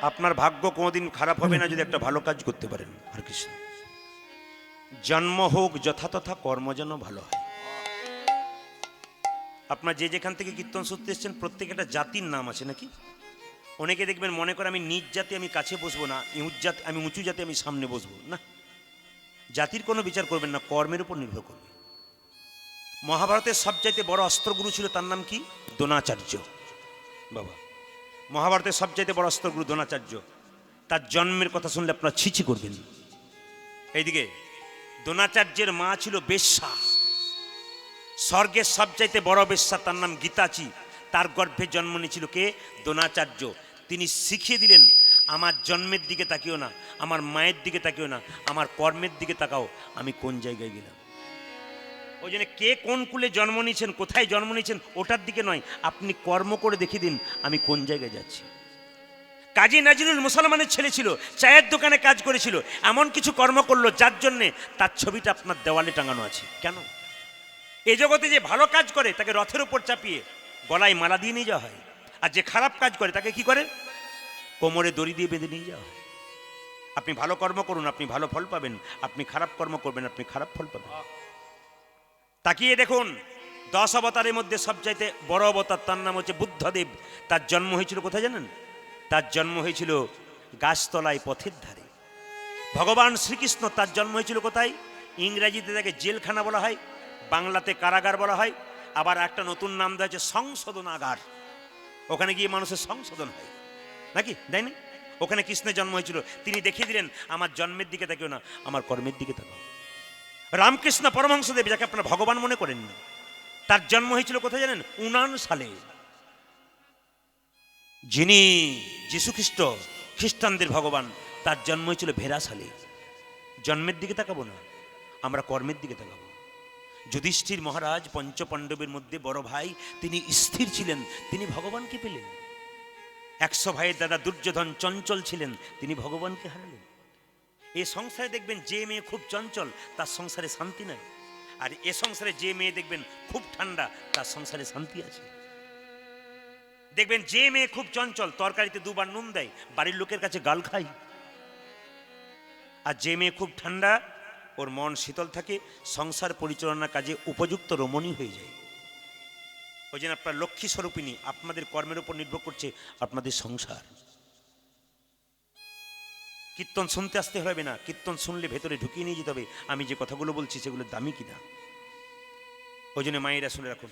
আপনার ভাগ্য কোনোদিন খারাপ হবে না যদি একটা ভালো কাজ করতে পারেন। আর কৃষ্ণ, জন্ম হোক যথাতথা, কর্ম যেন ভালো হয়। আপনার যে যেখান থেকে কীর্তন শুনতে এসছেন প্রত্যেক একটা জাতির নাম আছে নাকি? অনেকে দেখবেন মনে করে আমি নিজ জাতি আমি কাছে বসবো না, আমি উঁচু জাতি আমি সামনে বসবো না। জাতির কোনো বিচার করবেন না, কর্মের উপর নির্ভর করবে। মহাভারতের সবচাইতে বড় অস্ত্রগুরু ছিল, তার নাম কি? দ্রোণাচার্য। বাবা, মহাভারতের সবচাইতে বড় অস্ত্রগুরু দ্রোণাচার্য। তার জন্মের কথা শুনলে আপনারা ছিছি করবেন। এইদিকে দ্রোণাচার্যের মা ছিল বেশ্যা, স্বর্গের সবচাইতে বড় বেশ্যা, তার নাম গীতাচি। তার গর্ভে জন্ম নিয়েছিল কে? দ্রোণাচার্য। তিনি শিখিয়ে দিলেন, আমার জন্মের দিকে তাকিও না, আমার মায়ের দিকে তাকিও না, আমার কর্মের দিকে তাকাও, আমি কোন জায়গায় গেলাম। ওই জন্য কে কোন কুলে জন্ম নিয়েছেন, কোথায় জন্ম নিয়েছেন, ওটার দিকে নয়, আপনি কর্ম করে দেখিয়ে দিন আমি কোন জায়গায় যাচ্ছি। কাজী নজরুল মুসলমানের ছেলে ছিল, চায়ের দোকানে কাজ করেছিল, এমন কিছু কর্ম করলো যার জন্যে তার ছবিটা আপনার দেওয়ালে টাঙানো আছে। কেন? এ জগতে যে ভালো কাজ করে তাকে রথের উপর চাপিয়ে গলায় মালা দিয়ে নিয়ে যাওয়া হয়, আর যে খারাপ কাজ করে তাকে কি করে? কোমরে দড়ি দিয়ে বেঁধে নিয়ে যাওয়া হয়। আপনি ভালো কর্ম করুন, আপনি ভালো ফল পাবেন, আপনি খারাপ কর্ম করবেন, আপনি খারাপ ফল পাবেন। তাকিয়ে দেখুন, 10 অবতারের মধ্যে সবচাইতে বড় অবতার, তার নাম হচ্ছে বুদ্ধদেব। তার জন্ম হয়েছিল কোথায় জানেন? তার জন্ম হয়েছিল গাছতলায়, পথের ধারে। ভগবান শ্রীকৃষ্ণ, তার জন্ম হয়েছিল কোথায়? ইংরেজিতে তাকে জেলখানা বলা হয়, বাংলাতে কারাগার বলা হয়, আবার একটা নতুন নাম দেওয়া হচ্ছে সংশোধনাগার। ওখানে গিয়ে মানুষের সংশোধন হয় নাকি, তাই না? ওখানে কৃষ্ণের জন্ম হয়েছিল। তিনি দেখিয়ে দিলেন, আমার জন্মের দিকে তাকিও না, আমার কর্মের দিকে তাকাও। রামকৃষ্ণ পরমহংসদেব, যাকে আপনারা ভগবান মনে করেন, তার জন্ম হয়েছিল কোথায় জানেন? 59 সালে। যিনি যীশুখ্রিস্ট, খ্রিস্টানদের ভগবান, তার জন্ম হয়েছিল ভেরা সালে। জন্মের দিকে তাকাবো না, আমরা কর্মের দিকে তাকাবো। যুধিষ্ঠির মহারাজ, পঞ্চপাণ্ডবের মধ্যে বড় ভাই, তিনি স্থির ছিলেন, তিনি ভগবানকে পেলেন। 100 ভাইয়ের দাদা দুর্যোধন চঞ্চল ছিলেন, তিনি ভগবানকে হারালেন। এ সংসারে দেখবেন যে মেয়ে খুব চঞ্চল, তার সংসারে শান্তি নাই। আর এ সংসারে যে মেয়ে দেখবেন খুব ঠান্ডা, তার সংসারে শান্তি আছে। দেখবেন যে মেয়ে খুব চঞ্চল, তরকারিতে 2 বার নুন দেয়, বাড়ির লোকের কাছে গাল খায়। আর যে মেয়ে খুব ঠান্ডা, ওর মন শীতল থাকে, সংসার পরিচালনার কাজে উপযুক্ত রমণী হয়ে যায়। ওই জন্য আপনার লক্ষ্মী স্বরূপিণী, আপনাদের কর্মের উপর নির্ভর করছে আপনাদের সংসার। কীর্তন শুনতে আসতে হবে না, কীর্তন শুনলে ভেতরে ঢুকিয়ে নিয়ে যেতে হবে আমি যে কথাগুলো বলছি সেগুলোর দামি কিনা। ওই জন্য মায়েরা শুনে রাখুন,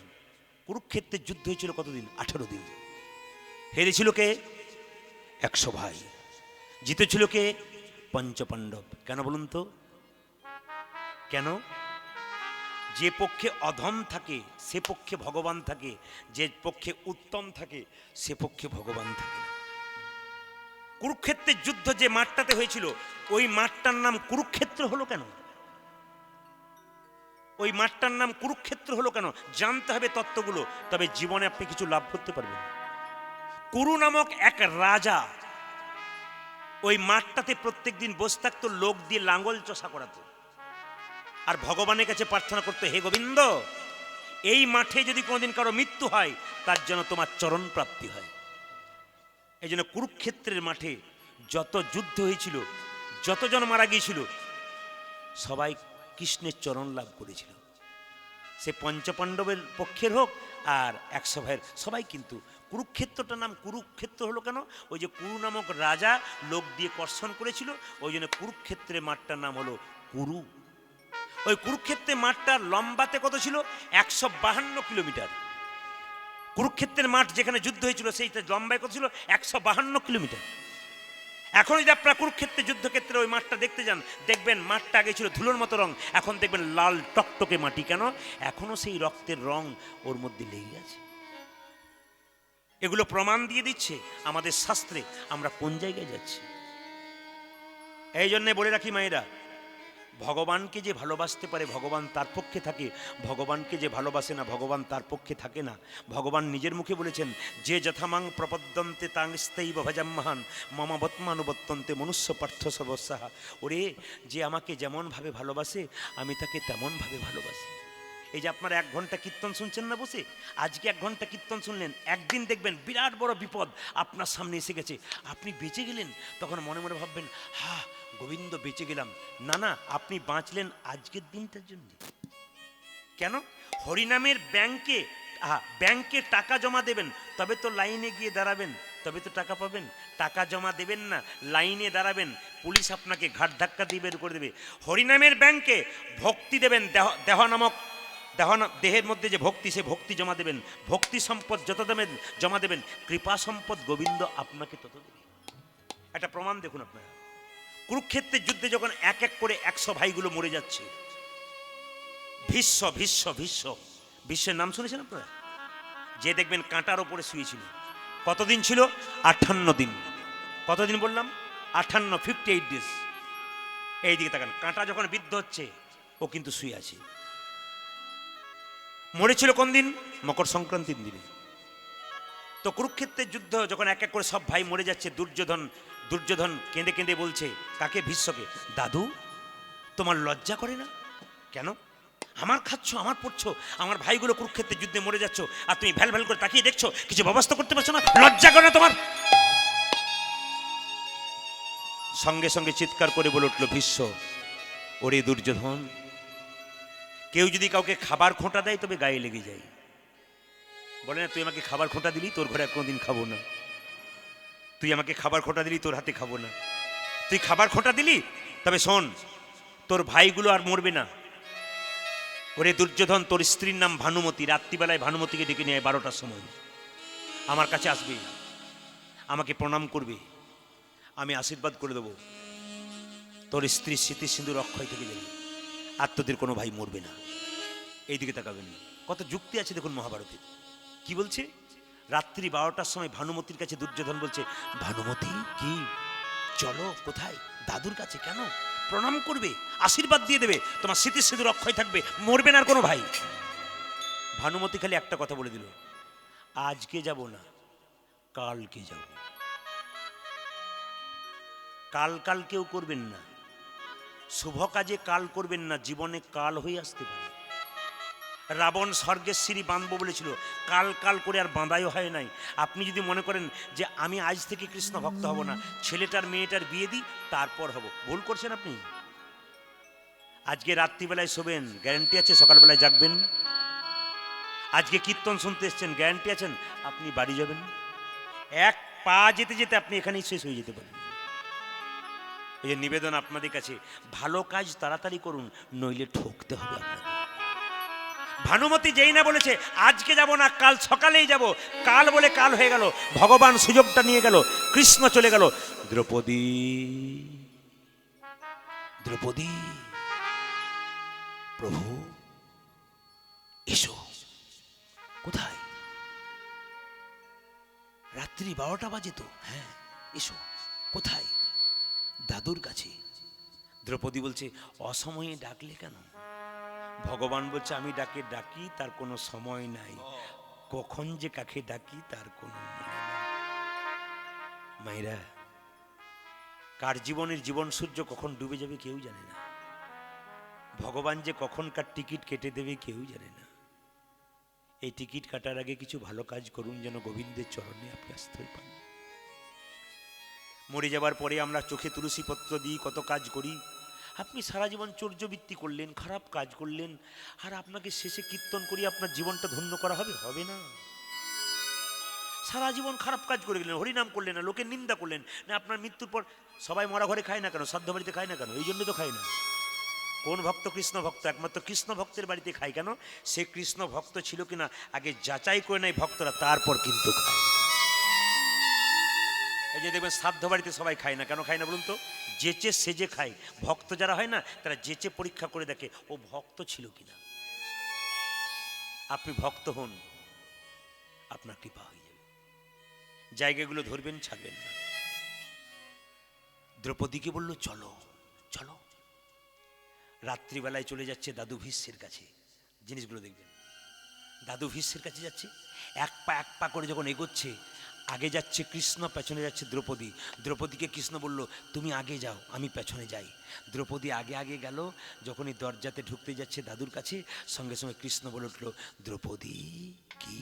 কুরুক্ষেত্রের যুদ্ধ হয়েছিল কতদিন? 18 দিন। হেরেছিল কে? 100 ভাই। জিতেছিল কে? পঞ্চপাণ্ডব। কেন বলুন তো? কেন? যে পক্ষে অধম থাকে সে পক্ষে ভগবান থাকে, যে পক্ষে উত্তম থাকে সে পক্ষে ভগবান থাকে না। কুরুক্ষেত্রের যুদ্ধ যে মাঠটাতে হয়েছিল, ওই মাঠটার নাম কুরুক্ষেত্র হলো কেন? ওই মাঠটার নাম কুরুক্ষেত্র হলো কেন? জানতে হবে তত্ত্বগুলো, তবে জীবনে আপনি কিছু লাভ করতে পারবেন। কুরু নামক এক রাজা ওই মাঠটাতে প্রত্যেকদিন বসে থাকতো, লোক দিয়ে লাঙ্গল চষা করাতো, আর ভগবানের কাছে প্রার্থনা করতো, হে গোবিন্দ, এই মাঠে যদি কোনোদিন কারো মৃত্যু হয় তার জন্য তোমার চরণ প্রাপ্তি হয়। এই জন্য কুরুক্ষেত্রের মাঠে যত যুদ্ধ হয়েছিল, যতজন মারা গিয়েছিল, সবাই কৃষ্ণের চরণ লাভ করেছিল। সে পঞ্চপাণ্ডবের পক্ষের হোক আর 100 ভাইয়ের, সবাই কিন্তু। কুরুক্ষেত্রটার নাম কুরুক্ষেত্র হলো কেন? ওই যে কুরু নামক রাজা লোক দিয়ে কর্ষণ করেছিল, ওই জন্য কুরুক্ষেত্রের মাঠটার নাম হলো কুরু। ওই কুরুক্ষেত্রের মাঠটার লম্বাতে কত ছিল? 152 কিলোমিটার। কুরুক্ষেত্রের মাঠ যেখানে যুদ্ধ হয়েছিল সেইটা লম্বায় কত ছিল? 152 কিলোমিটার। এখন যদি আপনারা কুরুক্ষেত্রের যুদ্ধক্ষেত্রে ওই মাঠটা দেখতে যান, দেখবেন মাঠটা আগে ছিল ধুলোর মতো রং, এখন দেখবেন লাল টকটকে মাটি। কেন? এখনো সেই রক্তের রং ওর মধ্যে লেগে আছে। এগুলো প্রমাণ দিয়ে দিচ্ছে আমাদের শাস্ত্রে আমরা কোন জায়গায় যাচ্ছি। এই জন্যে বলে রাখি মায়েরা, ভগবানকে যে ভালোবাসতে পারে ভগবান তার পক্ষে থাকে, ভগবানকে যে ভালোবাসে না ভগবান তার পক্ষে থাকে না। ভগবান নিজের মুখে বলেছেন, যে যথামাং প্রপদ্যন্তে তাংস্তৈব ভজাম্যহান মম বত্মানুবর্তন্তে মনুষ্য পার্থ সর্বস্যাহা। ওরে, যে আমাকে যেমনভাবে ভালোবাসে আমি তাকে তেমনভাবে ভালোবাসি। এই যে আপনারা 1 ঘন্টা কীর্তন শুনছেন না বসে, আজকে 1 ঘন্টা কীর্তন শুনলেন, একদিন দেখবেন বিরাট বড় বিপদ আপনার সামনে এসে গেছে, আপনি বেঁচে গেলেন, তখন মনে মনে ভাববেন হা গোবিন্দ বেঁচে গেলাম। না না, আপনি বাঁচলেন আজকের দিনটার জন্য। কেন? হরিনামের ব্যাংকে টাকা জমা দেবেন, তবে তো লাইনে গিয়ে দাঁড়াবেন, তবে তো টাকা পাবেন। টাকা জমা দেবেন না, লাইনে দাঁড়াবেন, পুলিশ আপনাকে ঘাট ধাক্কা দিয়ে বের করে দেবে। হরিনামের ব্যাংকে ভক্তি দেবেন, দেহের মধ্যে যে ভক্তি, সে ভক্তি জমা দেবেন। ভক্তি সম্পদ যত দেবেন জমা দেবেন, কৃপা সম্পদ গোবিন্দ আপনাকে তত দেবে। একটা প্রমাণ দেখুন আপনারা, কুরুক্ষেত্রের যুদ্ধে যখন এক এক করে 100 ভাইগুলো মরে যাচ্ছে, বিশ্বের নাম শুনেছেন আপনারা? যে দেখবেন কাঁটার ওপরে শুয়েছিল, কতদিন ছিল? 58 দিন। কতদিন বললাম? 58 ডেজ। এই দিকে তাকান, কাঁটা যখন বিদ্ধ হচ্ছে ও কিন্তু শুয়ে আছে। মরেছিল কোন দিন? মকর সংক্রান্তির দিনে। তো কুরুক্ষেত্রের যুদ্ধ যখন এক এক করে সব ভাই মরে যাচ্ছে, দুর্যোধন কেঁদে কেঁদে বলছে, কাকে? ভীষ্মকে, দাদু তোমার লজ্জা করে না? কেন? আমার খাচ্ছ, আমার পড়ছো, আমার ভাইগুলো কুরুক্ষেত্রের যুদ্ধে মরে যাচ্ছ, আর তুমি ভ্যাল ভ্যাল করে তাকিয়ে দেখছো, কিছু ব্যবস্থা করতে পারছো না? লজ্জা করে না তোমার? সঙ্গে সঙ্গে চিৎকার করে বলে উঠল ভীষ্ম, ওরে দুর্যোধন, কেউ যদি কাউকে খাবার খোঁটা দেয় তবে গায়ে লেগে যায়। বলে না, তুই আমাকে খাবার খোঁটা দিলি, তোর ঘরে কোনোদিন খাবো না। তুই আমাকে খাবার খোঁটা দিলি, তোর হাতে খাবো না। তুই খাবার খোঁটা দিলি, তবে শোন, তোর ভাইগুলো আর মরবে না। ওরে দুর্যোধন, তোর স্ত্রীর নাম ভানুমতি, রাত্রিবেলায় ভানুমতিকে ডেকে নিয়ে 12টার সময় আমার কাছে আসবে, আমাকে প্রণাম করবে, আমি আশীর্বাদ করে দেবো, তোর স্ত্রীর স্মৃতি সিঁদুর অক্ষয় থেকে যাবে, আর তোদের কোনো ভাই মরবে না। এইদিকে তাকাবেন, কত যুক্তি আছে দেখুন মহাভারতে। কি বলছে? রাত্রি 12টার সময় ভানুমতির কাছে দুর্যোধন বলছে, ভানুমতি কি, চলো। কোথায়? দাদুর কাছে। কেন? প্রণাম করবে, আশীর্বাদ দিয়ে দেবে, তোমার স্মৃতি সিঁদুর অক্ষয় থাকবে, মরবে না আর কোনো ভাই। ভানুমতি খালি একটা কথা বলে দিল, আজকে যাব না, কালকে যাব। কাল কেউ করবেন না, শুভ কাজে কাল করবেন না, জীবনে কাল হয়ে আসতে পারে। রাবণ স্বর্গের সিঁড়ি বাঁধবো বলেছিল, কাল করে আর বাঁধাই হয় নাই। আপনি যদি মনে করেন যে আমি আজ থেকে কৃষ্ণ ভক্ত হব না, ছেলেটার মেয়েটার বিয়ে দিই তারপর হব, ভুল করছেন আপনি। আজকে রাত্রিবেলায় শোবেন, গ্যারান্টি আছে সকালবেলায় জাগবেন? আজকে কীর্তন শুনতে এসছেন, গ্যারান্টি আছেন আপনি বাড়ি যাবেন? এক পা যেতে যেতে আপনি এখানেই শেষ হয়ে যেতে পারেন। এই যে নিবেদন আপনাদের কাছে, ভালো কাজ তাড়াতাড়ি করুন, নইলে ঠকতে হবে আপনাকে। ভানুমতি যেই না বলেছে আজকে যাব না, কাল সকালেই যাব, কাল বলে কাল হয়ে গেল, ভগবান সুযোগটা নিয়ে গেল, কৃষ্ণ চলে গেল। দ্রৌপদী, দ্রৌপদী, প্রভু এসো। কোথায়? রাত্রি 12টা বাজে তো। হ্যাঁ এসো। কোথায়? দাদুর কাছে। দ্রৌপদী বলছে, অসময়ে ডাকলে কেন? ভগবান বলছে, আমি ডাকি তার কোনো সময় নাই, কখন যে কাকে ডাকি তার কোনো মানে নাই। মায়েরা, কার জীবনের জীবন সূর্য কখন ডুবে যাবে কেউ জানে না, ভগবান যে কখন কার টিকিট কেটে দেবে কেউ জানে না। এই টিকিট কাটার আগে কিছু ভালো কাজ করুন, যেন গোবিন্দের চরণে আপনি আশ্রয় পান। মরে যাবার পরে আমরা চোখে তুলসী পত্র দিই, কত কাজ করি। আপনি সারা জীবন চর্যবৃত্তি করলেন, খারাপ কাজ করলেন, আর আপনাকে শেষে কীর্তন করি আপনার জীবনটা ধন্য করা হবে? হবে না। সারা জীবন খারাপ কাজ করে গেলেন, হরিনাম করলেন না, লোকের নিন্দা করলেন না, আপনার মৃত্যুর পর সবাই মরা ঘরে খায় না কেন, শ্রাদ্ধ বাড়িতে খায় না কেন? এই জন্য তো খায় না। কোন ভক্ত? কৃষ্ণ ভক্ত। একমাত্র কৃষ্ণ ভক্তের বাড়িতে খায় কেন? সে কৃষ্ণ ভক্ত ছিল কিনা আগে যাচাই করে নেয় ভক্তরা, তারপর কিন্তু খায়। এই যে দেখবেন শ্রাদ্ধ বাড়িতে সবাই খায় না কেন, খায় না বলুন তো? যেচে সেজে খায়। ভক্ত যারা হয় না, তারা যেচে পরীক্ষা করে দেখে ও ভক্ত ছিল কিনা। আপনি ভক্ত হন, আপনার কৃপা হয়ে যাবে। জায়গাগুলো ধরবেন, ছাড়বেন না। দ্রৌপদীকে বলল, চলো চলো। রাত্রিবেলায় চলে যাচ্ছে দাদু ভীষ্মের কাছে, জিনিসগুলো দেখবেন। দাদু ভীষ্মের কাছে যাচ্ছে, এক পা করে যখন এগোচ্ছে, আগে যাচ্ছে কৃষ্ণ, পেছনে যাচ্ছে দ্রৌপদী। দ্রৌপদীকে কৃষ্ণ বলল, তুমি আগে যাও, আমি পেছনে যাই। দ্রৌপদী আগে আগে গেল। যখনই দরজাতে ঢুকতে যাচ্ছে দাদুর কাছে, সঙ্গে সঙ্গে কৃষ্ণ বলে উঠল, দ্রৌপদী কি?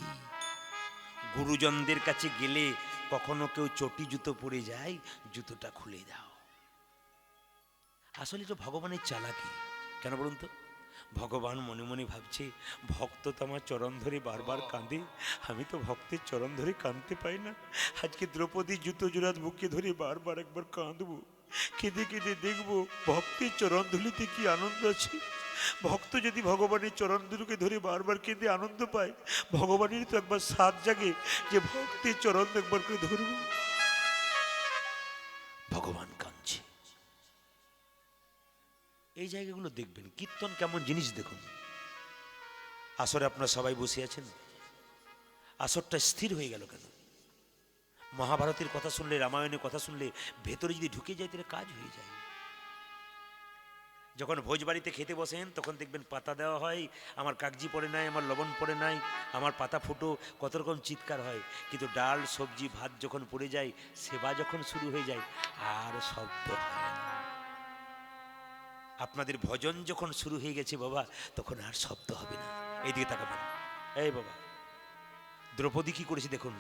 গুরুজনদের কাছে গেলে কখনো কেউ চটি জুতো পরে যায়, জুতোটা খুলে দাও। আসলে তো ভগবানের চালাকি, কেন বলুন তো? ভগবান মনে মনে ভাবছে, ভক্ত তো আমার চরণ ধরে বারবার কাঁদে, আমি তো ভক্তের চরণ ধরে কাঁদতে পাই না। আজকে দ্রৌপদী জুতো জোড়াত বুকে ধরে বারবার একবার কাঁদবো, কেঁদে কেঁদে দেখবো ভক্তের চরণ ধুলিতে কি আনন্দ আছে। ভক্ত যদি ভগবানের চরণ দুটোকে ধরে বারবার কেঁদে আনন্দ পায়, ভগবানের তো একবার সাধ জাগে যে ভক্তের চরণ একবার করে ধরব। ভগবান কাঁদছে। এই জায়গাগুলো দেখবেন, কীর্তন কেমন জিনিস দেখুন। আসরে আপনারা সবাই বসে আছেন, আসরটা স্থির হয়ে গেল কেন? মহাভারতের কথা শুনলে, রামায়ণের কথা শুনলে ভেতরে যদি ঢুকে যায় তাহলে কাজ হয়ে যায়। যখন ভোজবাড়িতে খেতে বসেন তখন দেখবেন পাতা দেওয়া হয়, আমার কাগজি পড়ে নাই, আমার লবণ পড়ে নাই, আমার পাতা ফুটো, কত রকম চিৎকার হয়। কিন্তু ডাল সবজি ভাত যখন পড়ে যায়, সেবা যখন শুরু হয়ে যায়, আর শব্দ হয় না। আপনাদের ভজন যখন শুরু হয়ে গেছে বাবা, তখন আর শব্দ হবে না। এইদিকে তাকাবেন। এই বাবা, দ্রৌপদী কি করেছে দেখুন।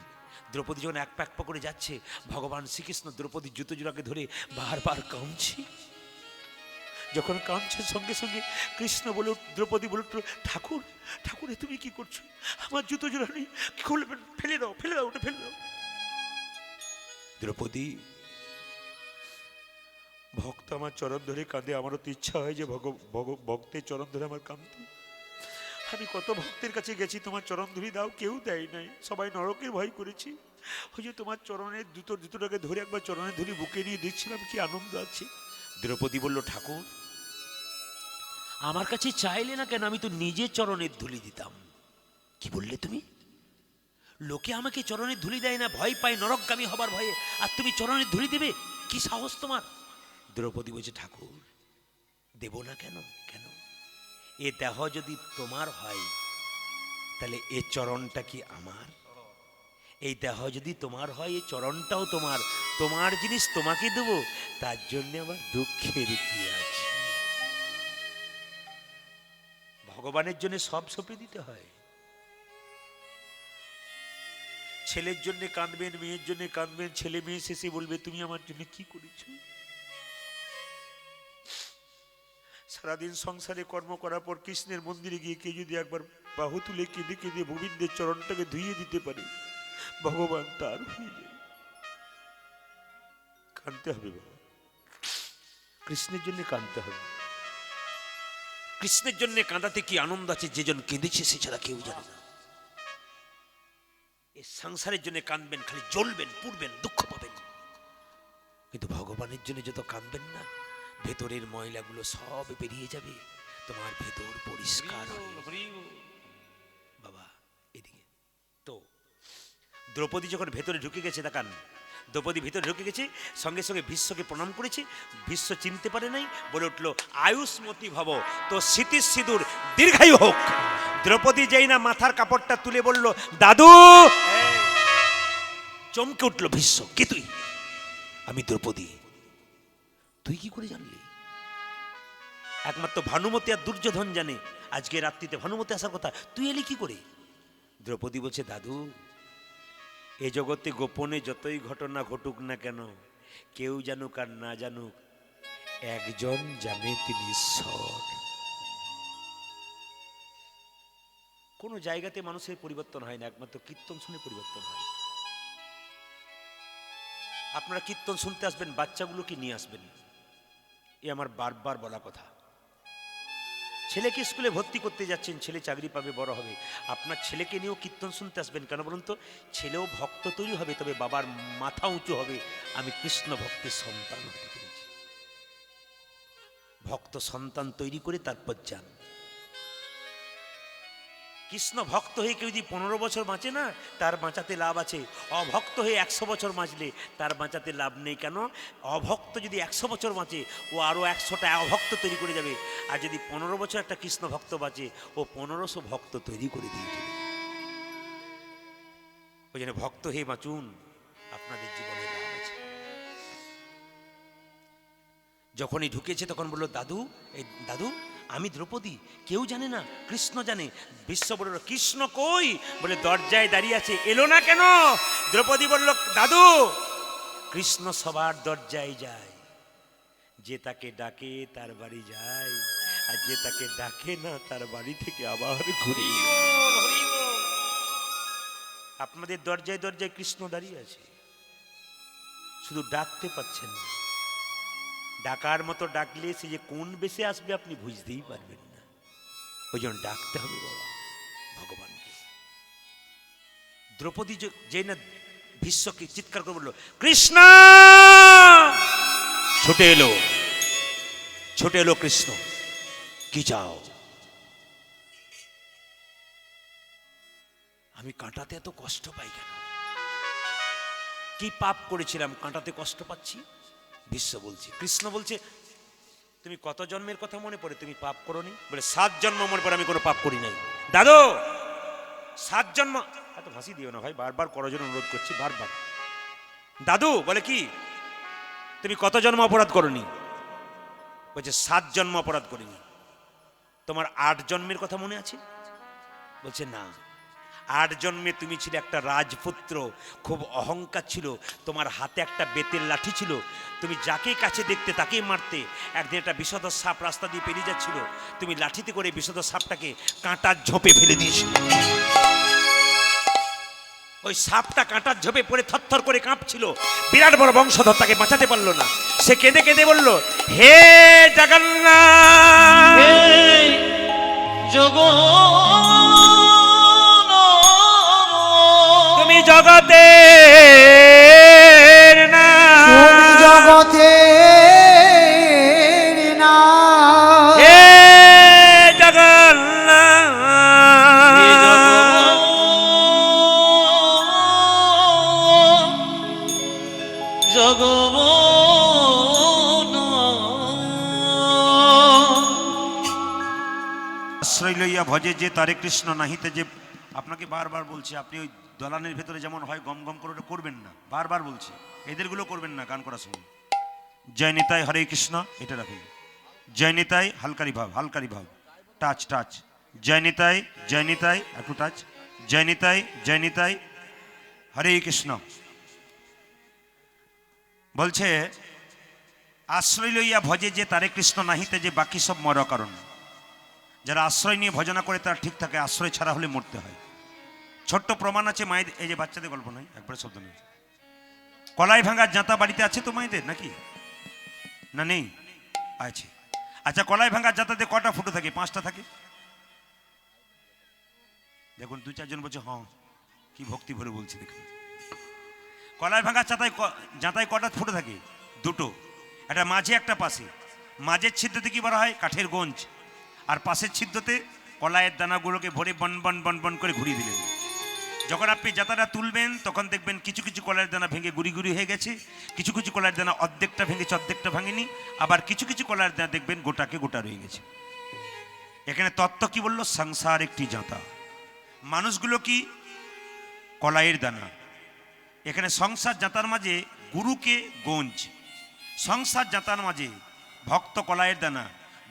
দ্রৌপদী যখন এক পা করে যাচ্ছে, ভগবান শ্রীকৃষ্ণ দ্রৌপদীর জুতো জোড়াকে ধরে বারবার কাঁদছে। যখন কাঁদছে, সঙ্গে সঙ্গে কৃষ্ণ বলে, দ্রৌপদী বলে, ঠাকুর ঠাকুর তুমি কি করছো? আমার জুতো জোড়া নেই, খুলবেন, ফেলে দাও, ফেলে দাও, ওটা ফেলে দাও। দ্রৌপদী, ভক্ত আমার চরণ ধরে কাঁদে, আমারও তো ইচ্ছা হয় যে ভক্তের চরণ ধরে আমার কাঁদতে। আমি কত ভক্তের কাছে গেছি, তোমার চরণ ধরি দাও, কেউ দেয় নাই, সবাই নরকের ভয় করেছি। ওই যে তোমার চরণের জুতোটাকে ধরে একবার চরণের ধরি বুকে নিয়ে দেখছিলাম, কি আনন্দ আছে। দ্রৌপদী বলল, ঠাকুর আমার কাছে চাইলে না কেন, আমি তো নিজে চরণের ধুলি দিতাম। কি বললে তুমি? লোকে আমাকে চরণের ধুলি দেয় না, ভয় পায় নরকগামী হবার ভয়ে, আর তুমি চরণের ধুলি দেবে? কি সাহস তোমার? দ্রৌপদী বলছে, ঠাকুর দেব না কেন? কেন? এ দেহ যদি তোমার হয়, তাহলে এ চরণটা কি আমার? এই দেহ যদি তোমার হয়, এই চরণটাও তোমার, তোমার জিনিস তোমাকে দেব, তার জন্য আমার দুঃখের কি আছে? ভগবানের জন্য সব সঁপে দিতে হয়। ছেলের জন্য কাঁদবেন, মেয়ের জন্য কাঁদবেন, ছেলে মেয়ে শেষে বলবে, তুমি আমার জন্য কি করেছো? সারাদিন সংসারে কর্ম করার পর কৃষ্ণের মন্দিরে গিয়ে কে যদি একবার বাহু তুলে কেঁদে কেঁদে গোবিন্দের চরণটাকে ধুইয়ে দিতে পারে, ভগবান তার হয়ে যায়। কাঁদতে হবে বাবা, কৃষ্ণের জন্য কাঁদতে হবে। কৃষ্ণের জন্য কাঁদাতে কি আনন্দ আছে, যেজন কেঁদেছে সে ছাড়া কেউ জানে না। এই সংসারের জন্য কাঁদবেন, খালি জ্বলবেন, পুড়বেন, দুঃখ পাবেন। কিন্তু ভগবানের জন্য যত কাঁদবেন না, ভেতরের ময়লাগুলো সব বেরিয়ে যাবে, তোমার ভেতর পরিষ্কার হবে। বাবা এদিকে তো, দ্রৌপদী যখন ভেতরে ঢুকে গেছে, দেখান, দ্রৌপদী ভিতরে ঢুকে গেছে, সঙ্গে সঙ্গে ভীষ্মকে প্রণাম করেছে। ভীষ্ম চিনতে পারে নাই, বলে উঠলো, আয়ুষ্মতি ভব, তো স্মৃতি সিঁদুর দীর্ঘায়ু হোক। দ্রৌপদী যেই না মাথার কাপড়টা তুলে বলল, দাদু, চমকে উঠলো ভীষ্ম, কি তুই? আমি দ্রৌপদী। তুই কি করে জানলি? একমাত্র ভানুমতি আর দুর্যোধন জানে আজকে রাত্রিতে ভানুমতি আসার কথা, তুই এলি কি করে? দ্রৌপদী বলছে, দাদু, এ জগতে গোপনে যতই ঘটনা ঘটুক না কেন, কেউ জানুক আর না জানুক, একজন জানে, তিনি ঈশ্বর। কোনো জায়গাতে মানুষের পরিবর্তন হয় না, একমাত্র কীর্তন শুনে পরিবর্তন হয়। আপনারা কীর্তন শুনতে আসবেন, বাচ্চাগুলোকে নিয়ে আসবেন, এ আমার বারবার বলা কথা। ছেলেকে স্কুলে ভর্তি করতে যাচ্ছেন, ছেলে চাকরি পাবে, বড় হবে, আপনার ছেলেকে নিয়েও কীর্তন শুনতে আসবেন। কেন বলুন তো? ছেলেও ভক্ত তৈরি হবে, তবে বাবার মাথা উঁচু হবে, আমি কৃষ্ণ ভক্তের সন্তান হতে পেরেছি। ভক্ত সন্তান তৈরি করে তারপর যান। কৃষ্ণ ভক্ত হয়ে কেউ যদি 15 বছর বাঁচে না, তার বাঁচাতে লাভ আছে। অভক্ত হয়ে 100 বছর বাঁচলে তার বাঁচাতে লাভ নেই। কেন? অভক্ত যদি 100 বছর বাঁচে, ও আরও 100টা অভক্ত তৈরি করে যাবে। আর যদি 15 বছর একটা কৃষ্ণ ভক্ত বাঁচে, ও 1500 ভক্ত তৈরি করে দিয়েছে। ওই জন্য ভক্ত হে বাঁচুন, আপনাদের জীবনে লাভ আছে। যখনই ঢুকেছে তখন বললো, দাদু, এই দাদু আমি দ্রৌপদী, কেউ জানে না, কৃষ্ণ জানে। বিশ্ব বলল, কৃষ্ণ কই? বলে দরজায় দাঁড়িয়ে আছে, এলো না কেন? দ্রৌপদী বলল, দাদু কৃষ্ণ সবার দরজায় যায়, যে তাকে ডাকে তার বাড়ি যায়, আর যে তাকে ডাকে না তার বাড়ি থেকে আবার ঘুরে। আপনাদের দরজায় দরজায় কৃষ্ণ দাঁড়িয়ে আছে, শুধু ডাকতে পাচ্ছেন না। ডাকার মতো ডাকলে সে যে কোন বেশে আসবে আপনি বুঝতেই পারবেন না। ওই জন্য ডাকতে হবে বাবা ভগবানকে। দ্রৌপদী যে না বিশ্বকে চিৎকার করে বলল, কৃষ্ণ! ছুটে এলো, ছুটে এলো কৃষ্ণ। কি চাও? আমি কাঁটাতে এত কষ্ট পাই কেন? কি পাপ করেছিলাম কাঁটাতে কষ্ট পাচ্ছি? বিশ্ব বলছে, কৃষ্ণ বলছে, তুমি কত জন্মের কথা মনে পড়ে তুমি পাপ করোনি? বলে 7 জন্ম মনে পড়ে আমি কোনো পাপ করি নাই। দাদু 7 জন্ম, এত হাসি দিও না ভাই, বারবার করজোর অনুরোধ করছি, বারবার। দাদু বলে, কি তুমি কত জন্ম অপরাধ করোনি? বলছে 7 জন্ম অপরাধ করিনি। তোমার 8 জন্মের কথা মনে আছে? বলছে না। 8 জন্মে তুমি ছিলে একটা রাজপুত্র, খুব অহংকার ছিল, তোমার হাতে একটা বেতের লাঠি ছিল, তুমি যাকে কাছে দেখতে তাকেই মারতে। একদিন একটা বিষধর সাপ রাস্তা দিয়ে পেরিয়ে যাচ্ছিল, তুমি লাঠিতে করে বিষধর সাপটাকে কাঁটার ঝোপে ফেলে দিয়েছিল। ওই সাপটা কাঁটার ঝোপে পড়ে থরথর করে কাঁপছিল, বিরাট বড় বংশধর, তাকে বাঁচাতে পারলো না। সে কেঁদে কেঁদে বলল, হে জগন্নাথ, হে জগন্নাথ, তুমি জগতের না, তুমি জগতের না, হে জগন্নাথ, হে জগন্নাথ, আশ্রয় লইয়া ভজে যে তারে কৃষ্ণ নাহিতে যে। আপনাকে বারবার বলছি, আপনি ওই দলানের ভেতরে যেমন হয় গম গম করে ওটা করবেন না, বারবার বলছি, এদেরগুলো করবেন না গান করার সময়। জয় নিতাই হরে কৃষ্ণ, এটা রাখুন। জয় নিতাই, হালকারি ভাব, হালকারি ভাব, টাচ টাচ। জয় নিতাই, জয় নিতাই, একটু টাচ। জয় নিতাই, জয় নিতাই, হরে কৃষ্ণ। বলছে, আশ্রয় লইয়া ভজে যে তারে কৃষ্ণ নাহিতে যে, বাকি সব মর কারণ। যারা আশ্রয় নিয়ে ভজনা করে তারা ঠিক থাকে, আশ্রয় ছাড়া হলে মরতে হয়। ছোট্ট প্রমাণ আছে মায়েদের, এই যে বাচ্চাদের গল্প নয়, একবারে শব্দ নেই। কলাই ভাঙার জাঁতা বাড়িতে আছে তো মায়েদের, নাকি না নেই? আছে। আচ্ছা, কলাই ভাঙার জাঁতাতে কটা ফুটো থাকে? 5টা থাকে। দেখুন 2-4 জন বলছে হ্যাঁ, কি ভক্তি ভরে বলছি দেখুন। কলাই ভাঙার জাঁতায় কটা ফুটো থাকে? 2টো। একটা মাঝে একটা পাশে। মাঝের ছিদ্রতে কি বলা হয়? কাঠের গঞ্জ। আর পাশের ছিদ্রতে কলাইয়ের দানাগুলোকে ভরে বন বন বন বন করে ঘুরিয়ে দিলেন। যখন আপনি জাতাটা তুলবেন তখন দেখবেন কিছু কিছু কলাইয়ের দানা ভেঙে গুড়ি গুড়ি হয়ে গেছে, কিছু কিছু কলাইয়ের দানা অর্ধেকটা ভেঙেছে, অর্ধেকটা ভাঙেনি, আবার কিছু কিছু কলাইয়ের দানা দেখবেন গোটাকে গোটা রয়ে গেছে। এখানে তত্ত্ব কি বললো? সংসার একটি জাঁতা, মানুষগুলো কি কলাইয়ের দানা। এখানে সংসার জাঁতার মাঝে গুরুকে গঞ্জ, সংসার জাঁতার মাঝে ভক্ত কলাইয়ের দানা,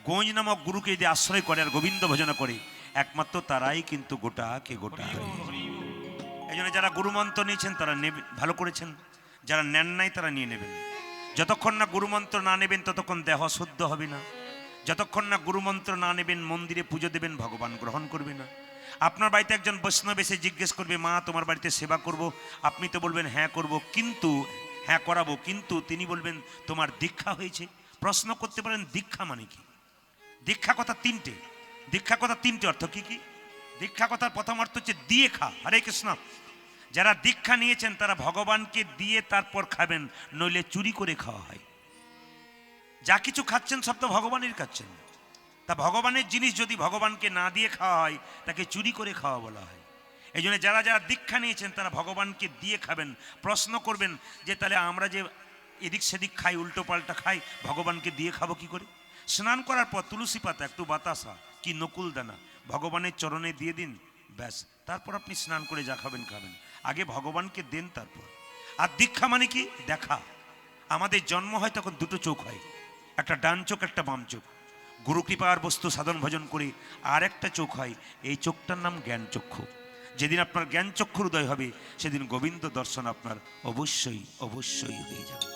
গঞ্জ নামক গুরুকে যদি আশ্রয় করে আর গোবিন্দ ভজনা করে, একমাত্র তারাই কিন্তু গোটাকে গোটা। এই জন্য যারা গুরুমন্ত্র নিয়েছেন তারা নেবেন, ভালো করেছেন। যারা নেন নাই তারা নিয়ে নেবেন। যতক্ষণ না গুরুমন্ত্র না নেবেন ততক্ষণ দেহ শুদ্ধ হবে না। যতক্ষণ না গুরুমন্ত্র না নেবেন, মন্দিরে পুজো দেবেন, ভগবান গ্রহণ করবে না। আপনার বাড়িতে একজন বৈষ্ণব এসে জিজ্ঞেস করবে, মা তোমার বাড়িতে সেবা করব, আপনি তো বলবেন হ্যাঁ করব, কিন্তু হ্যাঁ করাবো, কিন্তু তিনি বলবেন তোমার দীক্ষা হয়েছে। প্রশ্ন করতে পারেন দীক্ষা মানে কি? দীক্ষা কথা 3টে। দীক্ষা কথা 3টে অর্থ কি কি? দীক্ষা কথার প্রথম অর্থ হচ্ছে দিয়ে খা। হরে কৃষ্ণ। যারা দীক্ষা নিয়েছেন তারা ভগবানকে দিয়ে তারপর খাবেন, নইলে চুরি করে খাওয়া হয়। যা কিছু খাচ্ছেন সব তো ভগবানের খাচ্ছেন, তা ভগবানের জিনিস যদি ভগবানকে না দিয়ে খাওয়া হয় তাকে চুরি করে খাওয়া বলা হয়। এই জন্য যারা যারা দীক্ষা নিয়েছেন তারা ভগবানকে দিয়ে খাবেন। প্রশ্ন করবেন যে তাহলে আমরা যে এদিক সেদিক খাই, উল্টো পাল্টা খাই, ভগবানকে দিয়ে খাবো কি করে? স্নান করার পর তুলসী পাতা, একটু বাতাসা কি নকুল দানা ভগবানের চরণে দিয়ে দিন, ব্যাস তারপর আপনি স্নান করে যা খাবেন খাবেন, আগে ভগবানকে দেন তারপর। আর দীক্ষা মানে কি? দেখা। আমাদের জন্ম হয় তখন দুটো চোখ হয়, একটা ডান চোখ একটা বাম চোখ। গুরু কৃপার বস্তু সাধন ভজন করে আর একটা চোখ হয়, এই চোখটার নাম জ্ঞান চক্ষু। যেদিন আপনার জ্ঞান চক্ষুর উদয় হবে সেদিন গোবিন্দ দর্শন আপনার অবশ্যই অবশ্যই হয়ে যাবে।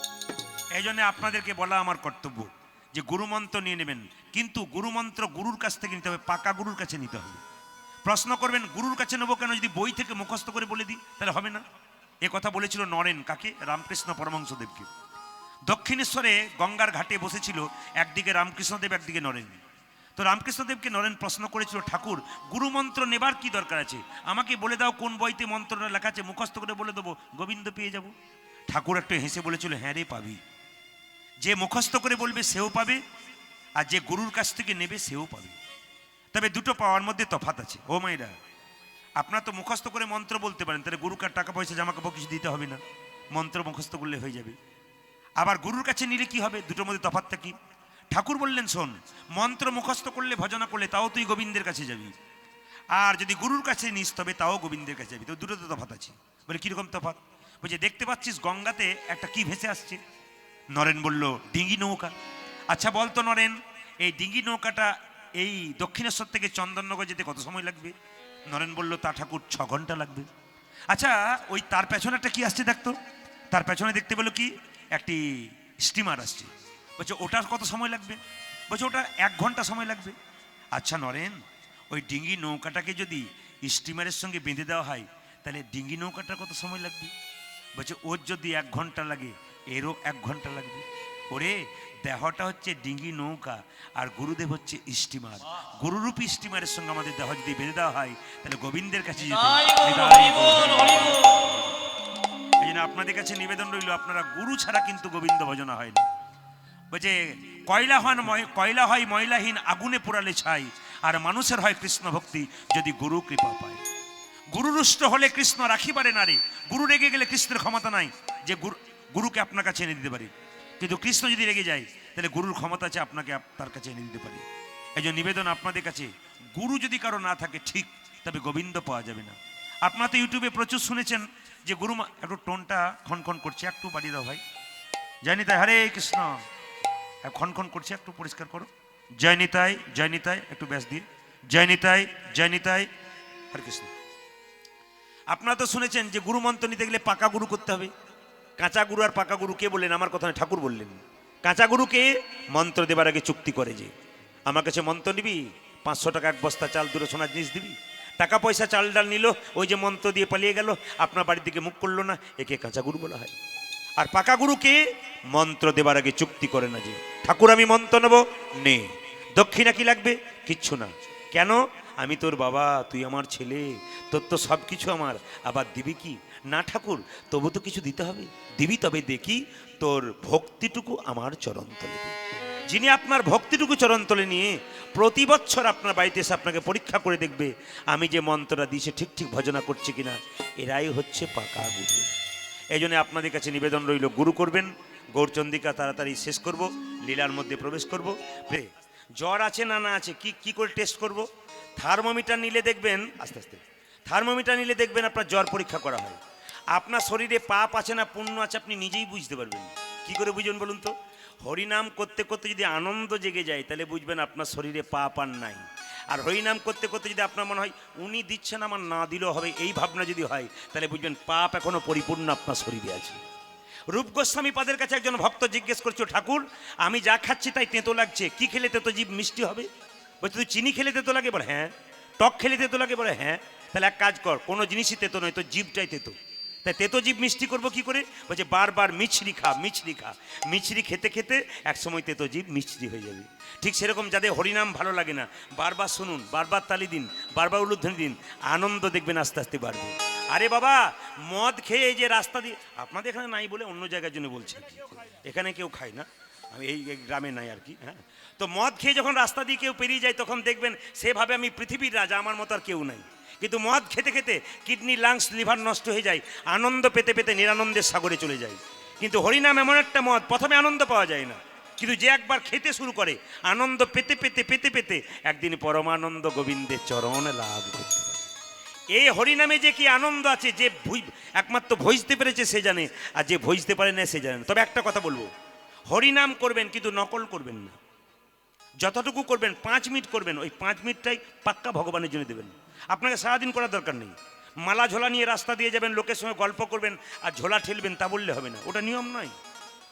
এই জন্য আপনাদেরকে বলা আমার কর্তব্য যে গুরুমন্ত্র নিয়ে নেবেন, কিন্তু গুরুমন্ত্র গুরুর কাছ থেকে নিতে হবে, পাকা গুরুর কাছে নিতে হবে। প্রশ্ন করবেন গুরুর কাছে নেবো কেন, যদি বই থেকে মুখস্থ করে বলে দিই তাহলে হবে না। এ কথা বলেছিল নরেন, কাকে? রামকৃষ্ণ পরমহংসদেবকে। দক্ষিণেশ্বরে গঙ্গার ঘাটে বসেছিল, একদিকে রামকৃষ্ণদেব একদিকে নরেন। তো রামকৃষ্ণদেবকে নরেন প্রশ্ন করেছিল, ঠাকুর গুরুমন্ত্র নেবার কি দরকার আছে, আমাকে বলে দাও কোন বইতে মন্ত্রটা লেখা আছে, মুখস্থ করে বলে দেবো গোবিন্দ পেয়ে যাব। ঠাকুর একটু হেসে বলেছিল, হ্যাঁ রে পাবি। যে মুখস্থ করে বলবে সেও পাবে, আর যে গুরুর কাছ থেকে নেবে সেও পাবে। তবে দুটো পাওয়ার মধ্যে তফাৎ আছে। ও মাইরা, আপনার তো মুখস্থ করে মন্ত্র বলতে পারেন, তাহলে গুরুকে টাকা পয়সা জামা কাপড় কিছু দিতে হবে না, মন্ত্র মুখস্থ করলে হয়ে যাবে। আবার গুরুর কাছে নিলে কি হবে, দুটোর মধ্যে তফাৎটা কি? ঠাকুর বললেন, শোন, মন্ত্র মুখস্থ করলে ভজনা করলে তাও তুই গোবিন্দের কাছে যাবি, আর যদি গুরুর কাছে নিস তবে তাও গোবিন্দের কাছে যাবি। তো দুটোতে তফাৎ আছে। বলে কীরকম তফাৎ? বলছে দেখতে পাচ্ছিস গঙ্গাতে একটা কি ভেসে আসছে? নরেন বলল, ডিঙ্গি নৌকা। আচ্ছা বলতো নরেন, এই ডিঙ্গি নৌকাটা এই দক্ষিণেশ্বর থেকে চন্দননগর যেতে কত সময় লাগবে? নরেন বলল, তা ঠাকুর 6 ঘন্টা লাগবে। আচ্ছা ওই তার পেছনে একটা কি আসছে দেখতো, তার পেছনে দেখতে পেলো কি একটি স্টিমার আসছে। বলছে ওটার কত সময় লাগবে? বলছে ওটা 1 ঘন্টা সময় লাগবে। আচ্ছা নরেন, ওই ডিঙ্গি নৌকাটাকে যদি স্টিমারের সঙ্গে বেঁধে দেওয়া হয় তাহলে ডিঙ্গি নৌকাটার কত সময় লাগবে? বলছে ওর যদি 1 ঘন্টা লাগে এরও 1 ঘন্টা লাগবে। ওরে দেহটা হচ্ছে ডিঙ্গি নৌকা আর গুরুদেব হচ্ছে স্টিমার, গুরুরূপী স্টিমারের সঙ্গে আমাদের দেহ যদি বেঁধে দেওয়া হয় তাহলে গোবিন্দের কাছে যেতে। এই জন্য আপনাদের কাছে নিবেদন রইল, আপনারা গুরু ছাড়া কিন্তু গোবিন্দ ভজনা হয় না। বলছে কয়লা হয় ময়লাহীন আগুনে পোড়ালে ছাই, আর মানুষের হয় কৃষ্ণ ভক্তি যদি গুরু কৃপা পায়। গুরু রুষ্ট হলে কৃষ্ণ রাখিবারে না রে, গুরু রেগে গেলে কৃষ্ণের ক্ষমতা নাই যে গুরুকে আপনার কাছে এনে দিতে পারে, কিন্তু কৃষ্ণ যদি রেগে যায় তাহলে গুরুর ক্ষমতা আছে আপনাকে তার কাছে এনে দিতে পারে। এই জন্য নিবেদন আপনাদের কাছে, গুরু যদি কারো না থাকে ঠিক, তবে গোবিন্দ পাওয়া যাবে না। আপনারা তো ইউটিউবে প্রচুর শুনেছেন যে গুরুমা, একটু টোনটা ক্ষণক্ষণ করছে, একটু বাড়িয়ে দাও ভাই। জয় নিতাই, হরে কৃষ্ণ। ক্ষণক্ষণ করছে, একটু পরিষ্কার করো। জয় নিতাই, জয় নিতাই, একটু ব্যাস দিয়ে জয় নিতাই, জয় নিতাই, হরে কৃষ্ণ। আপনারা তো শুনেছেন যে গুরু মন্ত্র নিতে গেলে পাকা গুরু করতে হবে। কাঁচা গুরু আর পাকা গুরু কে বললেন? আমার কথা নয়, ঠাকুর বললেন। কাঁচা গুরুকে মন্ত্র দেবার আগে চুক্তি করে যে আমার কাছে মন্ত্র নিবি, 500 টাকা 1 বস্তা চাল, 2 সোনার জিনিস দিবি। টাকা পয়সা চাল ডাল নিল, ওই যে মন্ত্র দিয়ে পালিয়ে গেল, আপনার বাড়ির দিকে মুখ করলো না, একে কাঁচা গুরু বলা হয়। আর পাকা গুরুকে মন্ত্র দেবার আগে চুক্তি করে না যে ঠাকুর আমি মন্ত্র নেব, নে, দক্ষিণা কি লাগবে? কিচ্ছু না। কেন? আমি তোর বাবা, তুই আমার ছেলে, তোর তো সব কিছু আমার, আবার দিবি কি? না ঠাকুর, তবু তো কিছু দিতে হবে, দিবি তবে দেখি তোর ভক্তিটুকু আমার চরণতলে দে। যিনি আপনার ভক্তিটুকু চরণতলে নিয়ে প্রতি বছর আপনার বাড়িতে এসে আপনাকে পরীক্ষা করে দেখবে আমি যে মন্ত্রটা দিয়েছি ঠিক ঠিক ভজনা করছে কিনা, এরাই হচ্ছে পাকা গুরু। এই জন্য আপনাদের কাছে নিবেদন রইল, গুরু করবেন। গৌরচন্দিকা তাড়াতাড়ি শেষ করব, লীলার মধ্যে প্রবেশ করব। জ্বর আছে না না আছে কি করে টেস্ট করব? থার্মোমিটার নিলে দেখবেন, আস্তে আস্তে থার্মোমিটার নিলে দেখবেন আপনার জ্বর পরীক্ষা করা হয়। আপনার শরীরে পাপ আছে না পুণ্য আছে আপনি নিজেই বুঝতে পারবেন। কি করে বুঝবেন বলুন তো? হরিনাম করতে করতে যদি আনন্দ জেগে যায় তাহলে বুঝবেন আপনার শরীরে পাপ আর নাই। আর হরিনাম করতে করতে যদি আপনার মনে হয় উনি দিচ্ছেন আমার না দিলেও হবে, এই ভাবনা যদি হয় তাহলে বুঝবেন পাপ এখনো পরিপূর্ণ আপনার শরীরে আছে। রূপ গোস্বামী পাদের কাছে একজন ভক্ত জিজ্ঞেস করছো, ঠাকুর আমি যা খাচ্ছি তাই তেতো লাগছে, কি খেলে তেতো জীব মিষ্টি হবে? বলছে তুই চিনি খেলে তেতো লাগে? বলে হ্যাঁ। টক খেলে তেতো লাগে? বলে হ্যাঁ। তাহলে এক কাজ কর, কোনো জিনিসই তেতো নয়, তো জীবটাই তেতো। তাই তেতো জীব মিষ্টি করবো কি করে? বলছে বারবার মিছরি খা, মিছরি খা, মিছরি খেতে খেতে একসময় তেতো জীব মিছরি হয়ে যাবে। ঠিক সেরকম যাদের হরিনাম ভালো লাগে না, বারবার শুনুন, বারবার তালি দিন, বারবার উলুধ্বনি দিন, আনন্দ দেখবেন আস্তে আস্তে বাড়বে। আরে বাবা, মদ খেয়ে এই যে রাস্তা দিয়ে, আপনাদের এখানে নাই বলে অন্য জায়গার জন্য বলছি, এখানে কেউ খায় না, আমি এই গ্রামে নাই আর কি। হ্যাঁ, তো মদ খেয়ে যখন রাস্তা দিয়ে কেউ পেরিয়ে যায় তখন দেখবেন সেভাবে আমি পৃথিবীর রাজা, আমার মতো আর কেউ নাই। কিন্তু মদ খেতে খেতে কিডনি, লাংস, লিভার নষ্ট হয়ে যায়, আনন্দ পেতে পেতে নিরানন্দের সাগরে চলে যায়। কিন্তু হরিনাম এমন একটা মদ, প্রথমে আনন্দ পাওয়া যায় না, কিন্তু যে একবার খেতে শুরু করে আনন্দ পেতে পেতে পেতে পেতে একদিন পরমানন্দ গোবিন্দের চরণ লাভ করতে পারে। এই হরিনামে যে কি আনন্দ আছে, যে একমাত্র ভজতে পেরেছে সে জানে, আর যে ভজতে পারে না সে জানে না। তবে একটা কথা বলবো, হরিনাম করবেন কিন্তু নকল করবেন না। যতটুকু করবেন 5 মিনিট করবেন, ওই 5 মিনিটটাই পাক্কা ভগবানের জন্য দেবেন। আপনাকে সারাদিন করার দরকার নেই। মালা ঝোলা নিয়ে রাস্তা দিয়ে যাবেন, লোকের সঙ্গে গল্প করবেন আর ঝোলা ঠেলবেন, তা বললে হবে না, ওটা নিয়ম নয়।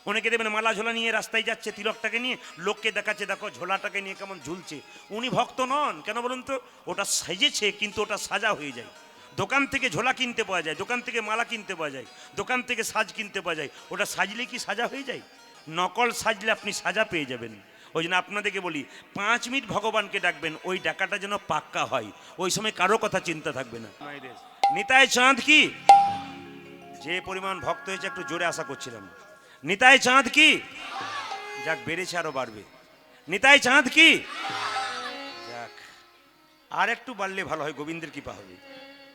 অনেকে দেবেন মালা ঝোলা নিয়ে রাস্তায় যাচ্ছে, তিলকটাকে নিয়ে লোককে দেখাচ্ছে, দেখো ঝোলাটাকে নিয়ে কেমন ঝুলছে। উনি ভক্ত নন। কেন বলুন তো? ওটা সেজেছে কিন্তু ওটা সাজা হয়ে যায়। দোকান থেকে ঝোলা কিনতে পাওয়া যায়, দোকান থেকে মালা কিনতে পাওয়া যায়, দোকান থেকে সাজ কিনতে পাওয়া যায়। ওটা সাজলে কি সাজা হয়ে যায়? নকল সাজলে আপনি সাজা পেয়ে যাবেন। ওই জন্য আপনাদেরকে বলি 5 মিনিট ভগবানকে ডাকবেন, ওই ডাকাটা যেন পাক্কা হয়। ওই সময় কারো কথা চিন্তা থাকবে না। নিতাই চাঁদ কি, যে পরিমাণ ভক্ত হয়েছে একটু জোরে আশা করছিলাম। নিতাই চাঁদ কি, যাক বেড়েছে আরো বাড়বে। নিতাই চাঁদ কি, যাক আর একটু বাড়লে ভালো হয়, গোবিন্দের কৃপা হবে।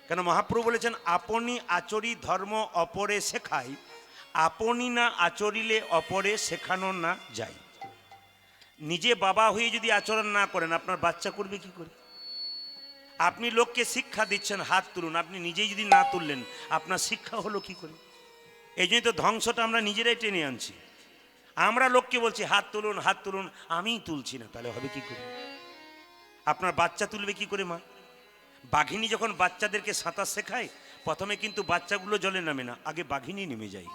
কেন মহাপ্রভু বলেছেন, আপনি আচরি ধর্ম অপরে শেখাই, আপনি না আচরিলে অপরে শেখানো না যায়। নিজে বাবা হয়ে যদি আচরণ না করেন, আপনার বাচ্চা করবে কি করে? আপনি লোককে শিক্ষা দিচ্ছেন, হাত তুলুন, আপনি নিজেই যদি না তুললেন, আপনার শিক্ষা হলো কি করে? এই জন্যই তো ধ্বংসটা আমরা নিজেরাই টেনে আনছি। আমরা লোককে বলছি হাত তুলুন, হাত তুলুন, আমিই তুলছি না, তাহলে হবে কি করে? আপনার বাচ্চা তুলবে কি করে মা? বাঘিনী যখন বাচ্চাদেরকে সাঁতার শেখায়, প্রথমে কিন্তু বাচ্চাগুলো জলে নামে না, আগে বাঘিনী নেমে যায়।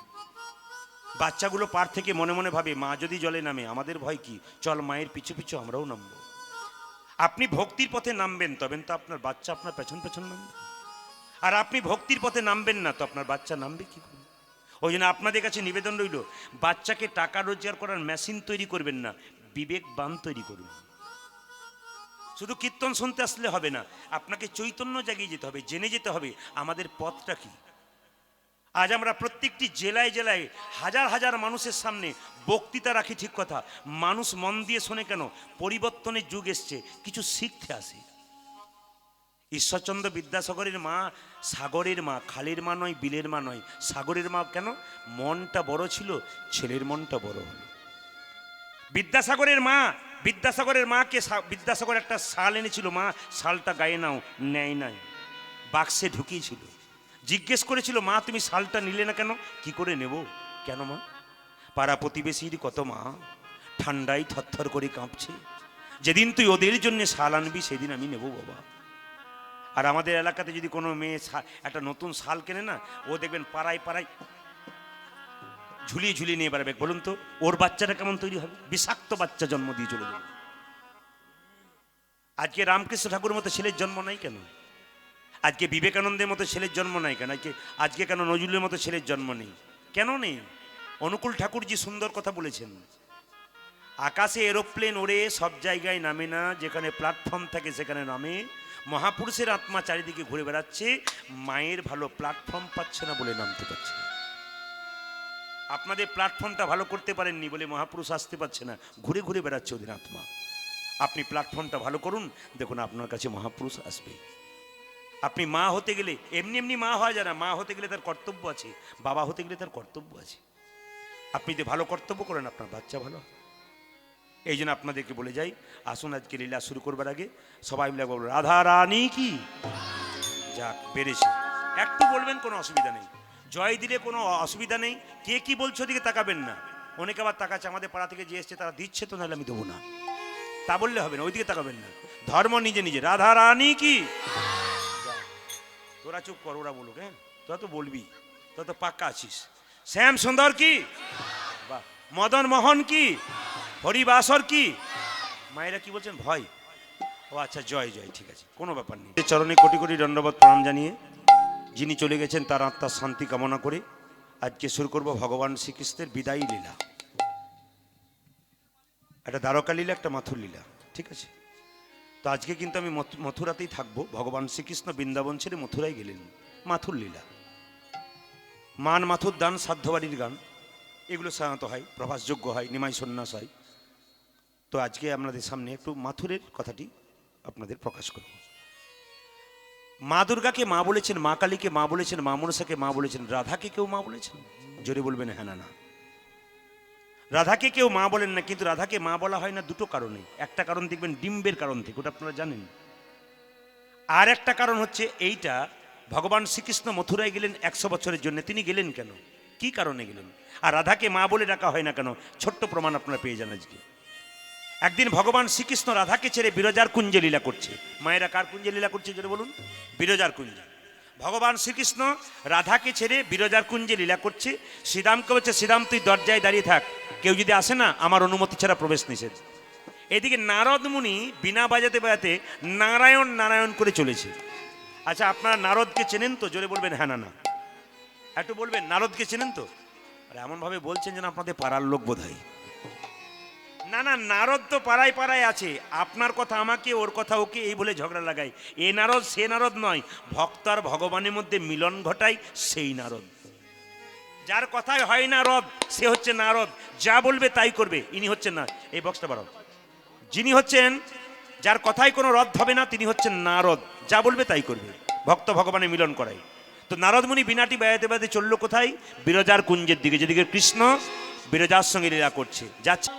বাচ্চাগুলো পার থেকে মনে মনে ভাবে, মা যদি জলে নামে আমাদের ভয় কি, চল মায়ের পিছু পিছু আমরাও নামবো। আপনি ভক্তির পথে নামবেন, তবেন তো আপনার বাচ্চা আপনার পেছন পেছন নামবে। আর আপনি ভক্তির পথে নামবেন না, তো আপনার বাচ্চা নামবে কি করে? ওই জন্য আপনাদের কাছে নিবেদন রইল, বাচ্চাকে টাকা রোজগার করার মেশিন তৈরি করবেন না, বিবেকবান তৈরি করুন। শুধু কীর্তন শুনতে আসলে হবে না, আপনাকে চৈতন্য জাগিয়ে যেতে হবে, জেনে যেতে হবে আমাদের পথটা কি। আজ আমরা প্রত্যেকটি জেলায় জেলায় হাজার হাজার মানুষের সামনে বক্তৃতা রাখি, ঠিক কথা, মানুষ মন দিয়ে শোনে কেন? পরিবর্তনের যুগ এসছে, কিছু শিখতে আসে। ঈশ্বরচন্দ্র বিদ্যাসাগরের মা সাগরের মা, খালের মা নয়, বিলের মা নয়, সাগরের মা। কেন? মনটা বড় ছিল, ছেলের মনটা বড় হলো। বিদ্যাসাগরের মা, বিদ্যাসাগরের মাকে বিদ্যাসাগর একটা শাল এনেছিল, মা শালটা গায়ে নাও, নেয় নাই, বাক্সে ঢুকিয়েছিল। জিজ্ঞেস করেছিল, মা তুমি শালটা নিলে না কেন? কি করে নেব? কেন মা? পাড়া প্রতিবেশীর কত মা ঠান্ডায় থরথর করে কাঁপছে, যেদিন তুই ওদের জন্য শাল আনবি সেদিন আমি নেব বাবা। আর আমাদের এলাকাতে যদি কোনো মেয়ে একটা নতুন শাল কেনে না, ও দেখবেন পাড়ায় পাড়ায় ঝুলিয়ে ঝুলিয়ে নিয়ে বেড়াবে। বলুন তো ওর বাচ্চাটা কেমন তৈরি হবে? বিষাক্ত বাচ্চা জন্ম দিয়ে চলে যাবে। আজকে রামকৃষ্ণ ঠাকুরের মতো ছেলের জন্ম নাই কেন? আজকে বিবেকানন্দের মতো ছেলের জন্ম নাই কেন? আজকে কেন নজরুলের মতো ছেলের জন্ম নেই? কেন নেই? অনুকূল ঠাকুরজি সুন্দর কথা বলেছেন, আকাশে এরোপ্লেন ওড়ে সব জায়গায় নামে না, যেখানে প্ল্যাটফর্ম থাকে সেখানে নামে। মহাপুরুষের আত্মা চারিদিকে ঘুরে বেড়াচ্ছে, মায়ের ভালো প্ল্যাটফর্ম পাচ্ছে না বলে নামতে পারছে না। আপনাদের প্ল্যাটফর্মটা ভালো করতে পারেননি বলে মহাপুরুষ আসতে পারছে না, ঘুরে ঘুরে বেড়াচ্ছে ওদের আত্মা। আপনি প্ল্যাটফর্মটা ভালো করুন, দেখুন আপনার কাছে মহাপুরুষ আসবে। আপনি মা হতে গেলে এমনি এমনি মা হওয়া যায় না, মা হতে গেলে তার কর্তব্য আছে, বাবা হতে গেলে তার কর্তব্য আছে। আপনি যে ভালো কর্তব্য করেন, আপনার বাচ্চা ভালো। এই জন্য আপনাদেরকে বলে যাই, আসুন আজকে লীলা শুরু করবার আগে সবাই মিলে বলবো রাধা রানী কি। যাক বেড়েছে, একটু বলবেন, কোনো অসুবিধা নেই, জয় দিলে কোনো অসুবিধা নেই। কে কি বলছো দিকে তাকাবেন না। অনেকে আবার তাকাচ্ছে, আমাদের পাড়া থেকে যে এসছে তারা দিচ্ছে তো, নাহলে আমি দেবো না, তা বললে হবে না, ওইদিকে তাকাবেন না। ধর্ম নিজে নিজে, রাধা রানী কি। তোরা চুপ কর, ওরা বলুক। হ্যাঁ তোরা তো বলবি, তোরা তো পাক্কা আছিস। শ্যাম সুন্দর কি, বাহ। মদন মোহন কি, হরিবাসর কি। মায়েরা কি বলছেন? ভয়। ও আচ্ছা, জয় জয়, ঠিক আছে, কোনো ব্যাপার নেই। চরণে কোটি কোটি দণ্ডবত প্রণাম জানিয়ে যিনি চলে গেছেন তার আত্মার শান্তি কামনা করে আজকে শুরু করব ভগবান শ্রীকৃষ্ণের বিদায়ী লীলা। একটা দ্বারকা লীলা, একটা মাথুর লীলা, ঠিক আছে? তো আজকে কিন্তু আমি মথুরাতেই থাকবো। ভগবান শ্রীকৃষ্ণ বৃন্দাবন ছেড়ে মথুরায় গেলেন, মাথুর লীলা। মান মাথুর দান সাধ্য বাড়ির গান, এগুলো সাধারণত হয়, প্রভাসযোগ্য হয়, নিমাই সন্ন্যাস হয়। তো আজকে আপনাদের সামনে একটু মাথুরের কথাটি আপনাদের প্রকাশ করব। মা দুর্গাকে মা বলেছেন, মা কালীকে মা বলেছেন, মা মনসাকে মা বলেছেন, রাধাকে কেউ মা বলেছেন? জোরে বলবেন হ্যাঁ না না। রাধাকে কেউ মা বলেন না, কিন্তু রাধাকে মা বলা হয় না দুটো কারণে। একটা কারণ দেখবেন ডিম্বের কারণ থেকে, ওটা আপনারা জানেন। আর একটা কারণ হচ্ছে এইটা, ভগবান শ্রীকৃষ্ণ মথুরায় গেলেন 100 বছরের জন্য, তিনি গেলেন কেন, কি কারণে গেলেন? আর রাধাকে মা বলে ডাকা হয় না কেন? ছোট্ট প্রমাণ আপনারা পেয়ে যান আজকে। একদিন ভগবান শ্রীকৃষ্ণ রাধাকে ছেড়ে বিরজার কুঞ্জে লীলা করছে। মায়েরা কার কুঞ্জে লীলা করছে যেটা বলুন? বিরজার কুঞ্জে। ভগবান শ্রীকৃষ্ণ রাধাকে ছেড়ে বিরজার কুঞ্জে লীলা করছে। শ্রীরামকে বলছে, শ্রীরাম তুই দরজায় দাঁড়িয়ে থাক, কেউ যদি আসে না আমার অনুমতি ছাড়া প্রবেশ নিষেধ। এদিকে নারদ মুনি বিনা বাজাতে বাজাতে নারায়ণ নারায়ণ করে চলেছে। আচ্ছা, আপনারা নারদকে চেনেন তো? জোরে বলবেন হ্যাঁ না না, একটু বলবেন নারদকে চেনেন তো? আর এমনভাবে বলছেন যেন আপনাদের পাড়ার লোক বোধ হয়। না না, নারদ তো পাড়ায় পাড়ায় আছে। আপনার কথা আমাকে, ওর কথা ওকে, এই বলে ঝগড়া লাগায়। এ নারদ সে নারদ নয়, ভক্ত আর ভগবানের মধ্যে মিলন ঘটায় সেই নারদ। যার কথায় হয় না রদ সে হচ্ছে নারদ, যা বলবে তাই করবে, ইনি হচ্ছেন না। এই বক্সটা বাড়াও। যিনি হচ্ছেন, যার কথায় কোনো রদ হবে না, তিনি হচ্ছেন নারদ, যা বলবে তাই করবে, ভক্ত ভগবানের মিলন করায়। তো নারদ মুনি বিনাটি বেড়াতে বেড়াতে চললো কোথায়? বিরজার কুঞ্জের দিকে, যেদিকে কৃষ্ণ বিরজার সঙ্গে লীলা করছে। যাচ্ছে,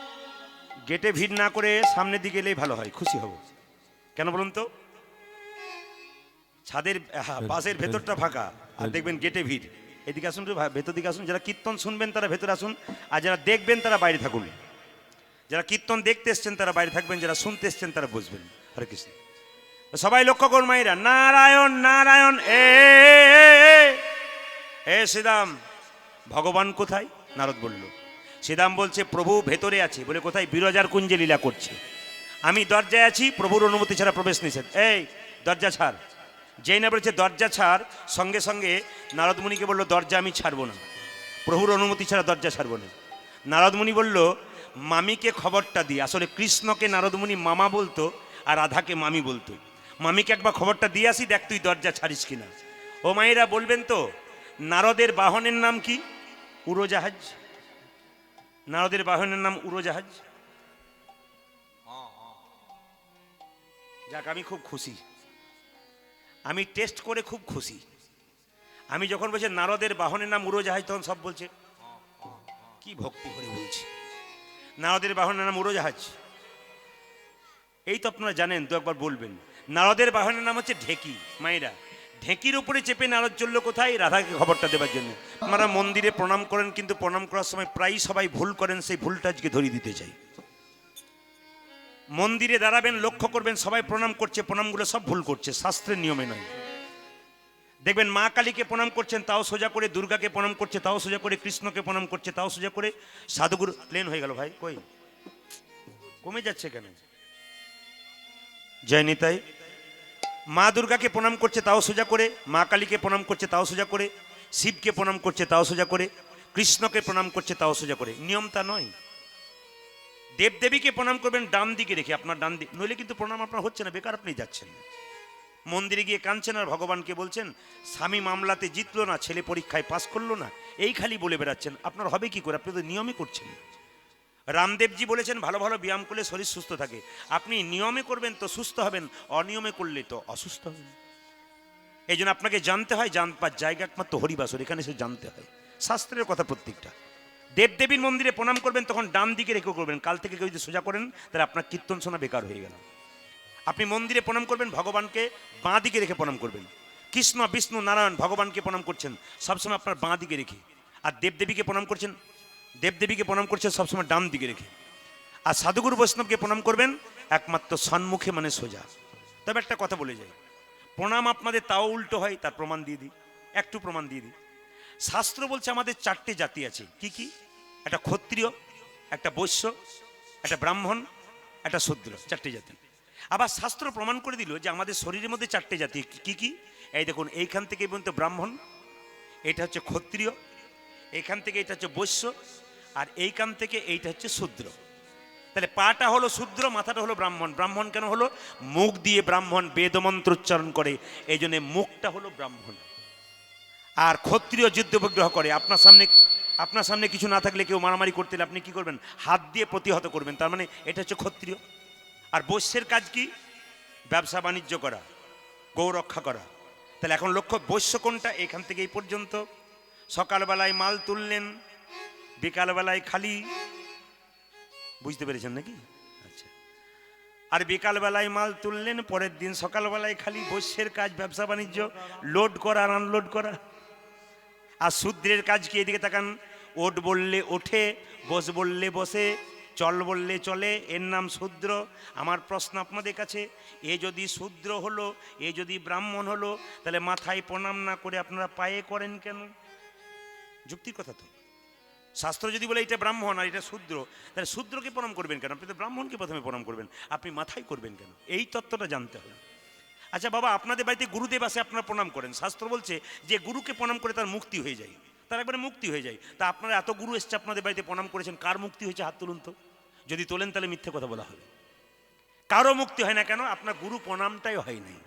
গেটে ভিড় না করে সামনের দিকে এলেই ভালো হয়, খুশি হব। কেন বলুন তো? ছাদের বাসের ভেতরটা ফাঁকা, আর দেখবেন গেটে ভিড়। এদিকে আসুন, ভেতর দিকে আসুন। যারা কীর্তন শুনবেন তারা ভেতরে আসুন, আর যারা দেখবেন তারা বাইরে থাকুন। যারা কীর্তন দেখতে এসছেন তারা বাইরে থাকবেন, যারা শুনতে এসছেন তারা বসবেন। হরে কৃষ্ণ। সবাই লক্ষ্য করুন মায়েরা, নারায়ণ নারায়ণ। এ শ্রীরাম, ভগবান কোথায়? নারদ বলল। শ্রীরাম বলছে, প্রভু ভেতরে আছে। বলে কোথায়? বিরজার কুঞ্জে লীলা করছে। আমি দরজায় আছি, প্রভুর অনুমতি ছাড়া প্রবেশ নিষেধ। এই দরজা ছাড়। যেই না বলেছে দরজা ছাড়, সঙ্গে সঙ্গে নারদ মুনিকে বলল, দরজা আমি ছাড়বো না, প্রভুর অনুমতি ছাড়া দরজা ছাড়বো না। নারদ মুনি বলল, মামিকে খবরটা দিয়ে। আসলে কৃষ্ণকে নারদ মুনি মামা বলতো, আর রাধাকে মামি বলতো। মামিকে একবার খবরটা দিয়ে আসি, দেখ তুই দরজা ছাড়িস কিনা। ও মায়েরা বলবেন তো, নারদের বাহনের নাম কি? উড়োজাহাজ। নারদের বাহনের নাম উড়োজাহাজ। যাক, আমি খুব খুশি, আমি টেস্ট করে খুব খুশি। আমি যখন বলছি নারদের বাহনের নাম উড়োজাহাজ, তখন সব বলছে কি ভক্তি করে বলছে নারদের বাহনের নাম উড়োজাহাজ। এই তো আপনারা জানেন, তো একবার বলবেন। নারদের বাহনের নাম হচ্ছে ঢেকি। মায়েরা, ঢেকির উপরে চেপে নারদ চললো কোথায়? রাধাকে খবরটা দেওয়ার জন্য। আপনারা মন্দিরে প্রণাম করেন, কিন্তু প্রণাম করার সময় প্রায়ই সবাই ভুল করেন, সেই ভুলটা আজকে ধরিয়ে দিতে চাই। মন্দিরে দাঁড়াবেন, লক্ষ্য করবেন সবাই প্রণাম করছে, প্রণামগুলো সব ভুল করছে, শাস্ত্রের নিয়মে নয়। দেখবেন মা কালীকে প্রণাম করছেন তাও সোজা করে, দুর্গাকে প্রণাম করছে তাও সোজা করে, কৃষ্ণকে প্রণাম করছে তাও সোজা করে। সাধুগুরু প্লেন হয়ে গেল ভাই, কই কমে যাচ্ছে কেন? জয় নিতাই। মা দুর্গাকে প্রণাম করছে তাও সোজা করে, মা কালীকে প্রণাম করছে তাও সোজা করে, শিবকে প্রণাম করছে তাও সোজা করে, কৃষ্ণকে প্রণাম করছে তাও সোজা করে। নিয়ম তা নয়। দেবদেবীকে প্রণাম করবেন ডান দিকে রেখে, আপনার ডান দিকে, নইলে কিন্তু প্রণাম আপনার হচ্ছে না, বেকার আপনি যাচ্ছেন। মন্দিরে গিয়ে কাঁদছেন আর ভগবানকে বলছেন, স্বামী মামলাতে জিতলো না, ছেলে পরীক্ষায় পাস করলো না, এই খালি বলে বেড়াচ্ছেন, আপনার হবে কি করে? আপনি তো নিয়মে করছেন। রামদেবজি বলেছেন, ভালো ভালো ব্যায়াম করলে শরীর সুস্থ থাকে। আপনি নিয়মে করবেন তো সুস্থ হবেন, অনিয়মে করলে তো অসুস্থ হবেন। এই জন্য আপনাকে জানতে হয়, জানবার জায়গা একমাত্র হরিবাসর, এখানে সে জানতে হয় শাস্ত্রের কথা প্রত্যেকটা। দেবদেবীর মন্দিরে প্রণাম করবেন তখন ডান দিকে রেখে করবেন। কাল থেকে কেউ যদি সোজা করেন তাহলে আপনার কীর্তন শোনা বেকার হয়ে গেল। আপনি মন্দিরে প্রণাম করবেন, ভগবানকে বাঁ দিকে রেখে প্রণাম করবেন। কৃষ্ণ বিষ্ণু নারায়ণ ভগবানকে প্রণাম করছেন সবসময় আপনার বাঁ দিকে রেখে, আর দেবদেবীকে প্রণাম করছেন, দেবদেবীকে প্রণাম করছেন সবসময় ডান দিকে রেখে। আর সাধুগুরু বৈষ্ণবকে প্রণাম করবেন একমাত্র সম্মুখে, মানে সোজা। তবে একটা কথা বলে যাই, প্রণাম আপনাদের তাও উল্টো হয়, তার প্রমাণ দিয়ে দিই, একটু প্রমাণ দিয়ে দিই। শাস্ত্র বলছে আমাদের 4টে জাতি আছে। কি কি? একটা ক্ষত্রিয়, একটা বৈশ্য, একটা ব্রাহ্মণ, একটা শূদ্র, 4টে জাতি। আবার শাস্ত্র প্রমাণ করে দিল যে আমাদের শরীরের মধ্যে 4টে জাতি। কি কি? এই দেখুন, এইখান থেকে পর্যন্ত ব্রাহ্মণ, এটা হচ্ছে ক্ষত্রিয়, এইখান থেকে এটা হচ্ছে বৈশ্য, আর এইখান থেকে এইটা হচ্ছে শূদ্র। তাহলে পাটা হলো শূদ্র, মাথাটা হলো ব্রাহ্মণ। ব্রাহ্মণ কেন হলো? মুখ দিয়ে ব্রাহ্মণ বেদমন্ত্র উচ্চারণ করে, এই জন্য মুখটা হলো ব্রাহ্মণ। আর ক্ষত্রিয় যুদ্ধ বিগ্রহ করে। আপনার সামনে কিছু না থাকলে, কেউ মারামারি করতে হলে আপনি কি করবেন? হাত দিয়ে প্রতিহত করবেন, তার মানে এটা হচ্ছে ক্ষত্রিয়। আর বৈশ্যের কাজ কি? ব্যবসা বাণিজ্য করা, গৌ রক্ষা করা। তাহলে এখন লক্ষ্য, বৈশ্য কোনটা? এখান থেকে এই পর্যন্ত। সকালবেলায় মাল তুললেন, বিকালবেলায় খালি। বুঝতে পেরেছেন নাকি? আচ্ছা, আর বিকালবেলায় মাল তুললেন, পরের দিন সকালবেলায় খালি বৈশ্যের কাজ, ব্যবসা বাণিজ্য, লোড করা আর আনলোড করা। আর শূদ্রের কাজ কি? এদিকে তাকান, ওঠ বললে ওঠে, বস বললে বসে, চল বললে চলে, এর নাম শূদ্র। আমার প্রশ্ন আপনাদের কাছে, এ যদি শূদ্র হলো, এ যদি ব্রাহ্মণ হলো, তাহলে মাথায় প্রণাম না করে আপনারা পায়ে করেন কেন? যুক্তির কথা তো। শাস্ত্র যদি বলে এটা ব্রাহ্মণ আর এটা শূদ্র, তাহলে শূদ্রকে প্রণাম করবেন কেন? আপনি তো ব্রাহ্মণকে প্রথমে প্রণাম করবেন, আপনি মাথায় করবেন কেন? এই তত্ত্বটা জানতে হবে। আচ্ছা বাবা, আপনাদের বাড়িতে গুরুদেব আসে, আপনারা প্রণাম করেন। শাস্ত্র বলছে যে গুরুকে প্রণাম করে তার মুক্তি হয়ে যায়, তার একবারে মুক্তি হয়ে যায়। তা আপনারা এত গুরু এসছে আপনাদের বাড়িতে, প্রণাম করেছেন, কার মুক্তি হয়েছে? হাত তুলুন তো। যদি তোলেন তাহলে মিথ্যে কথা বলা হবে। কারো মুক্তি হয় না কেন? আপনার গুরু প্রণামটাই হয় নাই।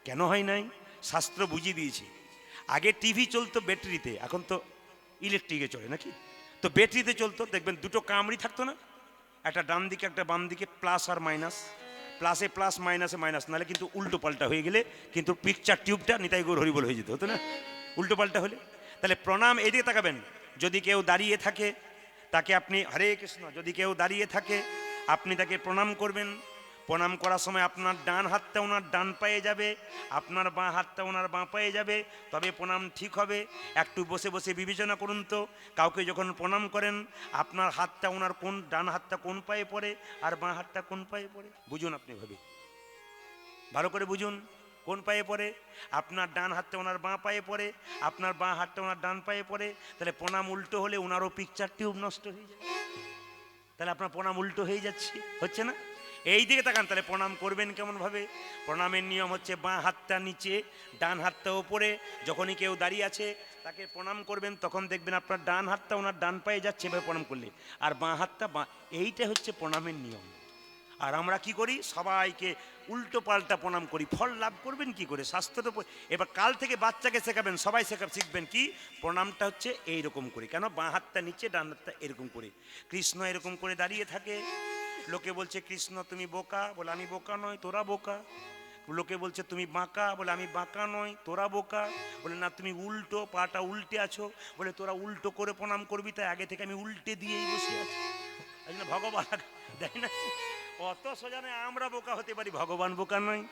কেন হয় নাই? শাস্ত্র বুঝিয়ে দিয়েছে। আগে টিভি চলতো ব্যাটারিতে, এখন তো ইলেকট্রিকে চলে নাকি? তো ব্যাটারিতে চলতো, দেখবেন দুটো কামড়ি থাকতো না, একটা ডান দিকে একটা বাম দিকে, প্লাস আর মাইনাস, প্লাসে প্লাস মাইনাসে মাইনাস, নাহলে কিন্তু উল্টো পাল্টা হয়ে গেলে কিন্তু পিকচার টিউবটা নিতাই গৌর হরিবল হয়ে যেত, হতো না উল্টো পাল্টা হলে? তাহলে প্রণাম এদিকে তাকাবেন। যদি কেউ দাঁড়িয়ে থাকে তাকে আপনি হরে কৃষ্ণ, যদি কেউ দাঁড়িয়ে থাকে আপনি তাকে প্রণাম করবেন। প্রণাম করার সময় আপনার ডান হাতটা ওনার ডান পায়ে যাবে, আপনার বাঁ হাতটা ওনার বাঁ পায়ে যাবে, তবে প্রণাম ঠিক হবে। একটু বসে বসে বিবেচনা করুন তো, কাউকে যখন প্রণাম করেন আপনার হাতটা ওনার কোন, ডান হাতটা কোন পায়ে পড়ে আর বাঁ হাতটা কোন পায়ে পড়ে? বুঝুন, আপনি ভাবে ভালো করে বুঝুন, কোন পায়ে পড়ে? আপনার ডান হাতটা ওনার বাঁ পায়ে পড়ে, আপনার বাঁ হাতটা ওনার ডান পায়ে পড়ে। তাহলে প্রণাম উল্টো হলে ওনারও পিকচার টিউব নষ্ট হয়ে যায়, তাহলে আপনার প্রণাম উল্টো হয়ে যাচ্ছে, হচ্ছে না? এই দিকে তাকান, তাহলে প্রণাম করবেন কেমন ভাবে? প্রণামের নিয়ম হচ্ছে বাঁ হাতটা নিচে, ডান হাতটা ওপরে। যখনই কেউ দাঁড়িয়ে আছে তাকে প্রণাম করবেন, তখন দেখবেন আপনার ডান হাতটা ওনার ডান পায়ে যাচ্ছে এভাবে প্রণাম করলে, আর বাঁ হাতটা বাঁ। এইটা হচ্ছে প্রণামের নিয়ম। আর আমরা কি করি? সবাইকে উল্টো পাল্টা প্রণাম করি। ফল লাভ করবেন কি করে? শাস্ত্রের উপর। এবার কাল থেকে বাচ্চাকে শেখাবেন, সবাই শিখবেন কি? প্রণামটা হচ্ছে এইরকম করে। কেন? বাঁ হাতটা নিচে, ডান হাতটা এরকম করে। কৃষ্ণ এরকম করে দাঁড়িয়ে থাকে, লোকে বলছে কৃষ্ণ তুমি বোকা, বলে আমি বোকা নয়, তোরা বোকা। লোকে বলছে তুমি বাঁকা, বলে আমি বাঁকা নয়, তোরা বোকা। বলে না তুমি উল্টো, পাটা উল্টে আছো, বলে তোরা উল্টো করে প্রণাম করবি, তাই আগে থেকে আমি উল্টে দিয়েই বসে আছি। এই জন্য ভগবান দেয় না, অত সোজা নয় আমরা বোকা হতে পারি, ভগবান বোকা নয়।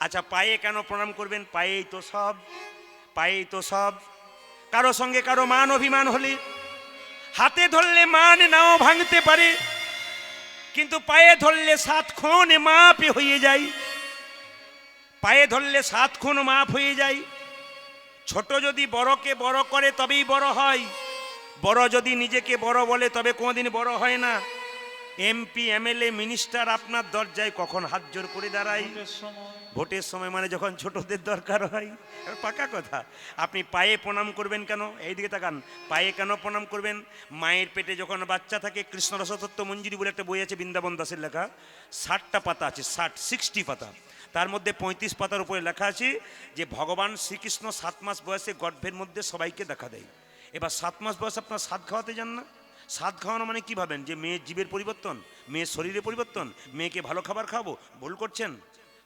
আচ্ছা, পায়ে কেন প্রণাম করবেন? পায়েই তো সব, পায়েই তো সব। কারো সঙ্গে কারো মান অভিমান হলে হাতে ধরলে মান নাও ভাঙতে পারে, কিন্তু পায়ে ধরলে 7 খুন মাপ হয়ে যায়। পায়ে ধরলে 7 খুন মাপ হয়ে যায়। ছোট যদি বড়কে বড় করে তবেই বড় হয়, বড় যদি নিজেকে বড় বলে তবে কোনোদিন বড় হয় না। এমপি এমএলএ মিনিস্টার আপনার দরজায় কখন হাত জোর করে দাঁড়ায়? ভোটের সময়, মানে যখন ছোটদের দরকার হয়। পাকা কথা। আপনি পায়ে প্রণাম করবেন কেন? এইদিকে তাকান, পায়ে কেন প্রণাম করবেন? মায়ের পেটে যখন বাচ্চা থাকে, কৃষ্ণ রসতত্ত্ব মঞ্জুরি বলে একটা বই আছে, বৃন্দাবন দাসের লেখা, 60টা পাতা আছে, 60 পাতা। তার মধ্যে 35 পাতার উপরে লেখা আছে যে ভগবান শ্রীকৃষ্ণ 7 মাস বয়সে গর্ভের মধ্যে সবাইকে দেখা দেয়। এবার 7 মাস বয়সে আপনার সাদ খাওয়াতে যান না? সাদ খাওয়ানো মানে কি ভাবেন? যে মেয়ের জীবের পরিবর্তন, মেয়ের শরীরে পরিবর্তন, মেয়েকে ভালো খাবার খাওয়াবো? ভুল করছেন।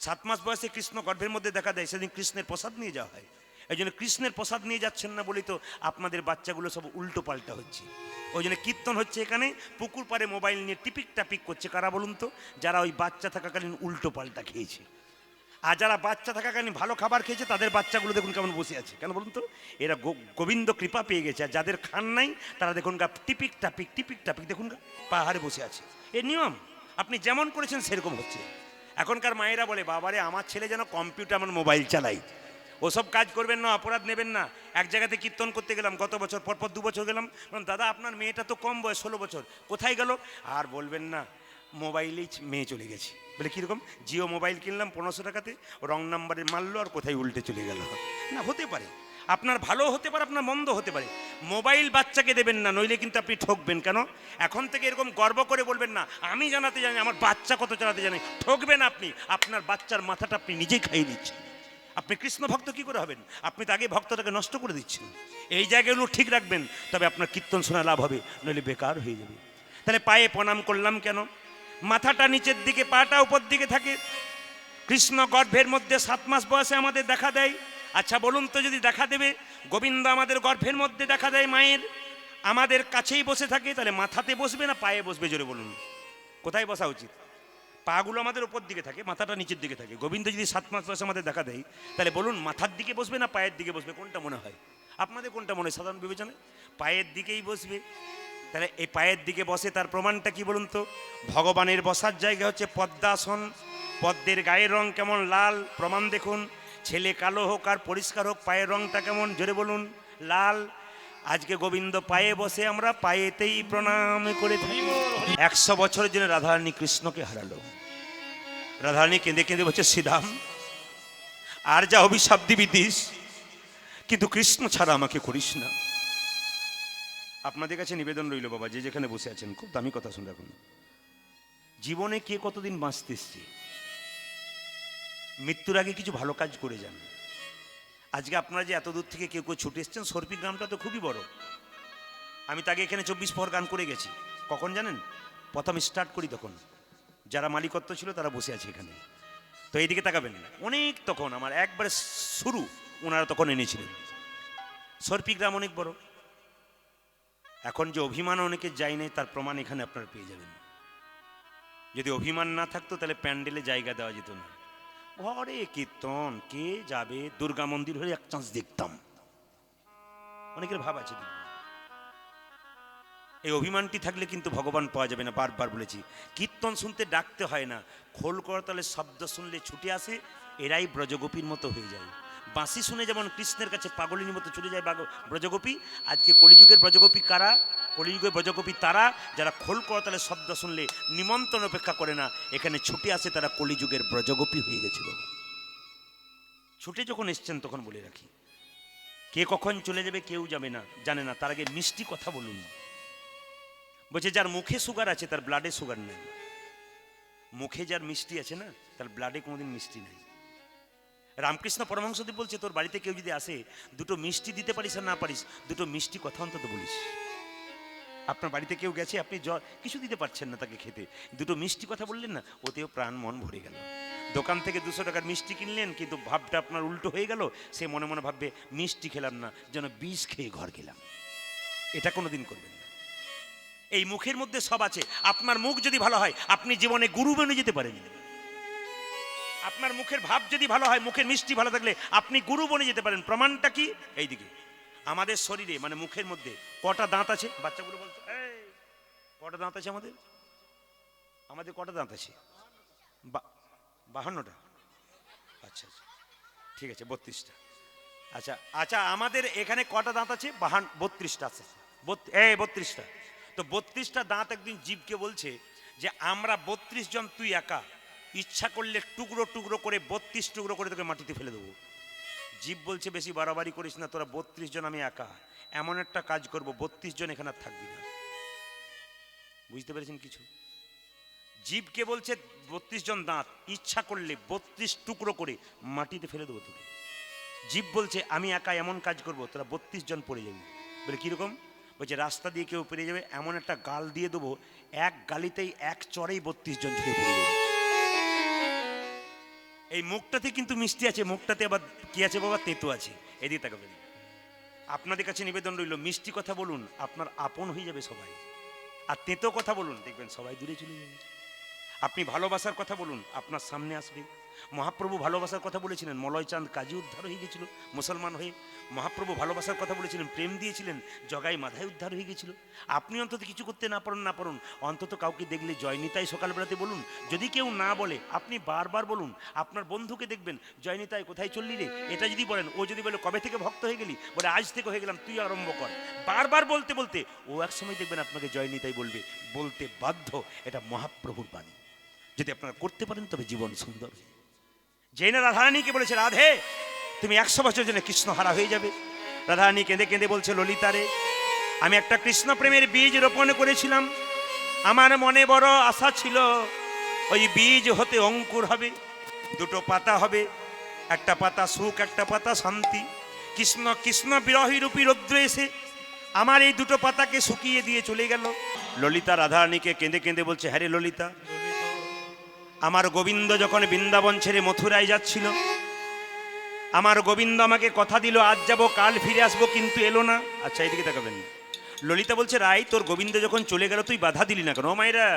7 মাস বয়সে কৃষ্ণ গর্ভের মধ্যে দেখা দেয়, সেদিন কৃষ্ণের প্রসাদ নিয়ে যাওয়া হয়। এই জন্য কৃষ্ণের প্রসাদ নিয়ে যাচ্ছেন না বলেই তো আপনাদের বাচ্চাগুলো সব উল্টো পাল্টা হচ্ছে। ওই জন্য কীর্তন হচ্ছে এখানে, পুকুর পাড়ে মোবাইল নিয়ে টিপিক টাপিক করছে। কারা বলুন তো? যারা ওই বাচ্চা থাকাকালীন উল্টো পাল্টা খেয়েছে। আর যারা বাচ্চা থাকাকালীন ভালো খাবার খেয়েছে তাদের বাচ্চাগুলো দেখুন কেমন বসে আছে। কেন বলুন তো? এরা গোবিন্দ কৃপা পেয়ে গেছে। আর যাদের খান নাই তারা দেখুন গা টিপিক টাপিক দেখুন গা পাহাড়ে বসে আছে। এ নিয়ম, আপনি যেমন করেছেন সেরকম হচ্ছে। এখনকার মায়েরা বলে বাবারে আমার ছেলে যেন কম্পিউটার আমার মোবাইল চালাই। ওসব কাজ করবেন না, অপরাধ নেবেন না। এক জায়গাতে কীর্তন করতে গেলাম গত বছর, পরপর 2 বছর গেলাম, দাদা আপনার মেয়েটা তো কম বয়স, 16 বছর, কোথায় গেল? আর বলবেন না, মোবাইলেই মেয়ে চলে গেছে। বলে কীরকম? জিও মোবাইল কিনলাম 1500 টাকাতে, রং নাম্বারে মারলো আর কোথায় উল্টে চলে গেল। না, হতে পারে আপনার ভালো হতে পারে, আপনার মন্দ হতে পারে। মোবাইল বাচ্চাকে দেবেন না, নইলে কিন্তু আপনি ঠকবেন। কেন? এখন থেকে এরকম গর্ব করে বলবেন না আমি জানাতে জানি, আমার বাচ্চা কত চালাতে জানে। ঠকবেন আপনি, আপনার বাচ্চার মাথাটা আপনি নিজেই খাইয়ে দিচ্ছেন। আপনি কৃষ্ণ ভক্ত কি করে হবেন? আপনি তো আগে ভক্তটাকে নষ্ট করে দিচ্ছেন। এই জায়গাগুলো ঠিক রাখবেন, তবে আপনার কীর্তন শোনা লাভ হবে, নইলে বেকার হয়ে যাবে। তাহলে পায়ে প্রণাম করলাম কেন? মাথাটা নিচের দিকে, পাটা উপর দিকে থাকে। কৃষ্ণ গর্ভের মধ্যে 7 মাস বয়সে আমাদের দেখা দেয়। আচ্ছা বলুন তো, যদি দেখা দেবে, গোবিন্দ আমাদের গর্ভের মধ্যে দেখা দেয় মায়ের, আমাদের কাছেই বসে থাকে, তাহলে মাথাতে বসবে না পায়ে বসবে? জোরে বলুন, কোথায় বসা উচিত? পাগুলো আমাদের ওপর দিকে থাকে, মাথাটা নিচের দিকে থাকে। গোবিন্দ যদি 7 মাস আমাদের দেখা দেয়, তাহলে বলুন মাথার দিকে বসবে না পায়ের দিকে বসবে? কোনটা মনে হয় আপনাদের? কোনটা মনে হয় সাধারণ বিবেচনায়? পায়ের দিকেই বসবে। তাহলে এই পায়ের দিকে বসে, তার প্রমাণটা কি বলুন তো? ভগবানের বসার জায়গা হচ্ছে পদ্মাসন। পদ্মের গায়ের রং কেমন? লাল। প্রমাণ দেখুন। ছেলে কালো হোক আর পরিষ্কার হোক, পায়ের রংটা কেমন? জোরে বলুন। লাল। আজকে গোবিন্দ পায়ে বসে, আমরা পায়েতেই প্রণাম করে থাকি। 100 বছরের জন্য রাধারানী কৃষ্ণকে হারালো। রাধারানী কেঁদে কেঁদে বলছে, শ্রীধাম আর যা অভিশাপ দিবি দিস, কিন্তু কৃষ্ণ ছাড়া আমাকে করিস না। আপনাদের কাছে নিবেদন রইল বাবা, যে যেখানে বসে আছেন, খুব দামি কথা শুনে রাখুন। জীবনে কে কতদিন বাঁচতে এসছে? মৃত্যুর আগে কিছু ভালো কাজ করে যান। আজকে আপনারা যে এত দূর থেকে কেউ কেউ ছুটে এসছেন, সর্পি গ্রামটা তো খুবই বড়। আমি তাকে এখানে 24 প্রহর গান করে গেছি। কখন জানেন? প্রথম স্টার্ট করি তখন যারা মালিকত্ব ছিল তারা বসে আছে এখানে। তো এইদিকে তাকাবেন না, অনেক তখন আমার একবারে শুরু ওনারা তখন এনেছিলেন। সর্পি গ্রাম অনেক বড়। এখন যে অভিমান অনেকে যায় নাই, তার প্রমাণ এখানে আপনারা পেয়ে যাবেন। যদি অভিমান না থাকতো তাহলে প্যান্ডেলে জায়গা দেওয়া যেত না। ঘরে কীর্তন কে যাবে? দুর্গা মন্দির হলে এক চান্স দেখতাম। অনেকের ভাব আছে। এই অভিমানটি থাকলে কিন্তু ভগবান পাওয়া যাবে না। বারবার বলেছি, কীর্তন শুনতে ডাকতে হয় না, খোল করতালে শব্দ শুনলে ছুটে আসে। এরাই ব্রজগোপীর মতো হয়ে যায়। বাঁশি শুনে যেমন কৃষ্ণের কাছে পাগলিনীর মতো চলে যায় ব্রজগোপী, আজকে কলিযুগের ব্রজগোপী কারা? কলিযুগের ব্রজগোপী তারা যারা খোল করতালে শব্দ শুনলে নিমন্ত্রণ অপেক্ষা করে না, এখানে ছুটে আসে। তারা কলিযুগের ব্রজগোপী হয়ে গেছিল। ছুটে যখন এসছেন তখন বলে রাখি, কে কখন চলে যাবে কেউ যাবে না, জানে না। তার আগে মিষ্টি কথা বলুন। বলছে যার মুখে সুগার আছে তার ব্লাডে সুগার নেই। মুখে যার মিষ্টি আছে না, তার ব্লাডে কোনোদিন মিষ্টি নেই। রামকৃষ্ণ পরমহংসদেব বলছে, তোর বাড়িতে কেউ যদি আসে, দুটো মিষ্টি দিতে পারিস আর না পারিস, দুটো মিষ্টি কথা অন্তত বলিস। আপনার বাড়িতে কেউ গেছে, আপনি কিছু দিতে পারছেন না তাকে খেতে, দুটো মিষ্টি কথা বললেন না, ওতেও প্রাণ মন ভরে গেল। দোকান থেকে 200 টাকার মিষ্টি কিনলেন, কিন্তু ভাবটা আপনার উল্টো হয়ে গেল। সে মনে মনে ভাববে, মিষ্টি খেলাম না, যেন বিষ খেয়ে ঘর গেলাম। এটা কোনোদিন করবেন না। এই মুখের মধ্যে সব আছে। আপনার মুখ যদি ভালো হয়, আপনি জীবনে গুরু বনে যেতে পারেন। আপনার মুখের ভাব যদি ভালো হয়, মুখের মিষ্টি ভালো থাকলে আপনি গুরু বনে যেতে পারেন। প্রমাণটা কি? এইদিকে আমাদের শরীরে মানে মুখের মধ্যে কটা দাঁত আছে? বাচ্চাগুলো বলছে, কটা দাঁত আছে আমাদের? আমাদের কটা দাঁত আছে? 52টা। আচ্ছা আচ্ছা, ঠিক আছে, 32টা। আচ্ছা আচ্ছা, আমাদের এখানে কটা দাঁত আছে? 32টা আছে। 32টা। তো 32টা দাঁত একদিন জীবকে বলছে যে আমরা 32 জন, তুই একা, ইচ্ছা করলে টুকরো টুকরো করে 32 টুকরো করে তোকে মাটিতে ফেলে দেবো। জীব বলছে, বেশি বাড়াবাড়ি করিস না, তোরা 32 জন, আমি একা। এমন একটা কাজ করব, 32 জন এখানে আর থাকবি না। বুঝতে পেরেছেন কিছু? জীবকে বলছে 32 জন দাঁত, ইচ্ছা করলে 32 টুকরো করে মাটিতে ফেলে দেবো তোকে। জীব বলছে আমি একা এমন কাজ করব, তোরা 32 জন পড়ে যাবি। বলে কিরকম? বলছে রাস্তা দিয়ে কেউ পেরিয়ে যাবে, এমন একটা গাল দিয়ে দেবো, এক গালিতেই এক চড়েই 32 জন ঝরে পড়ে যাবে। এই মুখটাতে কিন্তু মিষ্টি আছে, মুখটাতে আবার কি আছে বাবা? তেতো আছে। এদিকে তাকাবেন। আপনাদের কাছে নিবেদন রইল, মিষ্টি কথা বলুন, আপনার আপন হয়ে যাবে সবাই। আর তেতো কথা বলুন, দেখবেন সবাই দূরে চলে যাবে। আপনি ভালোবাসার কথা বলুন, আপনার সামনে আসবে। মহাপ্রভু ভালোবাসার কথা বলেছিলেন, মলয় চাঁদ কাজী উদ্ধার হয়ে গেছিল মুসলমান হয়ে। মহাপ্রভু ভালোবাসার কথা বলেছিলেন, প্রেম দিয়েছিলেন, জগাই মাধায় উদ্ধার হয়ে গেছিল। আপনি অন্তত কিছু করতে না পারুন, অন্তত কাউকে দেখলে জয়নিতাই সকালবেলাতে বলুন। যদি কেউ না বলে, আপনি বারবার বলুন। আপনার বন্ধুকে দেখবেন, জয়নিতাই কোথায় চললি রে, এটা যদি বলেন, ও যদি বলে কবে থেকে ভক্ত হয়ে গেলি, বলে আজ থেকে হয়ে গেলাম, তুই আরম্ভ কর। বারবার বলতে বলতে ও এক সময় দেখবেন আপনাকে জয়নিতাই বলবে, বলতে বাধ্য। এটা মহাপ্রভুর বাণী। যদি আপনারা করতে পারেন তবে জীবন সুন্দর। যেই না রাধারানীকে বলেছে, রাধে তুমি 100 বছর জন্য কৃষ্ণ হারা হয়ে যাবে। রাধারানী কেঁদে কেঁদে বলছে, ললিতারে আমি একটা কৃষ্ণ প্রেমের বীজ রোপণ করেছিলাম। আমার মনে বড় আশা ছিল ওই বীজ হতে অঙ্কুর হবে, দুটো পাতা হবে, একটা পাতা সুখ, একটা পাতা শান্তি। কৃষ্ণ কৃষ্ণ বিরহী রূপী রৌদ্র এসে আমার এই দুটো পাতাকে শুকিয়ে দিয়ে চলে গেল। ললিতা রাধারানীকে কেঁদে কেঁদে বলছে, হ্যাঁ রে ললিতা, আমার গোবিন্দ যখন বৃন্দাবন ছেড়ে মথুরায় যাচ্ছিল, আমার গোবিন্দ আমাকে কথা দিল আজ যাব কাল ফিরে আসবো, কিন্তু এলো না। আচ্ছা এইদিকে তাকাবেন। ললিতা বলছে, রাই তোর গোবিন্দ যখন চলে গেল তুই বাধা দিলি না কেন? ও মায়েরা,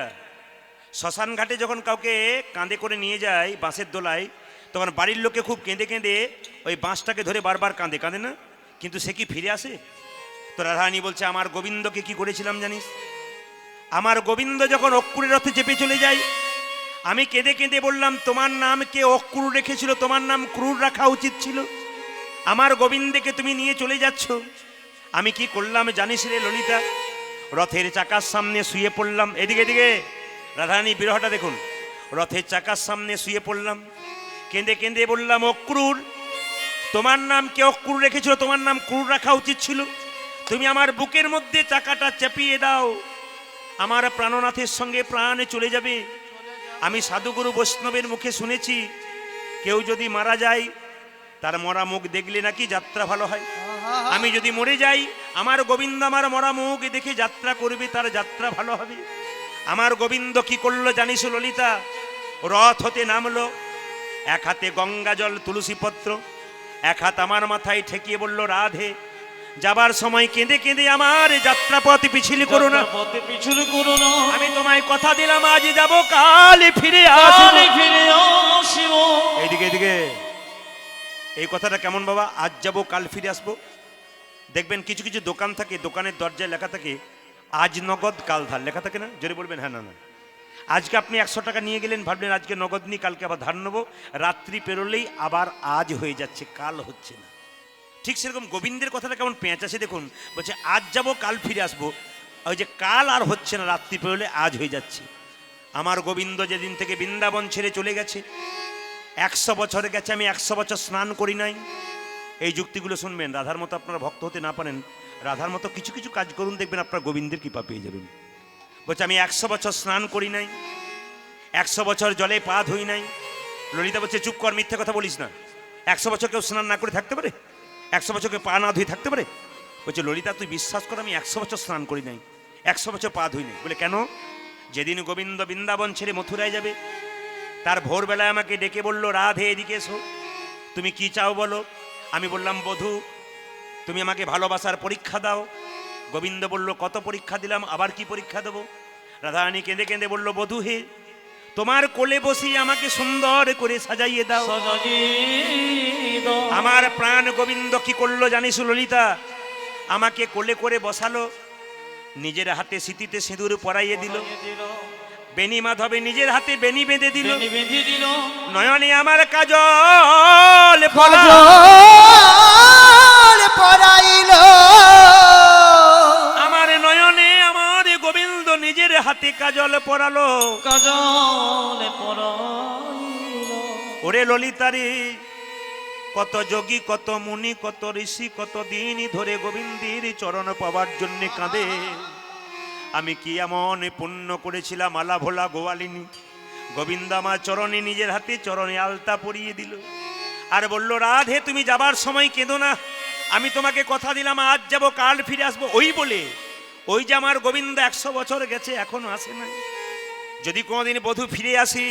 শ্মশান ঘাটে যখন কাউকে কাঁধে করে নিয়ে যায় বাঁশের দোলায়, তখন বাড়ির লোকে খুব কেঁদে কেঁদে ওই বাঁশটাকে ধরে বারবার কাঁদে কাঁদে না, কিন্তু সে কি ফিরে আসে? তো রাধারানী বলছে, আমার গোবিন্দকে কি করেছিলাম জানিস? আমার গোবিন্দ যখন অক্রুরের রথে চেপে চলে যায়, আমি কেঁদে কেঁদে বললাম, তোমার নাম কে অক্রুর রেখেছিল, তোমার নাম ক্রুর রাখা উচিত ছিল। আমার গোবিন্দকে তুমি নিয়ে চলে যাচ্ছ। আমি কি করলাম জানিস রে ললিতা? রথের চাকার সামনে শুয়ে পড়লাম। এদিকে এদিকে রাধারানী বিরহটা দেখুন। রথের চাকার সামনে শুয়ে পড়লাম, কেঁদে কেঁদে বললাম, অক্রুর, তোমার নাম কে অক্রুর রেখেছিল, তোমার নাম ক্রুর রাখা উচিত ছিল। তুমি আমার বুকের মধ্যে চাকাটা চাপিয়ে দাও, আমার প্রাণনাথের সঙ্গে প্রাণে চলে যাবে। আমি সাধুগুরু বৈষ্ণবের মুখে শুনেছি, কেউ যদি মারা যায় তার মরা মুখ দেখলে নাকি যাত্রা ভালো হয়। আমি যদি মরে যাই, আমার গোবিন্দ আমার মরা মুখ দেখে যাত্রা করবে, তার যাত্রা ভালো হবে। আমার গোবিন্দ কি করলো জানিস ললিতা? রথ হতে নামলো, এক হাতে গঙ্গা জল তুলসী পত্র, এক হাত আমার মাথায় ঠেকিয়ে বলল, রাধে, যাবার সময় কেঁদে কেঁদে আমার যাত্রাপথ পিছিল করো না। পথে পিছুল করো না। আমি তোমায় কথা দিলাম, আজ যাব, কাল ফিরে আসবো। কালে ফিরে আসিব। এইদিকে এদিকে এই কথাটা কেমন বাবা? আজ যাব, কাল ফিরে আসবো। দেখবেন কিছু কিছু দোকান থাকে, দোকানের দরজায় লেখা থাকে আজ নগদ কাল ধার, লেখা থাকে না? জোরে বলবেন হ্যাঁ না না। আজকে আপনি 100 টাকা নিয়ে গেলেন, ভাবলেন আজকে নগদ নিয়ে কালকে আবার ধার নেবো, রাত্রি পেরোলেই আবার আজ হয়ে যাচ্ছে, কাল হচ্ছে না। ঠিক সেরকম গোবিন্দের কথাটা কেমন পেঁচ আছে দেখুন। বলছে আজ যাব, কাল ফিরে আসবো, ওই যে কাল আর হচ্ছে না, রাত্রি পেরোলে আজ হয়ে যাচ্ছে। আমার গোবিন্দ যেদিন থেকে বৃন্দাবন ছেড়ে চলে গেছে, 100 বছর গেছে, আমি 100 বছর স্নান করি নাই। এই যুক্তিগুলো শুনবেন। রাধার মতো আপনারা ভক্ত হতে না পারেন, রাধার মতো কিছু কিছু কাজ করুন, দেখবেন আপনার গোবিন্দের কৃপা পেয়ে যাবেন। বলছে আমি 100 বছর স্নান করি নাই, 100 বছর জলে পা ধুই নাই। ললিতা বলছে চুপ কর, মিথ্যে কথা বলিস না। 100 বছর কেউ স্নান না করে থাকতে পারে? 100 বছর কেউ পা না ধুয়ে থাকতে পারে? বলছে ললিতা তুই বিশ্বাস কর, আমি 100 বছর স্নান করি নাই, 100 বছর পা ধুই নাই। বলে কেন? যেদিন গোবিন্দ বৃন্দাবন ছেড়ে মথুরায় যাবে, তার ভোরবেলায় আমাকে ডেকে বলল, রাধে এদিকে এসো, তুমি কি চাও বলো। আমি বললাম, বধূ তুমি আমাকে ভালোবাসার পরীক্ষা দাও। গোবিন্দ বলল, কত পরীক্ষা দিলাম, আবার কি পরীক্ষা দেবো? রাধারানী কেঁদে কেঁদে বলল, বধূ হে, তোমার কোলে বসিয়ে আমাকে সুন্দর করে সাজাইয়ে দাও। সাজাইয়ে দাও। আমার প্রাণ গোবিন্দ কি করলো জানিস ললিতা? আমাকে কোলে করে বসালো, নিজের হাতে সিঁথিতে সিঁদুর পরাইয়ে দিল, বেনি মাধবে নিজের হাতে বেনি বেঁধে দিল, বেনি বেঁধে দিল। নয়নে আমার কাজল পরালো। কাজল পরাইল আমার নয়নে আমার গোবিন্দ নিজের হাতে কাজল পরালো। কাজলে পরাইল। ওরে ললিতারে, কত যোগী, কত মুনি, কত ঋষি, কত দিন ধরে গোবিন্দের চরণ পাওয়ার জন্য কাঁদে। আমি কি এমন পুণ্য করেছিলাম? আলা ভোলা গোয়ালিনী গোবিন্দ আমার চরণে নিজের হাতে চরণে আলতা পরিয়ে দিল, আর বলল, রাধে তুমি যাবার সময় কেঁদো না, আমি তোমাকে কথা দিলাম আজ যাব, কাল ফিরে আসবো। ওই বলে ওই যে আমার গোবিন্দ 100 বছর গেছে, এখনো আসে না। যদি কোনোদিন বধূ ফিরে আসি,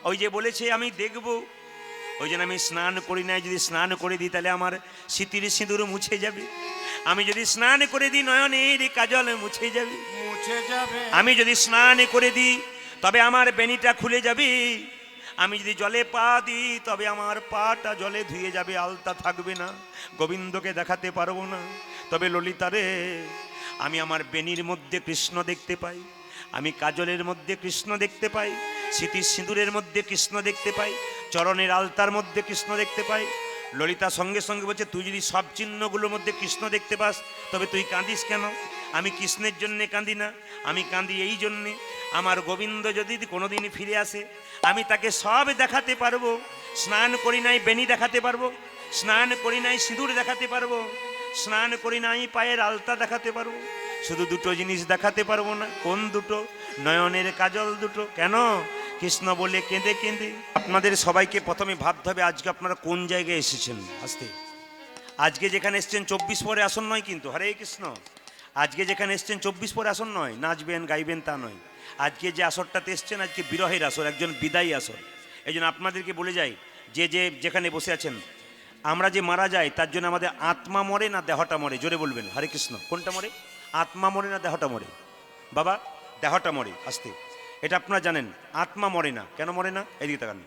ওই যে বলেছে আমি দেখব, ওই জন্য আমি স্নান করি নাই। যদি স্নান করে দিই তাহলে আমার স্মৃতির সিঁদুর মুছে যাবে। আমি যদি স্নান করে দিই নয়নের কাজল মুছে যাবে। মুছে যাবে। আমি যদি স্নান করে দিই তবে আমার বেনিটা খুলে যাবে। আমি যদি জলে পা দিই তবে আমার পাটা জলে ধুয়ে যাবে, আলতা থাকবে না, গোবিন্দকে দেখাতে পারবো না। তবে ললিতারে, আমি আমার বেনির মধ্যে কৃষ্ণ দেখতে পাই, আমি কাজলের মধ্যে কৃষ্ণ দেখতে পাই, স্মৃতির সিঁদুরের মধ্যে কৃষ্ণ দেখতে পাই, চরণের আলতার মধ্যে কৃষ্ণ দেখতে পাই। ললিতা সঙ্গে সঙ্গে বলছে, তুই যদি সব চিহ্নগুলোর মধ্যে কৃষ্ণ দেখতে পাস তবে তুই কাঁদিস কেন? আমি কৃষ্ণের জন্যে কাঁদি না, আমি কাঁদি এই জন্যে, আমার গোবিন্দ যদি কোনোদিন ফিরে আসে আমি তাকে সব দেখাতে পারবো। স্নান করি নাই বেনি দেখাতে পারবো, স্নান করি নাই সিঁদুর দেখাতে পারবো, স্নান করি নাই পায়ের আলতা দেখাতে পারবো, শুধু দুটো জিনিস দেখাতে পারবো না। কোন দুটো? নয়নের কাজল দুটো। কেন? কৃষ্ণ বলে কেঁদে কেঁদে। আপনাদের সবাইকে প্রথমে ভাবতে হবে আজকে আপনারা কোন জায়গায় এসেছেন। আসতে আজকে যেখানে এসছেন 24 পরে আসন নয় কিন্তু, হরে কৃষ্ণ। আজকে যেখানে এসছেন 24 পরে আসন নয়, নাচবেন গাইবেন তা নয়। আজকে যে আসরটাতে এসছেন আজকে বিরহের আসর, একজন বিদায়ী আসর। এই জন্য আপনাদেরকে বলে যাই, যে যেখানে বসে আছেন, আমরা যে মারা যাই তার জন্য আমাদের আত্মা মরে না দেহটা মরে? জোরে বলবেন হরে কৃষ্ণ। কোনটা মরে? আত্মা মরে না দেহটা মরে? বাবা দেহটা মরে। আসতে এটা আপনারা জানেন, আত্মা মরে না। কেন মরে না? এদিকে তাকান।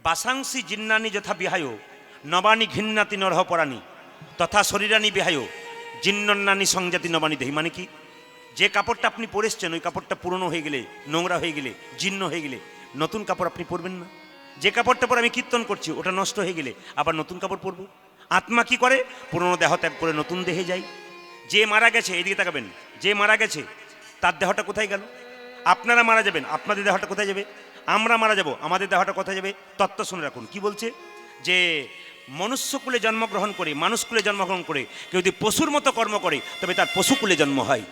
বাসাংসি জিন্নানি যথা বিহায় নবানী ঘিন্নাতি নরহ পরাণী তথা শরীরানি বিহায় জিন্নন্নানি সংজাতি নবানী দেহি। মানে কি? যে কাপড়টা আপনি পরেছেন ওই কাপড়টা পুরনো হয়ে গেলে, নোংরা হয়ে গেলে, জীর্ণ হয়ে গেলে নতুন কাপড় আপনি পরবেন না। যে কাপড়টা পরে আমি কীর্তন করছি ওটা নষ্ট হয়ে গেলে আবার নতুন কাপড় পরবো। আত্মা কি করে? পুরনো দেহ ত্যাগ করে নতুন দেহে যায়। যে মারা গেছে, এদিকে তাকাবেন, যে মারা গেছে তার দেহটা কোথায় গেল? আপনারা মারা যাবেন, আপনাদের দেহটা কোথায় যাবে? আমরা মারা যাব, আমাদের দেহটা কোথায় যাবে? তত্ত্ব শুনে রাখুন। কি বলছে? যে মনুষ্যকুলে জন্মগ্রহণ করে, মানুষকুলে জন্মগ্রহণ করে কেউ যদি পশুর মতো কর্ম করে তবে তার পশুকুলে জন্ম হয়।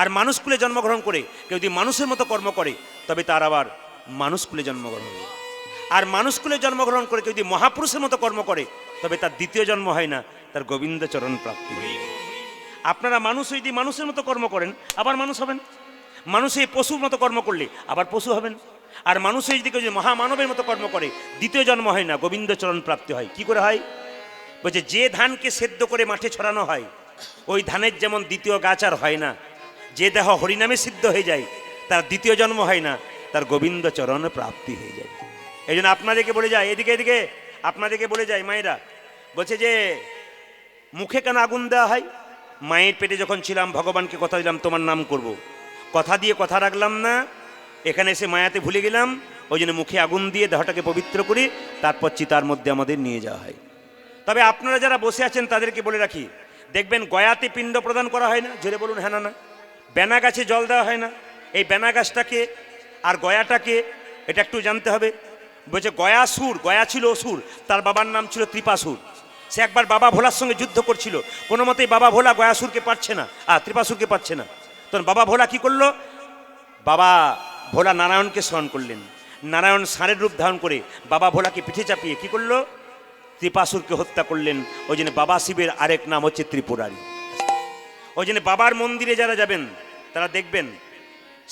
আর মানুষকুলে জন্মগ্রহণ করে কেউ যদি মানুষের মতো কর্ম করে তবে তার আবার মানুষকুলে জন্মগ্রহণ হয়। আর মানুষকুলে জন্মগ্রহণ করে কেউ যদি মহাপুরুষের মতো কর্ম করে তবে তার দ্বিতীয় জন্ম হয় না, তার গোবিন্দ চরণ প্রাপ্তি হয়। আপনারা মানুষ যদি মানুষের মতো কর্ম করেন আবার মানুষ হবেন, মানুষে পশুর মতো কর্ম করলে আবার পশু হবেন। আর মানুষে যদি কেউ যদি মহামানবের মতো কর্ম করে দ্বিতীয় জন্ম হয় না, গোবিন্দ চরণ প্রাপ্তি হয়। কি করে হয়? বলছে যে ধানকে সেদ্ধ করে মাঠে ছড়ানো হয় ওই ধানের যেমন দ্বিতীয় গাছ আর হয় না, যে দেহ হরিনামে সিদ্ধ হয়ে যায় তার দ্বিতীয় জন্ম হয় না, তার গোবিন্দ চরণ প্রাপ্তি হয়ে যায়। এই জন্য আপনাদেরকে বলে যায়, এদিকে এদিকে আপনাদেরকে বলে যায় মায়েরা, বলছে যে মুখে কেন আগুন দেওয়া হয়? মায়ের পেটে যখন ছিলাম ভগবানকে কথা দিলাম তোমার নাম করব, কথা দিয়ে কথা রাখলাম না, এখানে এসে মায়াতে ভুলে গেলাম, ওই জন্য মুখে আগুন দিয়ে দেহটাকে পবিত্র করে তারপর চিতার মধ্যে আমাদের নিয়ে যাওয়া হয়। তবে আপনারা যারা বসে আছেন তাদেরকে বলে রাখি, দেখবেন গয়াতে পিণ্ড প্রদান করা হয় না। জোরে বলুন হ্যাঁ না না। বেনা গাছে জল দেওয়া হয় না। এই বেনা গাছটাকে আর গয়াটাকে এটা একটু জানতে হবে। বলছে গয়াসুর, গয়া ছিল অসুর, তার বাবার নাম ছিল ত্রিপাসুর। সে একবার বাবা ভোলার সঙ্গে যুদ্ধ করছিল, কোনো মতেই বাবা ভোলা গয়াসুরকে পারছে না, আর ত্রিপাসুরকে পারছে না। তখন বাবা ভোলা কি করলো? বাবা ভোলা নারায়ণকে স্মরণ করলেন। নারায়ণ ষাঁড়ের রূপ ধারণ করে বাবা ভোলাকে পিঠে চাপিয়ে কি করলো? ত্রিপাসুরকে হত্যা করলেন। ওই জন্য বাবা শিবের আরেক নাম হচ্ছে ত্রিপুরারি। ওই জন্য বাবার মন্দিরে যারা যাবেন তারা দেখবেন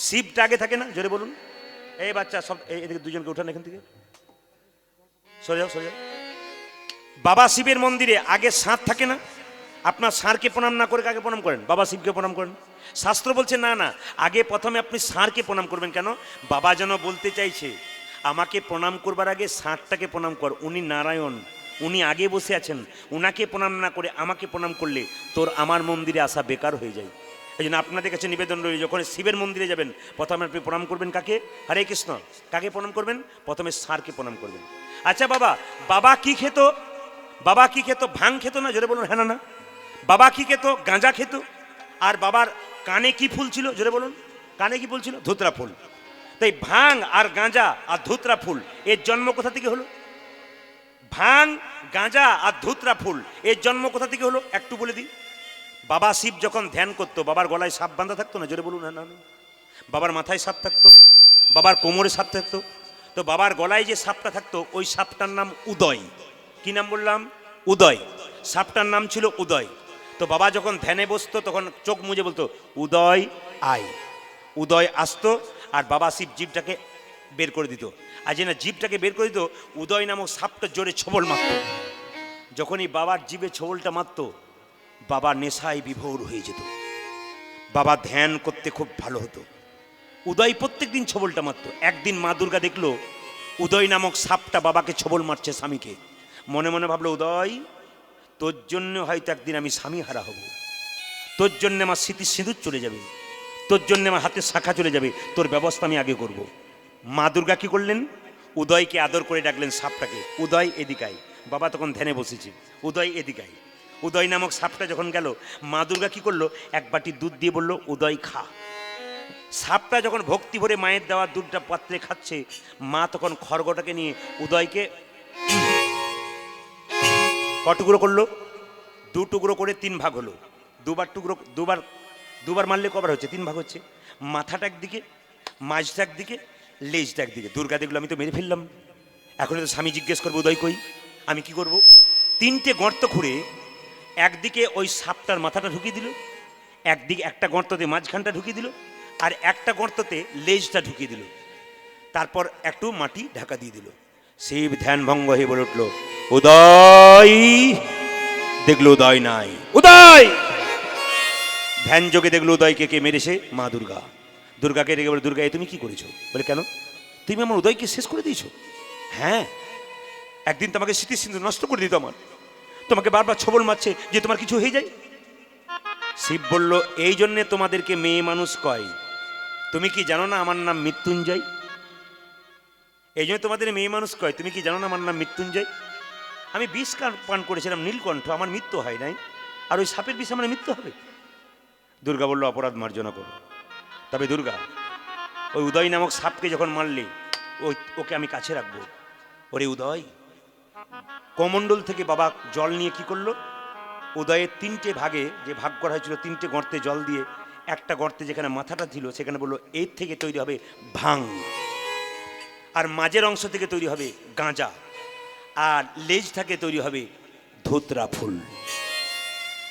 শিবটা আগে থাকে না। জোরে বলুন। এই বাচ্চা সব এদিকে দুজনকে উঠান এখান থেকে, সরে যাও সরে যাও। বাবা শিবের মন্দিরে আগে ষাঁড় থাকে না? আপনার ষাঁড়কে প্রণাম না করে কাকে প্রণাম করেন? বাবা শিবকে প্রণাম করেন। শাস্ত্র বলছে না না, আগে প্রথমে আপনি ষাঁড়কে প্রণাম করবেন। কেন? বাবা যেন বলতে চাইছে আমাকে প্রণাম করবার আগে ষাঁড়টাকে প্রণাম কর, উনি নারায়ণ, উনি আগে বসে আছেন, উনাকে প্রণাম না করে আমাকে প্রণাম করলে তোর আমার মন্দিরে আসা বেকার হয়ে যায়। এই জন্য আপনাদের কাছে নিবেদন রইল, যখন শিবের মন্দিরে যাবেন প্রথমে আপনি প্রণাম করবেন কাকে? হরে কৃষ্ণ। কাকে প্রণাম করবেন? প্রথমে ষাঁড়কে প্রণাম করবেন। আচ্ছা বাবা, বাবা কি খেত? বাবা কি খেত? ভাং খেত না? জোরে বলুন হ্যাঁ না না। বাবা কি খেত? গাঁজা খেত। আর বাবার কানে কি ফুল ছিল? জোরে বলুন। কানে কি ফুল ছিল? ধুতরা ফুল। তাই ভাং আর গাঁজা আর ধুতরা ফুল এর জন্ম কোথা থেকে হলো? ভাং, গাঁজা আর ধুতরা ফুল এর জন্ম কোথা থেকে হলো একটু বলে দিই। বাবা শিব যখন ধ্যান করতো বাবার গলায় সাপ বাঁধা থাকতো না? জোরে বলুন হ্যাঁ না না। বাবার মাথায় সাপ থাকতো, বাবার কোমরে সাপ থাকতো। তো বাবার গলায় যে সাপটা থাকতো ওই সাপটার নাম উদয়। কি নাম বললাম? উদয়। সাপটার নাম ছিল উদয়। তো বাবা যখন ধ্যানে বসতো তখন চোখ মুজে বলতো উদয় আয়। উদয় আসতো আর বাবা শিব জীবটাকে বের করে দিত। আর যে না জীবটাকে বের করে দিত, উদয় নামক সাপটা জোরে ছোবল মারত। যখনই বাবার জীবে ছোবলটা মারত বাবা নেশায় বিভোর হয়ে যেত, বাবা ধ্যান করতে খুব ভালো হতো। উদয় প্রত্যেক দিন ছোবলটা মারত। একদিন মা দুর্গা দেখলো উদয় নামক সাপটা বাবাকে ছোবল মারছে, স্বামীকে। মনে মনে ভাবলো উদয় তোর জন্য হয়তো একদিন আমি স্বামী হারা হব, তোর জন্য আমার স্মৃতি সিঁদুর চলে যাবে, তোর জন্য আমার হাতের শাখা চলে যাবে, তোর ব্যবস্থা আমি আগে করব। মা দুর্গা কি করলেন? উদয়কে আদর করে ডাকলেন সাপটাকে, উদয় এদিকায়। বাবা তখন ধ্যানে বসেছে, উদয় এদিকায়। উদয় নামক সাপটা যখন গেল মা দুর্গা কি করলো? এক বাটি দুধ দিয়ে বলল উদয় খা। সাপটা যখন ভক্তি ভরে মায়ের দেওয়া দুধটা পাত্রে খাচ্ছে, মা তখন খড়গটাকে নিয়ে উদয়কে কটুকরো করলো? 2 টুকরো করে 3 ভাগ হলো। দুবার মারলে কবার হচ্ছে? 3 ভাগ হচ্ছে। মাথাটা একদিকে, মাঝটা একদিকে, লেজটা একদিকে। দুর্গা দেখলো আমি তো মেরে ফেললাম, এখন তো স্বামী জিজ্ঞেস করবো উদয় কই, আমি কি করব? 3টে গর্ত খুঁড়ে একদিকে ওই সাপটার মাথাটা ঢুকিয়ে দিল, একদিকে একটা গর্ততে মাঝখানটা ঢুকিয়ে দিল, আর একটা গর্ততে লেজটা ঢুকিয়ে দিল। তারপর একটু মাটি ঢাকা দিয়ে দিল। শিব ধ্যান ভঙ্গ হয়ে বলে উঠল উদয়। দেখলো উদয় নাই। উদয়! ধ্যান যোগে দেখলো উদয়কে কে মেরেছে? মা দুর্গা। দুর্গাকে রেগে বলে, দুর্গা এ তুমি কি করেছো? বলে কেন? তুমি আমার উদয়কে শেষ করে দিয়েছো। হ্যাঁ, একদিন তোমাকে স্মৃতি সিন্ধু নষ্ট করে দিত আমার, তোমাকে বারবার ছবল মারছে যে তোমার কিছু হয়ে যায়। শিব বলল, এই জন্যে তোমাদেরকে মেয়ে মানুষ কয়। তুমি কি জানো না আমার নাম মৃত্যুঞ্জয়? এই জন্য তোমাদের মেয়ে মানুষ কয়। তুমি কি জানো না আমার নাম মৃত্যুঞ্জয়? আমি বিষ পান করেছিলাম নীলকণ্ঠ, আমার মৃত্যু হয় নাই, আর ওই সাপের বিষ আমার মৃত্যু হবে? দুর্গা বলল, অপরাধ মার্জনা করো। তবে দুর্গা, ওই উদয় নামক সাপকে যখন মারলে, ওকে আমি কাছে রাখবো। ওরে উদয়, কমণ্ডল থেকে বাবা জল নিয়ে কি করলো, উদয়ের 3টে ভাগে যে ভাগ করা হয়েছিল, 3টে গর্তে জল দিয়ে, একটা গর্তে যেখানে মাথাটা ছিল সেখানে বললো এর থেকে তৈরি হবে ভাং, আর মাঝের অংশ থেকে তৈরি হবে গাঁজা, আর লেজ থেকে তৈরি হবে ধুতরা ফুল।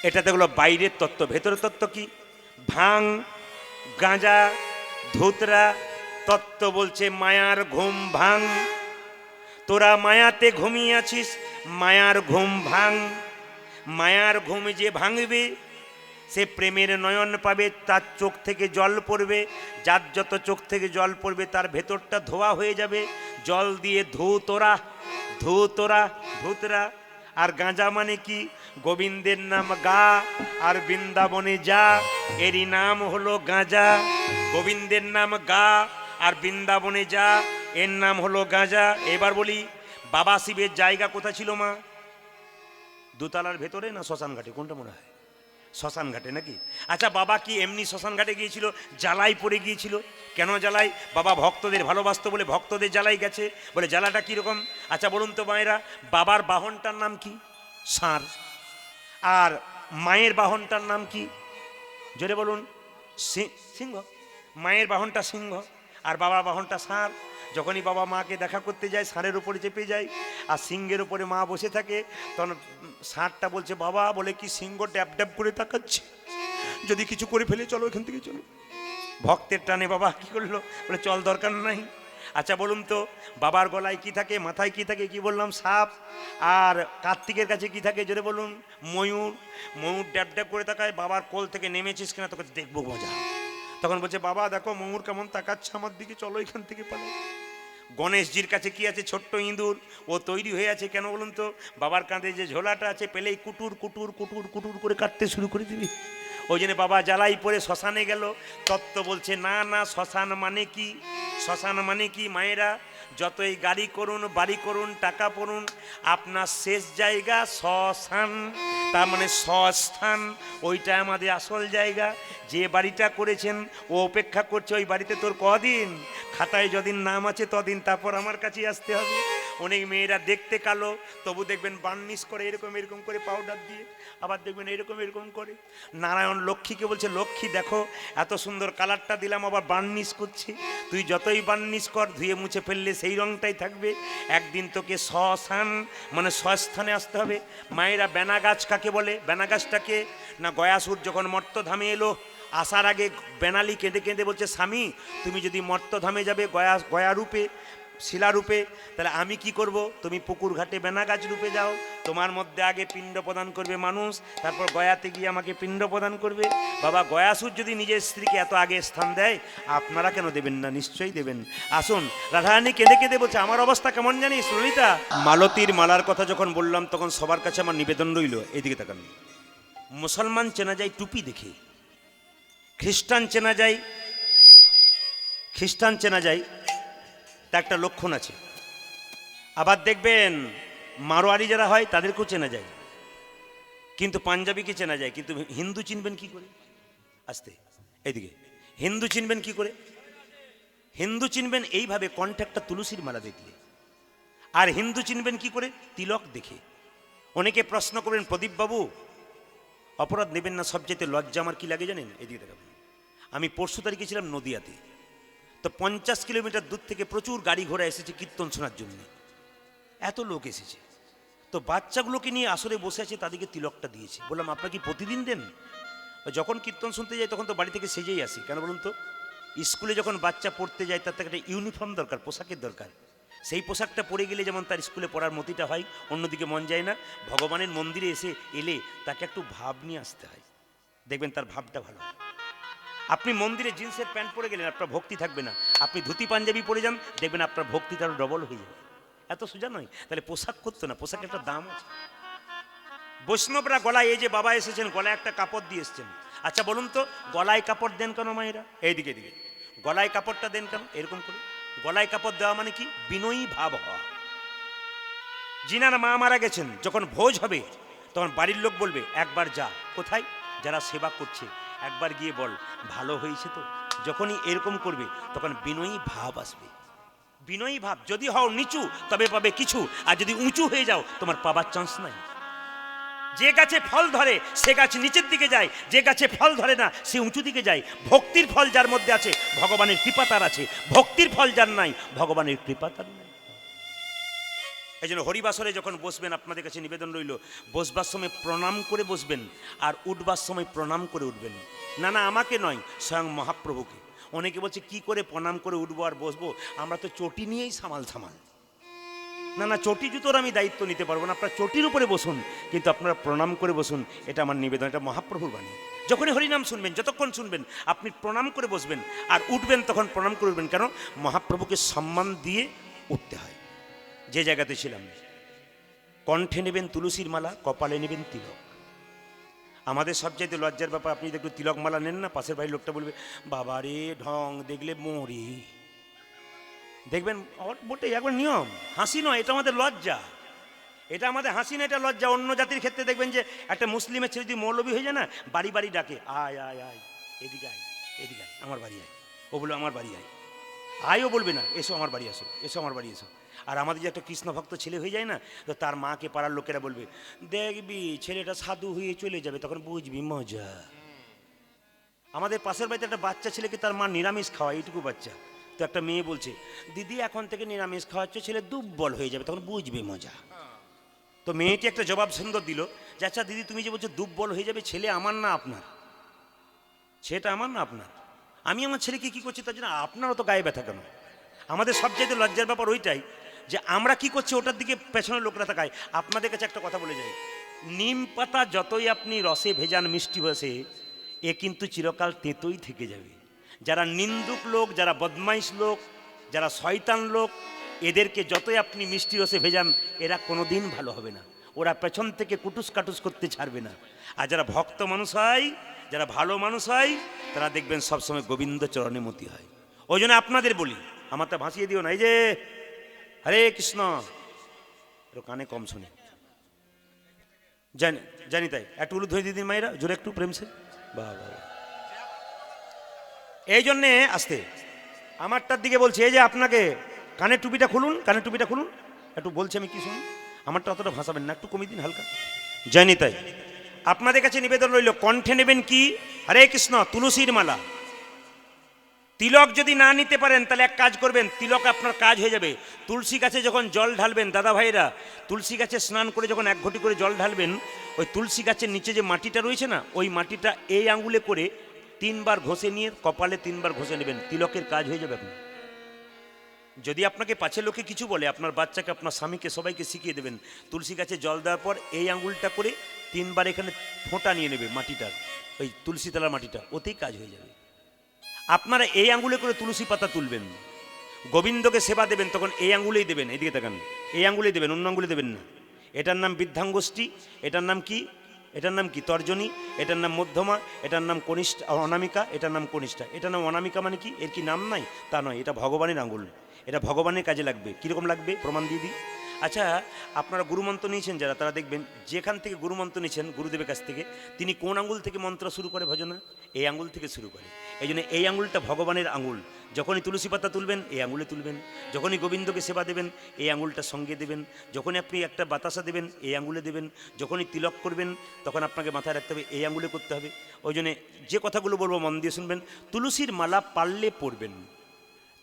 এটাতে হলো বাইরের তত্ত্ব। ভেতরের তত্ত্ব কি? ভাং, গাঁজা, ধুতরা। তত্ত্ব বলছে মায়ার ঘুম ভাং। তোরা মায়াতে ঘুমিয়ে আছিস, মায়ার ঘুম ভাং। মায়ার ঘুম যে ভাঙবে সে প্রেমের নয়ন পাবে, তার চোখ থেকে জল পড়বে। যার যত চোখ থেকে জল পড়বে তার ভেতরটা ধোয়া হয়ে যাবে। জল দিয়ে ধু তোরা, ধু তোরা, ধুতরা। আর গাঁজা মানে কি? গোবিন্দের নাম গা আর বৃন্দাবনে যা, এরই নাম হলো গাঁজা। গোবিন্দের নাম গা আর বৃন্দাবনে যা, এর নাম হলো গাঁজা। এবার বলি, বাবা শিবের জায়গা কোথায় ছিল মা? দোতলার ভেতরে না শ্মশান ঘাটে? কোনটা মনে হয়? শ্মশান ঘাটে নাকি? আচ্ছা, বাবা কি এমনি শ্মশান ঘাটে গিয়েছিল? জ্বালাই পড়ে গিয়েছিল। কেন জ্বালাই? বাবা ভক্তদের ভালোবাসতো বলে ভক্তদের জ্বালাই গেছে। বলে জ্বালাটা কীরকম? আচ্ছা বলুন তো মায়েরা, বাবার বাহনটার নাম কি? ষাঁড়। আর মায়ের বাহনটার নাম কি? জোরে বলুন। সিংহ। মায়ের বাহনটা সিংহ আর বাবার বাহনটা ষাঁড়। যখনই বাবা মাকে দেখা করতে যায় ষাঁড়ের উপরে চেপে যায়, আর সিংহের উপরে মা বসে থাকে, তখন ষাঁড়টা বলছে বাবা, বলে কি সিংহ ড্যাব ড্যাব করে তাকাচ্ছে, যদি কিছু করে ফেলে চলো এখান থেকে চলো। ভক্তের টানে বাবা কি করলো, বলে চল, দরকার নাই। আচ্ছা বলুন তো, বাবার গলায় কি থাকে, মাথায় কি থাকে? কি বললাম? সাপ। আর কার্তিকের কাছে কি থাকে? জোরে বলুন। ময়ূর। ময়ূর ড্যাব ড্যাব করে তাকায়, বাবার কোল থেকে নেমেছিস কিনা তোকে দেখবো মজা। তখন বলছে বাবা দেখো ময়ূর কেমন তাকাচ্ছে আমার দিকে, চলো এখান থেকে পালো। গণেশজির কাছে কি আছে? ছোট্ট ইঁদুর। ও তৈরি হয়ে আছে কেন বলুন তো? বাবার কাঁধে যে ঝোলাটা আছে পেলেই কুটুর কুটুর কুটুর কুটুর করে কাটতে শুরু করে দিবি। ওই জন্য বাবা জ্বালাই পরে শ্মশানে গেল। তত্ত্ব বলছে না না, শ্মশান মানে কি? শ্মশান মানে কি মায়েরা? যতই গাড়ি করুন, বাড়ি করুন, টাকা পড়ুন, আপনার শেষ জায়গা শ্মশান, তার মানে স্বস্থান। ওইটা আমাদের আসল জায়গা। যে বাড়িটা করেছেন ও অপেক্ষা করছে ওই বাড়িতে তোর কদিন, খাতায় যদিন নাম আছে তদিন, তারপর আমার কাছেই আসতে হবে। অনেক মেয়েরা দেখতে কালো, তবু দেখবেন বার্নিশ করে এরকম এরকম করে পাউডার দিয়ে, আবার দেখবেন এরকম এরকম করে। নারায়ণ লক্ষ্মীকে বলছে, লক্ষ্মী দেখো এত সুন্দর কালারটা দিলাম, আবার বার্নিশ করছি। তুই যতই বার্নিশ কর, ধুয়ে মুছে ফেললে সেই রংটাই থাকবে। একদিন তোকে শ্মশান মানে স্বস্থানে আসতে হবে। মায়েরা বেনা গাছ কাকে বলে? বেনা গাছটাকে না, গয়াসুর যখন মর্তধামে এলো, আসার আগে বেনালি কেঁদে কেঁদে বলছে, স্বামী তুমি যদি মর্তধামে যাবে গয়া রূপে, শিলারূপে, তাহলে আমি কি করব? তুমি পুকুর ঘাটে বেনা গাছ রূপে যাও, তোমার মধ্যে আগে পিণ্ড প্রদান করবে মানুষ, তারপর গয়াতে গিয়ে আমাকে পিণ্ড প্রদান করবে। বাবা গয়াসুর যদি নিজের স্ত্রীকে এত আগে স্থান দেয়, আপনারা কেন দেবেন না? নিশ্চয়ই দেবেন। আসুন। রাধারানী কেঁদে কেঁদে বলছে, আমার অবস্থা কেমন জানিস ললিতা? মালতীর মালার কথা যখন বললাম তখন সবার কাছে আমার নিবেদন রইল, এইদিকে তাকান। মুসলমান চেনা যায় টুপি দেখে, খ্রিস্টান চেনা যায়, তা একটা লক্ষণ আছে। আবার দেখবেন মারোয়ারি যারা হয় তাদেরকেও চেনা যায়, কিন্তু পাঞ্জাবিকে চেনা যায়, কিন্তু হিন্দু চিনবেন কি করে? আস্তে এইদিকে। হিন্দু চিনবেন কি করে? হিন্দু চিনবেন এইভাবে, কণ্ঠে তুলসীর মালা দেখলে। আর হিন্দু চিনবেন কি করে? তিলক দেখে। অনেকে প্রশ্ন করবেন, প্রদীপ বাবু অপরাধ নেবেন না, সবচেয়ে লজ্জা আমার কি লাগে জানেন? এদিকে দেখাবেন। আমি পরশু তারিখে ছিলাম নদিয়াতে, তো 50 কিলোমিটার দূর থেকে প্রচুর গাড়ি ঘোড়া এসেছে কীর্তন শোনার জন্য। এত লোক এসেছে, তো বাচ্চাগুলোকে নিয়ে আসরে বসে আছে, তাদেরকে তিলকটা দিয়েছি। বললাম আপনারা কি প্রতিদিন দেন? যখন কীর্তন শুনতে যাই তখন তো বাড়ি থেকে সেজেই আসি। কেন বলুন তো? স্কুলে যখন বাচ্চা পড়তে যায় তার থেকে একটা ইউনিফর্ম দরকার, পোশাকের দরকার। সেই পোশাকটা পরে গেলে যেমন তার স্কুলে পড়ার মতিটা হয়, অন্যদিকে মন যায় না। ভগবানের মন্দিরে এলে তাকে একটু ভাব নিয়ে আসতে হয়, দেখবেন তার ভাবটা ভালো হয়। আপনি মন্দিরে জিন্সের প্যান্ট পরে গেলেন, আপনার ভক্তি থাকবে না। আপনি ধুতি পাঞ্জাবি পরে যান, দেখবেন আপনার ভক্তিটা আরো ডবল হয়ে যাবে। এত সোজা নয়। তাহলে পোশাক করতো না, পোশাকের একটা দাম আছে। বৈষ্ণবরা গলায়, এই যে বাবা এসেছেন গলায় একটা কাপড় দিয়ে এসছেন, আচ্ছা বলুন তো গলায় কাপড় দেন কেন মায়েরা? এইদিকে দিকে গলায় কাপড়টা দেন কেন? এরকম করে গলায় কাপড় দেওয়া মানে কি? বিনয়ী ভাব হওয়া। জিনার মা মারা গেছেন, যখন ভোজ হবে তখন বাড়ির লোক বলবে একবার যা, কোথায়? যারা সেবা করছে একবার গিয়ে বল ভালো হয়েছে তো। যখনই এরকম করবে তখন বিনয়ী ভাব আসবে। বিনয়ী ভাব। যদি হও নিচু তবে পাবে কিছু, আর যদি উঁচু হয়ে যাও তোমার পাবার চান্স নাই। যে গাছে ফল ধরে সে গাছ নিচের দিকে যায়, যে গাছে ফল ধরে না সে উঁচু দিকে যায়। ভক্তির ফল যার মধ্যে আছে ভগবানের কৃপা তার আছে, ভক্তির ফল যার নাই ভগবানের কৃপা তার নাই। এই জন্য হরিবাসরে যখন বসবেন, আপনাদের কাছে নিবেদন রইল বসবার সময় প্রণাম করে বসবেন, আর উঠবার সময় প্রণাম করে উঠবেন। না না আমাকে নয়, স্বয়ং মহাপ্রভুকে। অনেকে বলছে কি করে প্রণাম করে উঠবো আর বসবো, আমরা তো চটি নিয়েই সামাল। না না, চটি জুতোর আমি দায়িত্ব নিতে পারবো না, আপনার চটির উপরে বসুন, কিন্তু আপনারা প্রণাম করে বসুন। এটা আমার নিবেদন, এটা মহাপ্রভুর বাণী। যখনই হরিনাম শুনবেন, যতক্ষণ শুনবেন আপনি প্রণাম করে বসবেন, আর উঠবেন তখন প্রণাম করে উঠবেন। কেন? মহাপ্রভুকে সম্মান দিয়ে উঠতে হয়। যে জায়গাতে ছিলাম, কণ্ঠে নেবেন তুলসীর মালা, কপালে নেবেন তিলক। আমাদের সবচাইতে লজ্জার ব্যাপার, আপনি যদি একটু তিলক মালা নেন না, পাশের বাড়ির লোকটা বলবে বাবা রে ঢং দেখলে মরি। দেখবেন বটে একবার নিয়ম, হাসি নয়, এটা আমাদের লজ্জা। এটা আমাদের হাসি না, এটা লজ্জা। অন্য জাতির ক্ষেত্রে দেখবেন যে একটা মুসলিমের ছেলে যদি মৌলবী হয়ে যায় না, বাড়ি বাড়ি ডাকে, আয় আয় আয়, এদিকে আয়, এদিকে আয়, আমার বাড়ি আয়। ও বলে আমার বাড়ি আয়, আয়ও বলবে না, এসো আমার বাড়ি আসো, এসো আমার বাড়ি এসো। আর আমাদের যে একটা কৃষ্ণ ভক্ত ছেলে হয়ে যায় না, তো তার মাকে পাড়ার লোকেরা বলবে দেখবি ছেলেটা সাধু হয়ে চলে যাবে, তখন বুঝবি মজা। আমাদের পাশের বাড়িতে একটা বাচ্চা ছেলেকে তার মা নিরামিষ খাওয়ায়, এইটুকু বাচ্চা। তো একটা মেয়ে বলছে দিদি এখন থেকে নিরামিষ খাওয়াচ্ছে, ছেলে দুর্বল হয়ে যাবে, তখন বুঝবে মজা। তো মেয়েটি একটা জবাব সুন্দর দিল যে আচ্ছা দিদি তুমি যে বলছো দুর্বল হয়ে যাবে, ছেলে আমার না আপনার? সেটা আমার না আপনার? আমি আমার ছেলেকে কি করছি তার জন্য আপনারও তো গায়ে ব্যথা কেন? আমাদের সবচেয়ে লজ্জার ব্যাপার ওইটাই যে আমরা কি করছি ওটার দিকে পেছনের লোকরা তাকায়। আপনাদের কাছে একটা কথা বলে যাই, নিম পাতা যতই আপনি রসে ভেজান মিষ্টি বসে, এ কিন্তু চিরকাল তেতোই থেকে যাবে। যারা নিন্দুক লোক, যারা বদমাইশ লোক, যারা শয়তান লোক, এদেরকে যতই আপনি মিষ্টি রসে ভেজান এরা কোনোদিন ভালো হবে না, ওরা পেছন থেকে কুটুস কাটুস করতে ছাড়বে না। আর যারা ভক্ত মানুষ হয়, যারা ভালো মানুষ হয়, তারা দেখবেন সবসময় গোবিন্দ চরণে মতি হয়। ওই জন্য আপনাদের বলি, আমার তা ভাসিয়ে দিও না, এই যে হরে কৃষ্ণ কানে কম শুনে জানি জানি, তাই একটু উলু ধরে দিদিন মায়েরা জোরে একটু প্রেম সে বাহ বাহ। এই জন্যে আসতে আমারটার দিকে বলছি, এই যে আপনাকে কানের টুপিটা খুলুন, কানের টুপিটা খুলুন, একটু বলছি আমি কি শুনুন। আমারটা অতটা ভাসাবেন না, একটু কমিয়ে দিন হালকা। জানি তাই আপনাদের কাছে নিবেদন রইল, কণ্ঠে নেবেন কি? হরে কৃষ্ণ তুলসীর মালা। তিলক যদি না নিতে পারেন তাহলে এক কাজ করবেন, তিলক আপনার কাজ হয়ে যাবে। তুলসী গাছে যখন জল ঢালবেন, দাদা ভাইরা তুলসী গাছে স্নান করে যখন এক ঘটি করে জল ঢালবেন, ওই তুলসী গাছের নিচে যে মাটিটা রয়েছে না, ওই মাটিটা এই আঙুলে করে 3 বার ঘষে নিয়ে কপালে 3 বার ঘষে নেবেন, তিলকের কাজ হয়ে যাবে আপনার। যদি আপনাকে পাছে লোকে কিছু বলে, আপনার বাচ্চাকে, আপনার স্বামীকে, সবাইকে শিখিয়ে দেবেন তুলসী গাছে জল দেওয়ার পর এই আঙুলটা করে 3 বার এখানে ফোঁটা নিয়ে নেবে মাটিটার, ওই তুলসী তলার মাটিটা, ওতেই কাজ হয়ে যাবে। আপনারা এই আঙ্গুলে করে তুলসী পাতা তুলবেন, গোবিন্দকে সেবা দেবেন, তখন এই আঙ্গুলেই দেবেন, এদিকে তাকান, এই আঙ্গুলেই দেবেন, অন্য আঙ্গুলে দেবেন না। এটার নাম বৃদ্ধাঙ্গুষ্ঠী, এটার নাম কি? এটার নাম কি? তর্জনী। এটার নাম মধ্যমা, এটার নাম কনিষ্ঠ, অনামিকা, এটার নাম কনিষ্ঠা। এটার নাম অনামিকা মানে কি? এর কি নাম নাই? তা নয়, এটা ভগবানের আঙ্গুল, এটা ভগবানের কাজে লাগবে। কীরকম লাগবে প্রমাণ দিয়ে দিই। আচ্ছা আপনারা গুরুমন্ত্র নিয়েছেন যারা, তারা দেখবেন যেখান থেকে গুরুমন্ত্র নিয়েছেন গুরুদেবের কাছ থেকে, তিনি কোন আঙ্গুল থেকে মন্ত্র শুরু করে ভজনা? এই আঙ্গুল থেকে শুরু করে। এই জন্য এই আঙ্গুলটা ভগবানের আঙ্গুল। যখনই তুলসী পাতা তুলবেন এই আঙ্গুলে তুলবেন, যখনই গোবিন্দকে সেবা দেবেন এই আঙ্গুলটা সঙ্গে দেবেন, যখনই আপনি একটা বাতাসা দেবেন এই আঙ্গুলে দেবেন, যখনই তিলক করবেন তখন আপনাকে মাথায় রাখতে হবে এই আঙ্গুলে করতে হবে। ওই জন্যে যে কথাগুলো বলবো মন দিয়ে শুনবেন। তুলসীর মালা পারলে পড়বেন,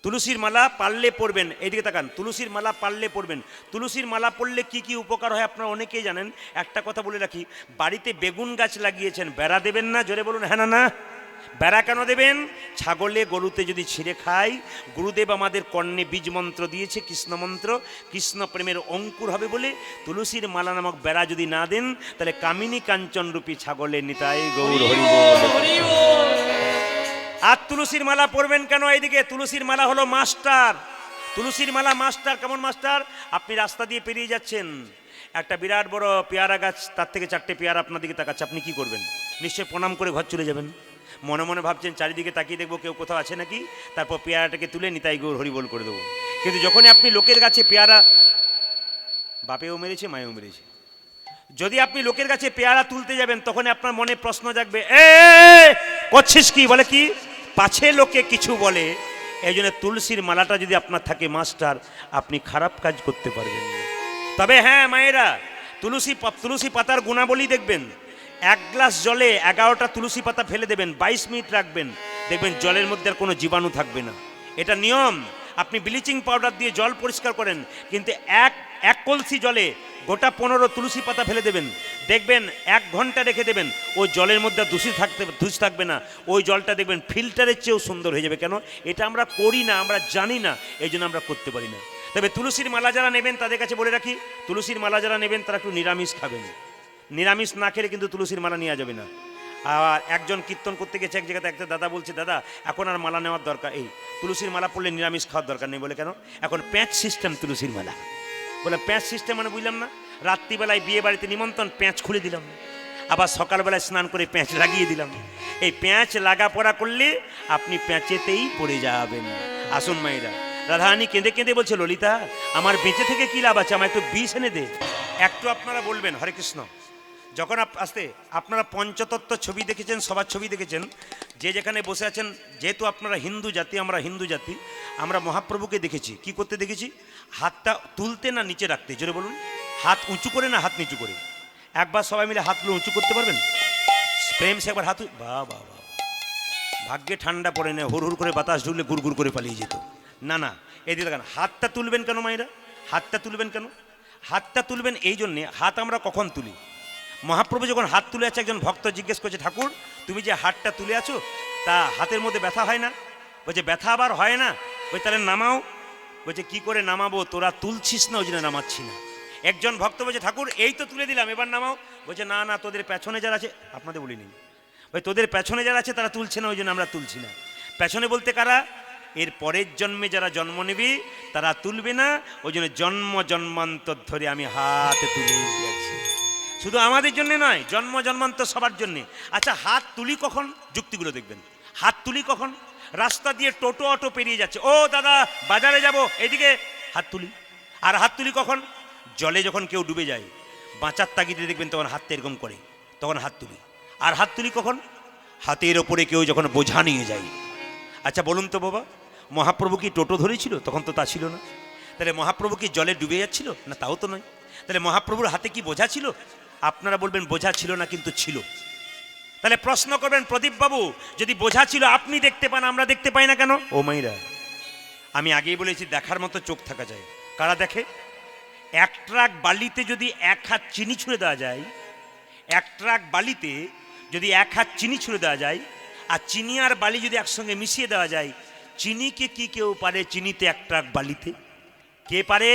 তুলসীর মালা পারলে পড়বেন। এইদিকে তাকান, তুলসীর মালা পারলে পড়বেন। তুলসীর মালা পড়লে কি কি উপকার হয় আপনারা অনেকেই জানেন। একটা কথা বলে রাখি, বাড়িতে বেগুন গাছ লাগিয়েছেন, বেড়া দেবেন না? জোরে বলুন হ্যাঁ না না। বেড়া কেন দেবেন? ছাগলে গরুতে যদি ছিঁড়ে খায়, গুরুদেব আমাদের কর্ণে বীজ মন্ত্র দিয়েছে, কৃষ্ণ মন্ত্র, কৃষ্ণ প্রেমের অঙ্কুর হবে বলে তুলসীর মালা নামক বেড়া যদি না দেন, তাহলে কামিনী কাঞ্চন রূপী ছাগলের নিতাই গৌর হরি বল। আর তুলসীর মালা পরবেন কেন? এইদিকে তুলসীর মালা হলো মাস্টার। তুলসীর মালা মাস্টার। কেমন মাস্টার? আপনি রাস্তা দিয়ে পেরিয়ে যাচ্ছেন, একটা বিরাট বড় পেয়ারা গাছ, তার থেকে 4টে পেয়ারা আপনার দিকে তাকাচ্ছে, আপনি কি করবেন? নিশ্চয়ই প্রণাম করে ঘর চলে যাবেন। মনে মনে ভাবছেন চারিদিকে তাকিয়ে দেখবো কেউ কোথাও আছে নাকি, তারপর পেয়ারাটাকে তুলে নিতাই গৌর হরিবোল করে দেবো। কিন্তু যখনই আপনি লোকের কাছে পেয়ারা, বাপেও মেরেছে মায়েও মেরেছে, যদি আপনি লোকের কাছে পেয়ারা তুলতে যাবেন তখন আপনার মনে প্রশ্ন জাগবে, এ করছিস কি? বলে কি? পাছে লোকে কিছু বলে। এই জন্য তুলসীর মালাটা যদি আপনার থাকে মাস্টার, আপনি খারাপ কাজ করতে পারবেন না। তবে হ্যাঁ মায়েরা, তুলসী পাতার গুণাবলী দেখবেন। 1 গ্লাস জলে 11টা তুলসী পাতা ফেলে দেবেন, 22 মিনিট রাখবেন, দেখবেন জলের মধ্যে আর কোনো জীবাণু থাকবে না। এটা নিয়ম। আপনি ব্লিচিং পাউডার দিয়ে জল পরিষ্কার করেন, কিন্তু এক কলসি জলে গোটা 15 তুলসী পাতা ফেলে দেবেন, দেখবেন 1 ঘন্টা রেখে দেবেন, ওই জলের মধ্যে দূষিত থাকবে না। ওই জলটা দেখবেন ফিল্টারের চেয়েও সুন্দর হয়ে যাবে। কেন? এটা আমরা করি না, আমরা জানি না, এই জন্য আমরা করতে পারি না। তবে তুলসীর মালা যারা নেবেন তাদের কাছে বলে রাখি, তুলসীর মালা যারা নেবেন তারা একটু নিরামিষ খাবেন। নিরামিষ না খেলে কিন্তু তুলসীর মালা নেওয়া যাবে না। আর একজন কীর্তন করতে গেছে এক জায়গাতে, একটা দাদা বলছে, দাদা এখন আর মালা নেওয়ার দরকার, এই তুলসীর মালা পড়লে নিরামিষ খাওয়ার দরকার নেই। বলে কেন? এখন প্যাঁচ সিস্টেম তুলসীর মালা। বলে প্যাঁচ সিস্টেম মানে বুঝলাম না। রাত্রিবেলায় বিয়ে বাড়িতে নিমন্ত্রণ, প্যাঁচ খুলে দিলাম, আবার সকালবেলায় স্নান করে প্যাঁচ লাগিয়ে দিলাম। এই প্যাঁচ লাগা পড়া করলে আপনি প্যাঁচেতেই পড়ে যাবেন। আসুন মায়েরা, রাধারানী কেঁদে কেঁদে বলছে, ললিতা আমার বেঁচে থেকে কি লাভ আছে, আমার একটু বিষ এনে দে। একটু আপনারা বলবেন হরে কৃষ্ণ। যখন আসতে আপনারা পঞ্চতত্ত্ব ছবি দেখেছেন, সবার ছবি দেখেছেন, যে যেখানে বসে আছেন, যেহেতু আপনারা হিন্দু জাতি, আমরা হিন্দু জাতি, আমরা মহাপ্রভুকে দেখেছি কি করতে দেখেছি, হাতটা তুলতে না নিচে রাখতে। জোরে বলুন, হাত উঁচু করে না হাত নিচু করে। একবার সবাই মিলে হাতগুলো উঁচু করতে পারবেন? প্রেম সে একবার হাত, বা বা বা, ভাগ্যে ঠান্ডা পড়ে না, হুড় হুড় করে বাতাস ঢুকলে গুড় করে পালিয়ে যেত। না না, এদিকে কেন হাতটা তুলবেন কেন মায়েরা? হাতটা তুলবেন কেন? হাতটা তুলবেন এই জন্যে, হাত আমরা কখন তুলি? মহাপ্রভু যখন হাত তুলে আছে, একজন ভক্ত জিজ্ঞেস করছে, ঠাকুর তুমি যে হাতটা তুলে আছো তা হাতের মধ্যে ব্যথা হয় না? বলছে ব্যথা আবার হয় না? ওই তাহলে নামাও। বলছে কি করে নামাবো, তোরা তুলছিস না ওই জন্য নামাচ্ছি না। একজন ভক্ত বলছে, ঠাকুর এই তো তুলে দিলাম, এবার নামাও। বলছে না না, তোদের পেছনে যারা আছে, আপনাদের বলিনি, ওই তোদের পেছনে যারা আছে তারা তুলছে না ওই জন্য আমরা তুলছি না। পেছনে বলতে কারা? এর পরের জন্মে যারা জন্ম নেবে তারা তুলবে না, ওই জন্য জন্ম জন্মান্তর ধরে আমি হাতে তুলে দিয়েছি। শুধু আমাদের জন্য নয়, জন্ম জন্মান্তর সবার জন্যে। আচ্ছা হাত তুলি কখন? যুক্তিগুলো দেখবেন। হাত তুলি কখন? রাস্তা দিয়ে টোটো অটো পেরিয়ে যাচ্ছে, ও দাদা বাজারে যাব, এদিকে হাত তুলি। আর হাত তুলি কখন? জলে যখন কেউ ডুবে যায়, বাঁচার তাগিদে দেখবেন তখন হাতটা এরকম করে, তখন হাত তুলি। আর হাত তুলি কখন? হাতের ওপরে কেউ যখন বোঝা নিয়ে যায়। আচ্ছা বলুন তো বাবা, মহাপ্রভু কি টোটো ধরেছিল? তখন তো তা ছিল না। তাহলে মহাপ্রভু কি জলে ডুবে যাচ্ছিল? না, তাও তো নয়। তাহলে মহাপ্রভুর হাতে কি বোঝা ছিল? আপনারা বলবেন বোঝা ছিল না, কিন্তু ছিল। তাহলে প্রশ্ন করবেন, প্রদীপ বাবু যদি বোঝা ছিল আপনি দেখতে পান, আমরা দেখতে পাই না কেন? ও মাইরা, আমি আগেই বলেছি দেখার মতো চোখ থাকা যায়। কারা দেখে? 1 ট্রাক বালিতে যদি 1 হাত চিনি ছুঁড়ে দেওয়া যায়, 1 ট্রাক বালিতে যদি 1 হাত চিনি ছুঁড়ে দেওয়া যায়, আর চিনি আর বালি যদি একসঙ্গে মিশিয়ে দেওয়া যায়, চিনিকে কি কেউ পারে চিনিতে 1 ট্রাক বালিতে? কে পারে?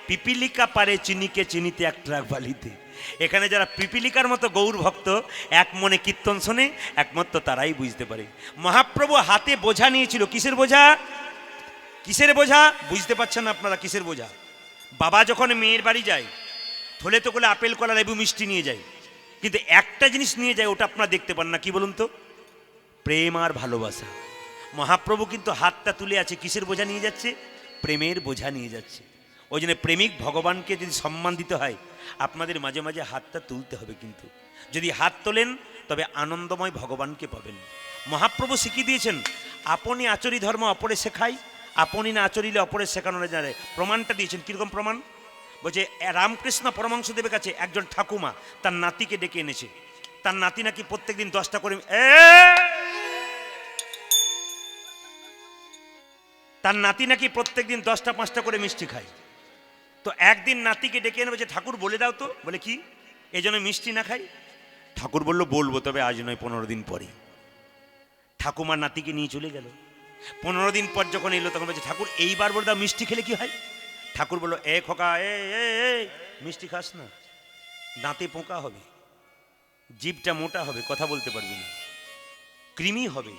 পিপিলিকা পারে চিনিকে চিনিতে 1 ট্রাক বালিতে। এখানে যারা পিপিলিকার মতো গৌর ভক্ত এক মনে কীর্তন শোনে, একমাত্র তারাই বুঝতে পারে। মহাপ্রভু হাতে বোঝা নিয়েছিল। কিসের বোঝা? কিসের বোঝা? বুঝতে পারছেন না আপনারা কিসের বোঝা? বাবা যখন মেয়ের বাড়ি যায়, থলে তো করে আপেল কলা লেবু মিষ্টি নিয়ে যায়, কিন্তু একটা জিনিস নিয়ে যায়, ওটা আপনারা দেখতে পান না। কি বলুন তো? প্রেম আর ভালোবাসা। মহাপ্রভু কিন্তু হাতটা তুলে আছে, কিসের বোঝা নিয়ে যাচ্ছে? প্রেমের বোঝা নিয়ে যাচ্ছে। ওই জন্য প্রেমিক ভগবানকে যদি সম্মান দিতে হয়, আপনাদের মাঝে মাঝে হাতটা তুলতে হবে। কিন্তু যদি হাত তোলেন তবে আনন্দময় ভগবানকে পাবেন। মহাপ্রভু শিখিয়ে দিয়েছেন, আপনি আচরি ধর্ম অপরে শেখাই, আপনি না আচরিলে অপরে শেখানো না যায়। প্রমাণটা দিয়েছেন। কীরকম প্রমাণ? বলছে রামকৃষ্ণ পরমহংসদেবের কাছে একজন ঠাকুমা তার নাতিকে ডেকে এনেছে। তার নাতি নাকি প্রত্যেকদিন 10টা করে তার নাতি নাকি প্রত্যেকদিন 10টা 5টা করে মিষ্টি খায়। তো একদিন নাতিকে ডেকে এনে বলছে, ঠাকুর বলে দাও তো। বলে কি এই জন্য মিষ্টি না খাই? ঠাকুর বলল, বলবো, তবে আজ নয়, 15 দিন পরে। ঠাকুমার নাতিকে নিয়ে চলে গেল। 15 দিন পর যখন এলো তখন বলছে, ঠাকুর এইবার বলে দাও মিষ্টি খেলে কি হয়? ঠাকুর বলল, এ খোকা, মিষ্টি খাস না, দাঁতে পোকা হবে, জিভটা মোটা হবে, কথা বলতে পারবি না, কৃমি হবে,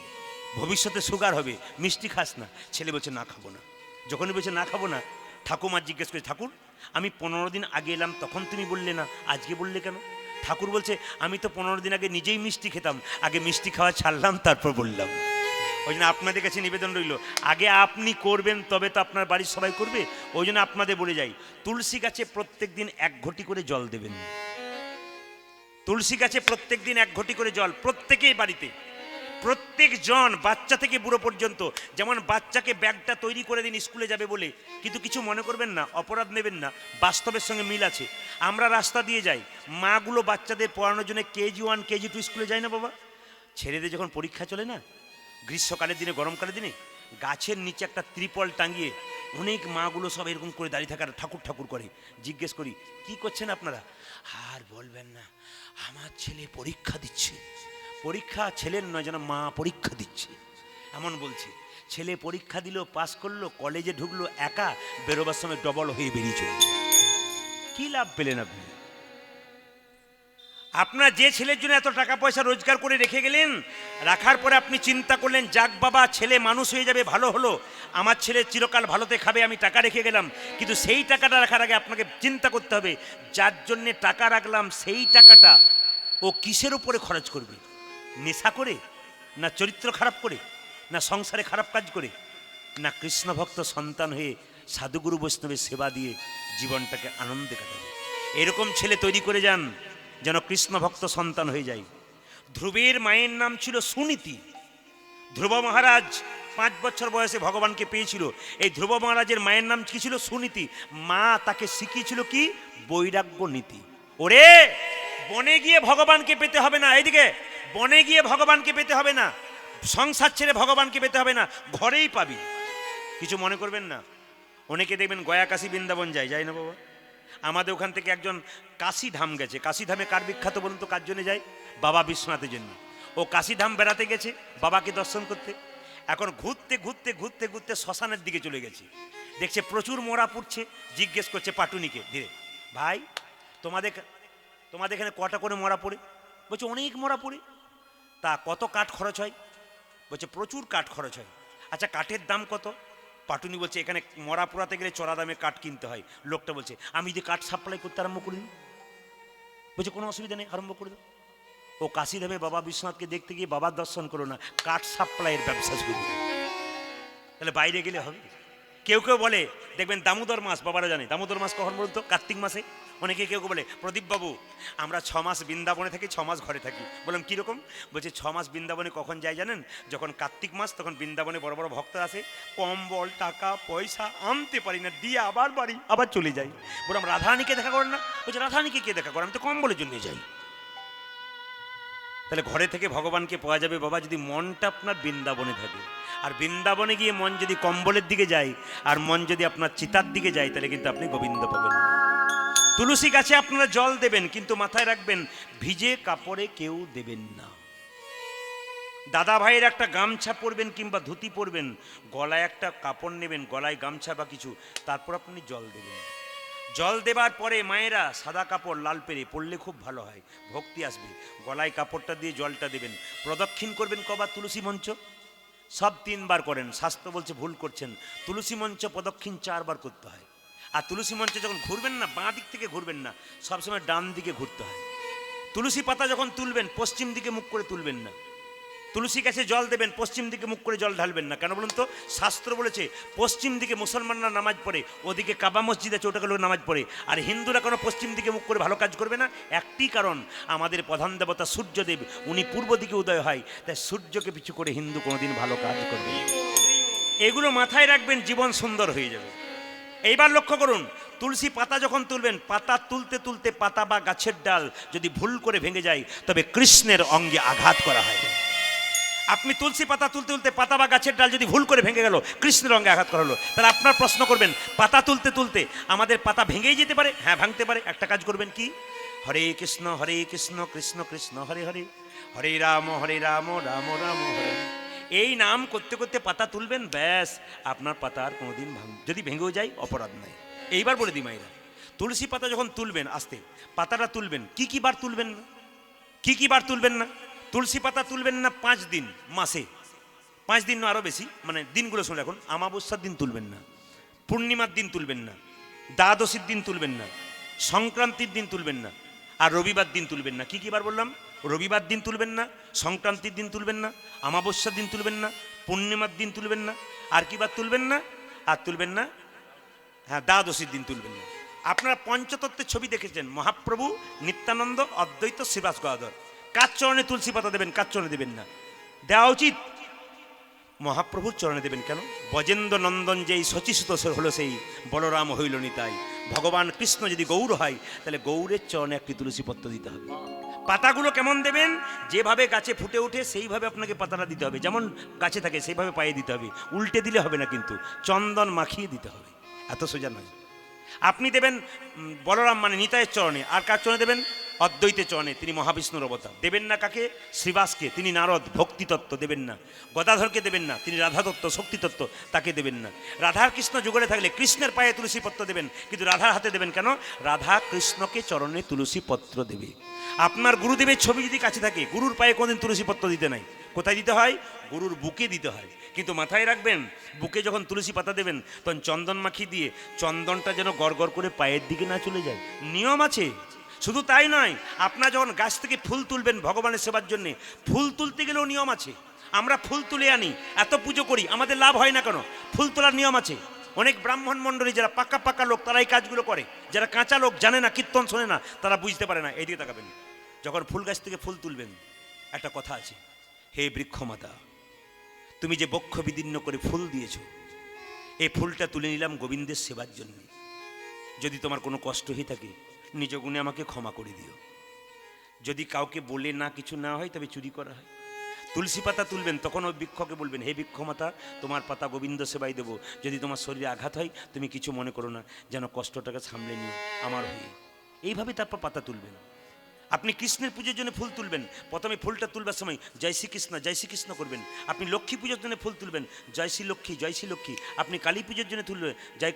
ভবিষ্যতে সুগার হবে, মিষ্টি খাস না। ছেলে বলছে না খাবো না। যখনই বলছে না খাবো না, ঠাকুমা জিজ্ঞেস করে, ঠাকুর আমি 15 দিন আগে এলাম তখন তুমি বললে না, আজকে বললে কেন? ঠাকুর বলছে আমি তো 15 দিন আগে নিজেই মিষ্টি খেতাম, আগে মিষ্টি খাওয়া ছাড়লাম তারপর বললাম। ওই জন্য আপনাদের কাছে নিবেদন রইল, আগে আপনি করবেন তবে তো আপনার বাড়ির সবাই করবে। ওই জন্য আপনাদের বলে যাই, তুলসী গাছে প্রত্যেক দিন 1 ঘটি করে জল দেবেন। তুলসী গাছে প্রত্যেক দিন 1 ঘটি করে জল, প্রত্যেকেই বাড়িতে, প্রত্যেক জন, বাচ্চা থেকে বুড়ো পর্যন্ত। যেমন বাচ্চাকে ব্যাগটা তৈরি করে দিন স্কুলে যাবে বলে, কিন্তু কিছু মনে করবেন না, অপরাধ নেবেন না, বাস্তবের সঙ্গে মিল আছে। আমরা রাস্তা দিয়ে যাই, মাগুলো বাচ্চাদের পড়ানোর জন্য KG1 KG2 স্কুলে যায় না বাবা? ছেলেদের যখন পরীক্ষা চলে না, গ্রীষ্মকালের দিনে, গরমকালের দিনে, গাছের নিচে একটা ত্রিপল টাঙিয়ে অনেক মাগুলো সব এরকম করে দাঁড়িয়ে থাকার ঠাকুর ঠাকুর করে। জিজ্ঞেস করি কি করছেন আপনারা? আর বলবেন না, আমার ছেলে পরীক্ষা দিচ্ছে। পরীক্ষা ছেলের নয়, যেন মা পরীক্ষা দিচ্ছে এমন বলছে। ছেলে পরীক্ষা দিল, পাস করলো, কলেজে ঢুকলো, একা, বেরোবার সময় ডবল হয়ে বেরিয়ে চলে। কি লাভ পেলেন আপনি? আপনার যে ছেলের জন্য এত টাকা পয়সা রোজগার করে রেখে গেলেন, রাখার পরে আপনি চিন্তা করলেন যাক বাবা ছেলে মানুষ হয়ে যাবে, ভালো হলো, আমার ছেলে চিরকাল ভালোতে খাবে, আমি টাকা রেখে গেলাম। কিন্তু সেই টাকাটা রাখার আগে আপনাকে চিন্তা করতে হবে, যার জন্যে টাকা রাখলাম সেই টাকাটা ও কিসের উপরে খরচ করবে? নেশা করে, না চরিত্র খারাপ করে, না সংসারে খারাপ কাজ করে, না কৃষ্ণ ভক্ত সন্তান হয়ে সাধুগুরু বৈষ্ণবের সেবা দিয়ে জীবনটাকে আনন্দে কাটাবে। এরকম ছেলে তৈরি করে যান যেন কৃষ্ণ ভক্ত সন্তান হয়ে যায়। ধ্রুবের মায়ের নাম ছিল সুনীতি। ধ্রুব মহারাজ 5 বছর বয়সে ভগবানকে পেয়েছিল। এই ধ্রুব মহারাজের মায়ের নাম কি ছিল? সুনীতি। মা তাকে শিখিয়েছিল কি? বৈরাগ্য নীতি। ওরে, বনে গিয়ে ভগবানকে পেতে হবে না, এইদিকে বনে গিয়ে ভগবানকে পেতে হবে না, সংসার ছেড়ে ভগবানকে পেতে হবে না, ঘরেই পাবি। কিছু মনে করবেন না। অনেকে দেখবেন গয়া কাশী বৃন্দাবন যায় না বাবা? আমাদের ওখান থেকে একজন কাশীধাম গেছে। কাশীধামে কার বিখ্যাত বলুন তো? কার জন্য যায়? বাবা বিশ্বনাথের জন্য। ও কাশীধাম বেড়াতে গেছে বাবাকে দর্শন করতে। এখন ঘুরতে ঘুরতে ঘুরতে ঘুরতে শ্মশানের দিকে চলে গেছে, দেখছে প্রচুর মরা পড়ছে। জিজ্ঞেস করছে পাটুনিকে, ধীরে, ভাই তোমাদের এখানে কটা করে মরা পড়ে? বলছে অনেক মরা পড়ে। তা কত কাঠ খরচ হয়? বলছে প্রচুর কাঠ খরচ হয়। আচ্ছা কাঠের দাম কত? পাটুনি বলছে এখানে মরা পোড়াতে গেলে চড়া দামে কাঠ কিনতে হয়। লোকটা বলছে আমি যদি কাঠ সাপ্লাই করতে আরম্ভ করি? বলছে কোনো অসুবিধা নেই, আরম্ভ করে দাও। ও কাশীধামে বাবা বিশ্বনাথকে দেখতে গিয়ে বাবার দর্শন করো না, কাঠ সাপ্লাইয়ের ব্যবসা শুরু করে। তাহলে বাইরে গেলে হবে? কেউ কেউ বলে দেখবেন দামোদর মাস, বাবারা জানে দামোদর মাস কখন বলতো? কার্তিক মাসে। অনেকে কেউ কেউ বলে প্রদীপ বাবু আমরা 6 মাস বৃন্দাবনে থাকি, 6 মাস ঘরে থাকি। বললাম কীরকম? বলছে 6 মাস বৃন্দাবনে কখন যায় জানেন? যখন কার্তিক মাস, তখন বৃন্দাবনে বড় বড় ভক্ত আসে, কম্বল টাকা পয়সা আনতে পারি না, দিয়ে আবার বাড়ি আবার চলে যাই। বললাম রাধারানীকে দেখা করেন না? বলছে রাধারানীকে কে দেখা করেন? আমি তো কম্বলের জন্য যাই। তাহলে ঘরে থেকে ভগবানকে পাওয়া যাবে বাবা যদি মনটা আপনার বৃন্দাবনে থাকে। আর বৃন্দাবনে গিয়ে মন যদি কম্বলের দিকে যায়, আর মন যদি আপনার চিতার দিকে যায়, তাহলে কিন্তু আপনি গোবিন্দ পাবেন না। তুলসী গাছে আপনারা জল দেবেন, কিন্তু মাথায় রাখবেন ভিজে কাপড়ে কেউ দেবেন না। দাদা ভাইয়ের একটা গামছা পরবেন কিংবা ধুতি পরবেন, গলায় একটা কাপড় নেবেন, গলায় গামছা বা কিছু, তারপর আপনি জল দেবেন। জল দেবার পরে মায়েরা সাদা কাপড় লাল পেরে পরলে খুব ভালো হয়, ভক্তি আসবে। গলায় কাপড়টা দিয়ে জলটা দেবেন। প্রদক্ষিণ করবেন কবার? তুলসী মঞ্চ সব 3 বার করেন, শাস্ত্র বলছে ভুল করছেন। তুলসী মঞ্চ প্রদক্ষিণ 4 বার করতে হয়। আর তুলসী মঞ্চে যখন ঘুরবেন না, বাঁ দিক থেকে ঘুরবেন না, সবসময় ডান দিকে ঘুরতে হয়। তুলসী পাতা যখন তুলবেন পশ্চিম দিকে মুখ করে তুলবেন না। তুলসী গাছে জল দেবেন, পশ্চিম দিকে মুখ করে জল ঢালবেন না। কেন বলুন তো? শাস্ত্র বলেছে পশ্চিম দিকে মুসলমানরা নামাজ পড়ে, ওদিকে কাবা মসজিদ আছে, ওটাকে লোক নামাজ পড়ে। আর হিন্দুরা কোনো পশ্চিম দিকে মুখ করে ভালো কাজ করবে না। একটি কারণ, আমাদের প্রধান দেবতা সূর্যদেব, উনি পূর্ব দিকে উদয় হয়, তাই সূর্যকে পিছু করে হিন্দু কোনোদিন ভালো কাজ করবে না। এগুলো মাথায় রাখবেন, জীবন সুন্দর হয়ে যাবে। এইবার লক্ষ্য করুন, তুলসী পাতা যখন তুলবেন, পাতা তুলতে তুলতে পাতা বা গাছের ডাল যদি ভুল করে ভেঙে যায়, তবে কৃষ্ণের অঙ্গে আঘাত করা হয়। আপনি তুলসী পাতা তুলতে তুলতে পাতা বা গাছের ডাল যদি ভুল করে ভেঙে গেল, কৃষ্ণের অঙ্গে আঘাত করা হলো। তাহলে আপনার প্রশ্ন করবেন, পাতা তুলতে তুলতে আমাদের পাতা ভেঙেই যেতে পারে? হ্যাঁ, ভাঙতে পারে। একটা কাজ করবেন কি? হরে কৃষ্ণ কৃষ্ণ কৃষ্ণ হরে হরে, হরে রাম রাম রাম হরে। এই নাম করতে করতে পাতা তুলবেন, ব্যাস আপনার পাতা আর কোনোদিন যদি ভেঙেও যায় অপরাধ নাই। এইবার বলে দিই মাইরা, তুলসী পাতা যখন তুলবেন, আস্তে পাতাটা তুলবেন, কি বার তুলবেন না? কি বার তুলবেন না? তুলসী পাতা তুলবেন না 5 দিন মাসে, 5 দিন না আরও বেশি, মানে দিনগুলো শুনে এখন, আমাবস্যার দিন তুলবেন না, পূর্ণিমার দিন তুলবেন না, দ্বাদশীর দিন তুলবেন না, সংক্রান্তির দিন তুলবেন না, আর রবিবার দিন তুলবেন না। কি বার বললাম? রবিবার দিন তুলবেন না, সংক্রান্তির দিন তুলবেন না, আমাবস্যার দিন তুলবেন না, পূর্ণিমার দিন তুলবেন না, আর কি বার তুলবেন না? আর তুলবেন না, হ্যাঁ, দ্বাদশীর দিন তুলবেন না। আপনারা পঞ্চতত্ত্বের ছবি দেখেছেন, মহাপ্রভু, নিত্যানন্দ, অদ্বৈত, শ্রীবাস গদাধর। কার চরণে তুলসী পাতা দেবেন? কার চরণে দেবেন না? দেওয়া উচিত মহাপ্রভুর চরণে দেবেন। কেন? বজেন্দ্র নন্দন যেই শচীসুত হলো সেই বলরাম হইল নিতাই। ভগবান কৃষ্ণ যদি গৌর হয়, তাহলে গৌরের চরণে একটি তুলসী পত্র দিতে হবে। পাতাগুলো কেমন দেবেন? যেভাবে গাছে ফুটে ওঠে সেইভাবে আপনাকে পাতাটা দিতে হবে, যেমন গাছে থাকে সেইভাবে পায়ে দিতে হবে। উল্টে দিলে হবে না, কিন্তু চন্দন মাখিয়ে দিতে হবে। এত সোজা নয়। আপনি দেবেন বলরাম মানে নিতাইয়ের চরণে, আর কার চরণে দেবেন? অদ্বৈতের চরণে, তিনি মহাবিষ্ণুর অবতার। দেবেন না কাকে? শ্রীবাসকে, তিনি নারদ, ভক্তিতত্ত্ব দেবেন না। গদাধরকে দেবেন না, তিনি রাধাতত্ত্ব, শক্তিতত্ত্ব, তাকে দেবেন না। রাধার কৃষ্ণ যুগলে থাকলে কৃষ্ণের পায়ে তুলসী পত্র দেবেন, কিন্তু রাধার হাতে দেবেন কেন? রাধা কৃষ্ণকে চরণে তুলসী পত্র দেবে। আপনার গুরুদেবের ছবি যদি কাছে থাকে, গুরুর পায়ে কোনদিন তুলসী পত্র দিতে নাই। কোথায় দিতে হয়? গুরুর বুকে দিতে হয়। কিন্তু মাথায় রাখবেন, বুকে যখন তুলসী পাতা দেবেন, তখন চন্দন মাখি দিয়ে চন্দনটা যেন গড় করে পায়ের দিকে না চলে যায়। নিয়ম আছে। শুধু তাই নয়, আপনার যখন গাছ থেকে ফুল তুলবেন ভগবানের সেবার জন্য, ফুল তুলতে গেলেও নিয়ম আছে। আমরা ফুল তুলে আনি, এত পুজো করি, আমাদের লাভ হয় না কেন? ফুল তোলার নিয়ম আছে। অনেক ব্রাহ্মণ মণ্ডলী যারা পাকা লোক, তারা এই কাজগুলো করে। যারা কাঁচা লোক, জানে না, কীর্তন শোনে না, তারা বুঝতে পারে না। এইদিকে তাকাবেন, যখন ফুল গাছ থেকে ফুল তুলবেন, একটা কথা আছে, হে বৃক্ষমাতা, তুমি যে বক্ষ বিদীর্ণ করে ফুল দিয়েছ, এই ফুলটা তুলে নিলাম গোবিন্দের সেবার জন্য। যদি তোমার কোনো কষ্ট হয়ে থাকে, নিজ গুণে আমাকে ক্ষমা করে দিও। যদি কাউকে বলে না কিছু না হয়, তবে চুরি করা হয়। তুলসী পাতা তুলবেন, তখন ওই বৃক্ষকে বলবেন, হে বৃক্ষমাতা, তোমার পাতা গোবিন্দ সেবাই দেবো। যদি তোমার শরীরে আঘাত হয়, তুমি কিছু মনে করো না, যেন কষ্টটাকে সামলে নিও আমার হয়ে। এইভাবে তারপর পাতা তুলবেন। আপনি কৃষ্ণের পুজোর জন্য ফুল তুলবেন, প্রথমে ফুলটা তুলবার সময় জয় শ্রীকৃষ্ণ করবেন। আপনি লক্ষ্মী পুজোর জন্য ফুল তুলবেন, জয় শ্রী লক্ষ্মী। আপনি কালী পুজোর জন্য তুলবেন, জয়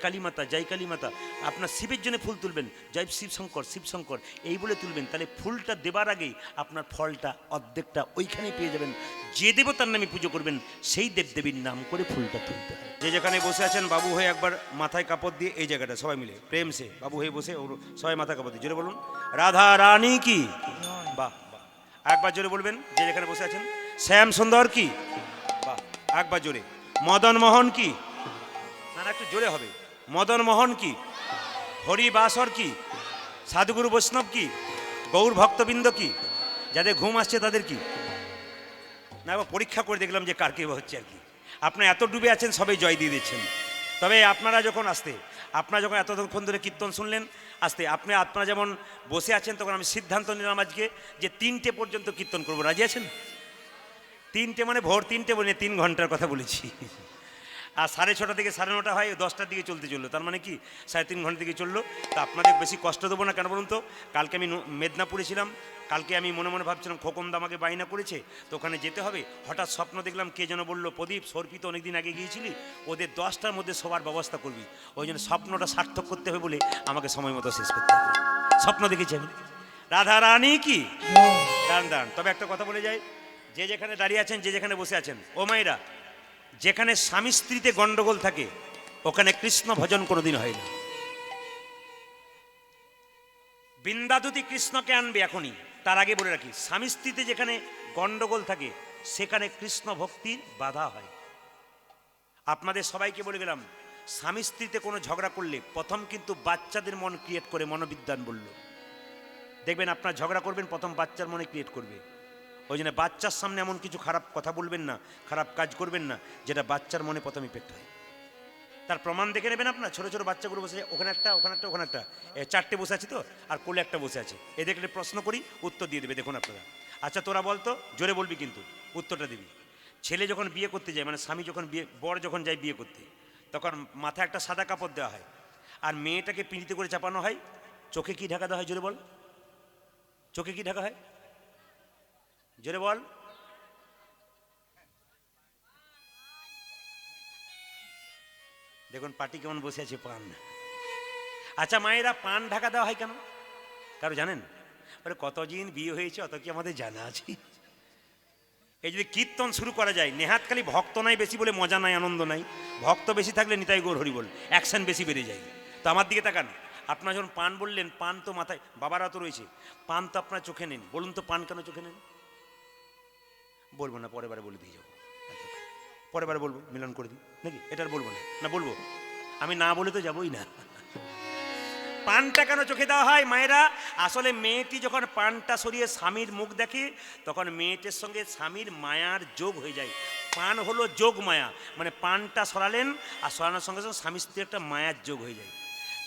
কালী মাতা। আপনার শিবের জন্য ফুল তুলবেন, জয় শিবশঙ্কর, এই বলে তুলবেন। তাহলে ফুলটা দেবার আগেই আপনার ফলটা অর্ধেকটা ওইখানেই পেয়ে যাবেন। যে দেবতার নামে পুজো করবেন, সেই দেবদেবীর নাম করে ফুলটা তুলতে হয়। যে যেখানে বসে আছেন, বাবু হয়ে একবার মাথায় কাপড় দিয়ে, এই জায়গাটা সবাই মিলে প্রেম সে বাবু হয়ে বসে, সবাই মাথায় কাপড় দিয়ে জোরে বলুন, রাধা রানী কি? বাহ বাহ। একবার জোরে বলবেন, যে যেখানে বসে আছেন, শ্যাম সুন্দর কি? বাহ, একবার জোরে। মদন মোহন কি? না, একটু জোরে হবে। মদন মোহন কি? হরিবাসর কি? সাধুগুরু বৈষ্ণব কি? গৌর ভক্তবৃন্দ কি? যাদের ঘুম আসছে তাদের কি? না, এবার পরীক্ষা করে দেখলাম যে কার কে হচ্ছে আর কি। আপনারা এত ডুবে আছেন, সবাই জয় দিয়ে দিচ্ছেন। তবে আপনারা যখন এতক্ষণ ধরে কীর্তন শুনলেন, আপনারা যেমন বসে আছেন, তখন আমি সিদ্ধান্ত নিলাম আজকে যে 3টে পর্যন্ত কীর্তন করবো। রাজি আছেন? 3টে মানে ভোর 3টে বলে 3 ঘন্টার কথা বলেছি। আর 6:30 থেকে 9:30 হয়, 10টার দিকে চললো। তার মানে কি 3.5 ঘন্টা দিকে চললো। তা আপনাদের বেশি কষ্ট দেবো না। কেন বলুন তো? কালকে আমি মেদিনীপুরে ছিলাম। কালকে আমি মনে ভাবছিলাম খোকনদা আমাকে বায়না করেছে, তো ওখানে যেতে হবে। হঠাৎ স্বপ্ন দেখলাম, কে যেন বললো, প্রদীপ সর্পিত অনেকদিন আগে গিয়েছিলি, ওদের 10টার মধ্যে সবার ব্যবস্থা করবি। ওই জন্য স্বপ্নটা সার্থক করতে হবে বলে আমাকে সময় মতো শেষ করতে হবে। স্বপ্ন দেখেছি আমি। রাধা রানী কি? দাঁড়ান। তবে একটা কথা বলে যাই, যে যেখানে দাঁড়িয়ে আছেন, যে যেখানে বসে আছেন, ও মায়েরা, যেখানে স্বামী স্ত্রীতে গন্ডগোল থাকে, ওখানে কৃষ্ণ ভজন কোনোদিন হয় না। বৃন্দাদুতি কৃষ্ণকে আনবে এখনই। তার আগে বলে রাখি, স্বামী স্ত্রীতে যেখানে গন্ডগোল থাকে, সেখানে কৃষ্ণ ভক্তির বাধা হয়। আপনাদের সবাইকে বলে গেলাম, স্বামী স্ত্রীতে কোনো ঝগড়া করলে প্রথম কিন্তু বাচ্চাদের মন ক্রিয়েট করে, মনোবিজ্ঞান বলল। দেখবেন আপনার ঝগড়া করবেন, প্রথম বাচ্চার মনে ক্রিয়েট করবে। ওই জন্য বাচ্চার সামনে এমন কিছু খারাপ কথা বলবেন না, খারাপ কাজ করবেন না, যেটা বাচ্চার মনে প্রথম ইফেক্ট হয়। তার প্রমাণ দেখে নেবেন। আপনার ছোট ছোট বাচ্চাগুলো বসে, ওখানে একটা 4টে বসে আছে তো, আর কোলে একটা বসে আছে। এ দেখলে প্রশ্ন করি, উত্তর দিয়ে দেবে। দেখুন আপনারা, আচ্ছা তোরা বলতো, জোরে বলবি কিন্তু উত্তরটা দিবি। ছেলে যখন বিয়ে করতে যায়, মানে স্বামী যখন বর যখন যায় বিয়ে করতে, তখন মাথায় একটা সাদা কাপড় দেওয়া হয়, আর মেয়েটাকে পিঁড়িতে করে চাপানো হয়। চোখে কি ঢাকা দেওয়া হয়? জোরে বল, চোখে কি ঢাকা হয়? জোরে বল। দেখুন পাটি কেমন বসে আছে, পান। আচ্ছা মায়েরা, পান ঢাকা দেওয়া হয় কেন? কারো জানেন? কতদিন বিয়ে হয়েছে, অত কি আমাদের জানা আছে? এই যদি কীর্তন শুরু করা যায়, নেহাত খালি ভক্ত নাই বেশি বলে মজা নাই, আনন্দ নাই। ভক্ত বেশি থাকলে নিতাই গৌর হরি বল, অ্যাকশন বেশি বেড়ে যায়। তো আমার দিকে তাকান, আপনার যখন পান বললেন, পান তো মাথায়, বাবারা তো রয়েছে, পান তো আপনার চোখে নেন, বলুন তো পান কেন চোখে নেন? বলবো না, পরের বারে বলে দিয়ে যাবো, পরের বারে বলবো, মিলন করে দিই নাকি, এটা আর বলবো না। না বলবো, আমি না বলে তো যাবোই না। পানটা কেন চোখে দেওয়া হয় মায়েরা? আসলে মেয়েটি যখন পানটা সরিয়ে স্বামীর মুখ দেখে, তখন মেয়েটির সঙ্গে স্বামীর মায়ার যোগ হয়ে যায়। পান হলো যোগ মায়া, মানে পানটা সরালেন আর সরানোর সঙ্গে সঙ্গে স্বামী স্ত্রীর একটা মায়ার যোগ হয়ে যায়।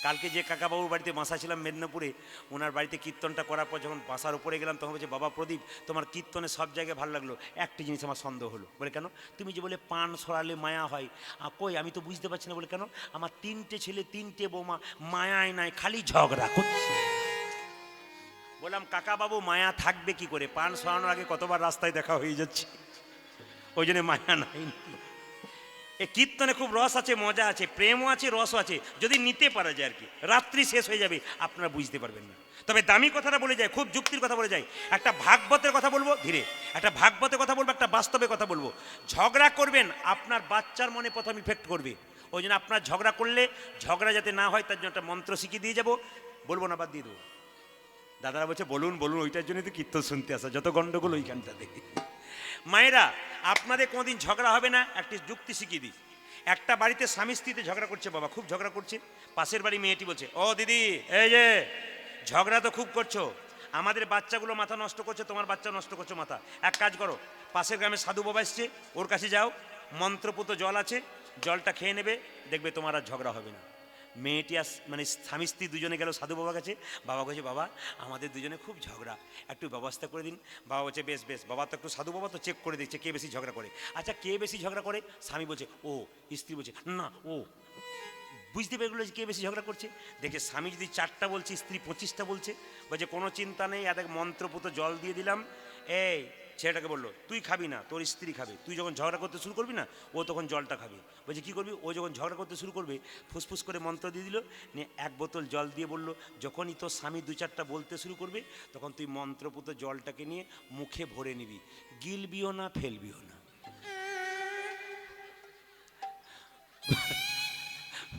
কালকে যে কাকাবাবুর বাড়িতে বাসা ছিলাম মেদিনীপুরে, ওনার বাড়িতে কীর্তনটা করার পর যখন বাসার উপরে গেলাম, তখন বলছে, বাবা প্রদীপ, তোমার কীর্তনে সব জায়গায় ভালো লাগলো, একটা জিনিস আমার সন্দেহ হলো। বলে কেন? তুমি যে বলে পান সরালে মায়া হয়, কই আমি তো বুঝতে পারছি না। বলে কেন? আমার 3টে ছেলে 3টে বৌমা, মায়ায় নাই, খালি ঝগড়া করছে। বললাম, কাকাবাবু মায়া থাকবে কি করে? পান সরানোর আগে কতবার রাস্তায় দেখা হয়ে যাচ্ছে, ওই জন্য মায়া নাই। এ কীর্তনে খুব রস আছে, মজা আছে, প্রেমও আছে, রসও আছে, যদি নিতে পারা যায় আর কি। রাত্রি শেষ হয়ে যাবে, আপনারা বুঝতে পারবেন না। তবে দামি কথাটা বলে যায়, খুব যুক্তির কথা বলে যায়। একটা ভাগবতের কথা বলবো ধীরে, একটা ভাগবতের কথা বলবো, একটা বাস্তবে কথা বলবো। ঝগড়া করবেন, আপনার বাচ্চার মনে প্রথম ইফেক্ট করবে। ওই জন্য আপনার ঝগড়া করলে, ঝগড়া যাতে না হয় তার জন্য একটা মন্ত্র শিখিয়ে দিয়ে যাবো। বলবো না, বাদ দিয়ে দেবো। দাদারা বলছে বলুন বলুন, ওইটার জন্য তো কীর্তন শুনতে আসা, যত গন্ডগোল ওইখানটা দেখি। মায়েরা, আপনাদের কোনোদিন ঝগড়া হবে না, একটি যুক্তি শিখিয়ে দিই। একটা বাড়িতে স্বামী স্ত্রীতে ঝগড়া করছে, বাবা খুব ঝগড়া করছে। পাশের বাড়ি মেয়েটি বলছে, ও দিদি, এই যে ঝগড়া তো খুব করছো, আমাদের বাচ্চাগুলো মাথা নষ্ট করছে, তোমার বাচ্চা নষ্ট করছো মাথা। এক কাজ করো, পাশের গ্রামে সাধু বাবা এসছে, ওর কাছে যাও, মন্ত্রপুত জল আছে, জলটা খেয়ে নেবে, দেখবে তোমার আর ঝগড়া হবে না। মেয়েটি মানে স্বামী স্ত্রী দুজনে গেল সাধু বাবার কাছে। বাবা বলছে, বাবা আমাদের দুজনে খুব ঝগড়া, একটু ব্যবস্থা করে দিন। বাবা বলছে, বেশ বেশ। বাবা তো একটু সাধু বাবা তো চেক করে দিচ্ছে কে বেশি ঝগড়া করে। আচ্ছা, কে বেশি ঝগড়া করে? স্বামী বলছে ও, স্ত্রী বলছে না ও। বুঝতে পেরে গেলো যে কে বেশি ঝগড়া করছে। দেখে স্বামী যদি 4টা বলছে, স্ত্রী 25টা বলছে। বলছে কোনো চিন্তা নেই, এত মন্ত্রপুত জল দিয়ে দিলাম। এই ছেলেটাকে বললো, তুই খাবি না, তোর স্ত্রী খাবে। তুই যখন ঝগড়া করতে শুরু করবি না, ও তখন জলটা খাবে। বলছে কী করবি? ও যখন ঝগড়া করতে শুরু করবে, ফুসফুস করে মন্ত্র দিয়ে দিল, নিয়ে 1 বোতল জল দিয়ে বললো, যখনই তোর স্বামী 2-4টা বলতে শুরু করবে, তখন তুই মন্ত্রপুত জলটাকে নিয়ে মুখে ভরে নিবি, গিলবিও না, ফেলবিও না।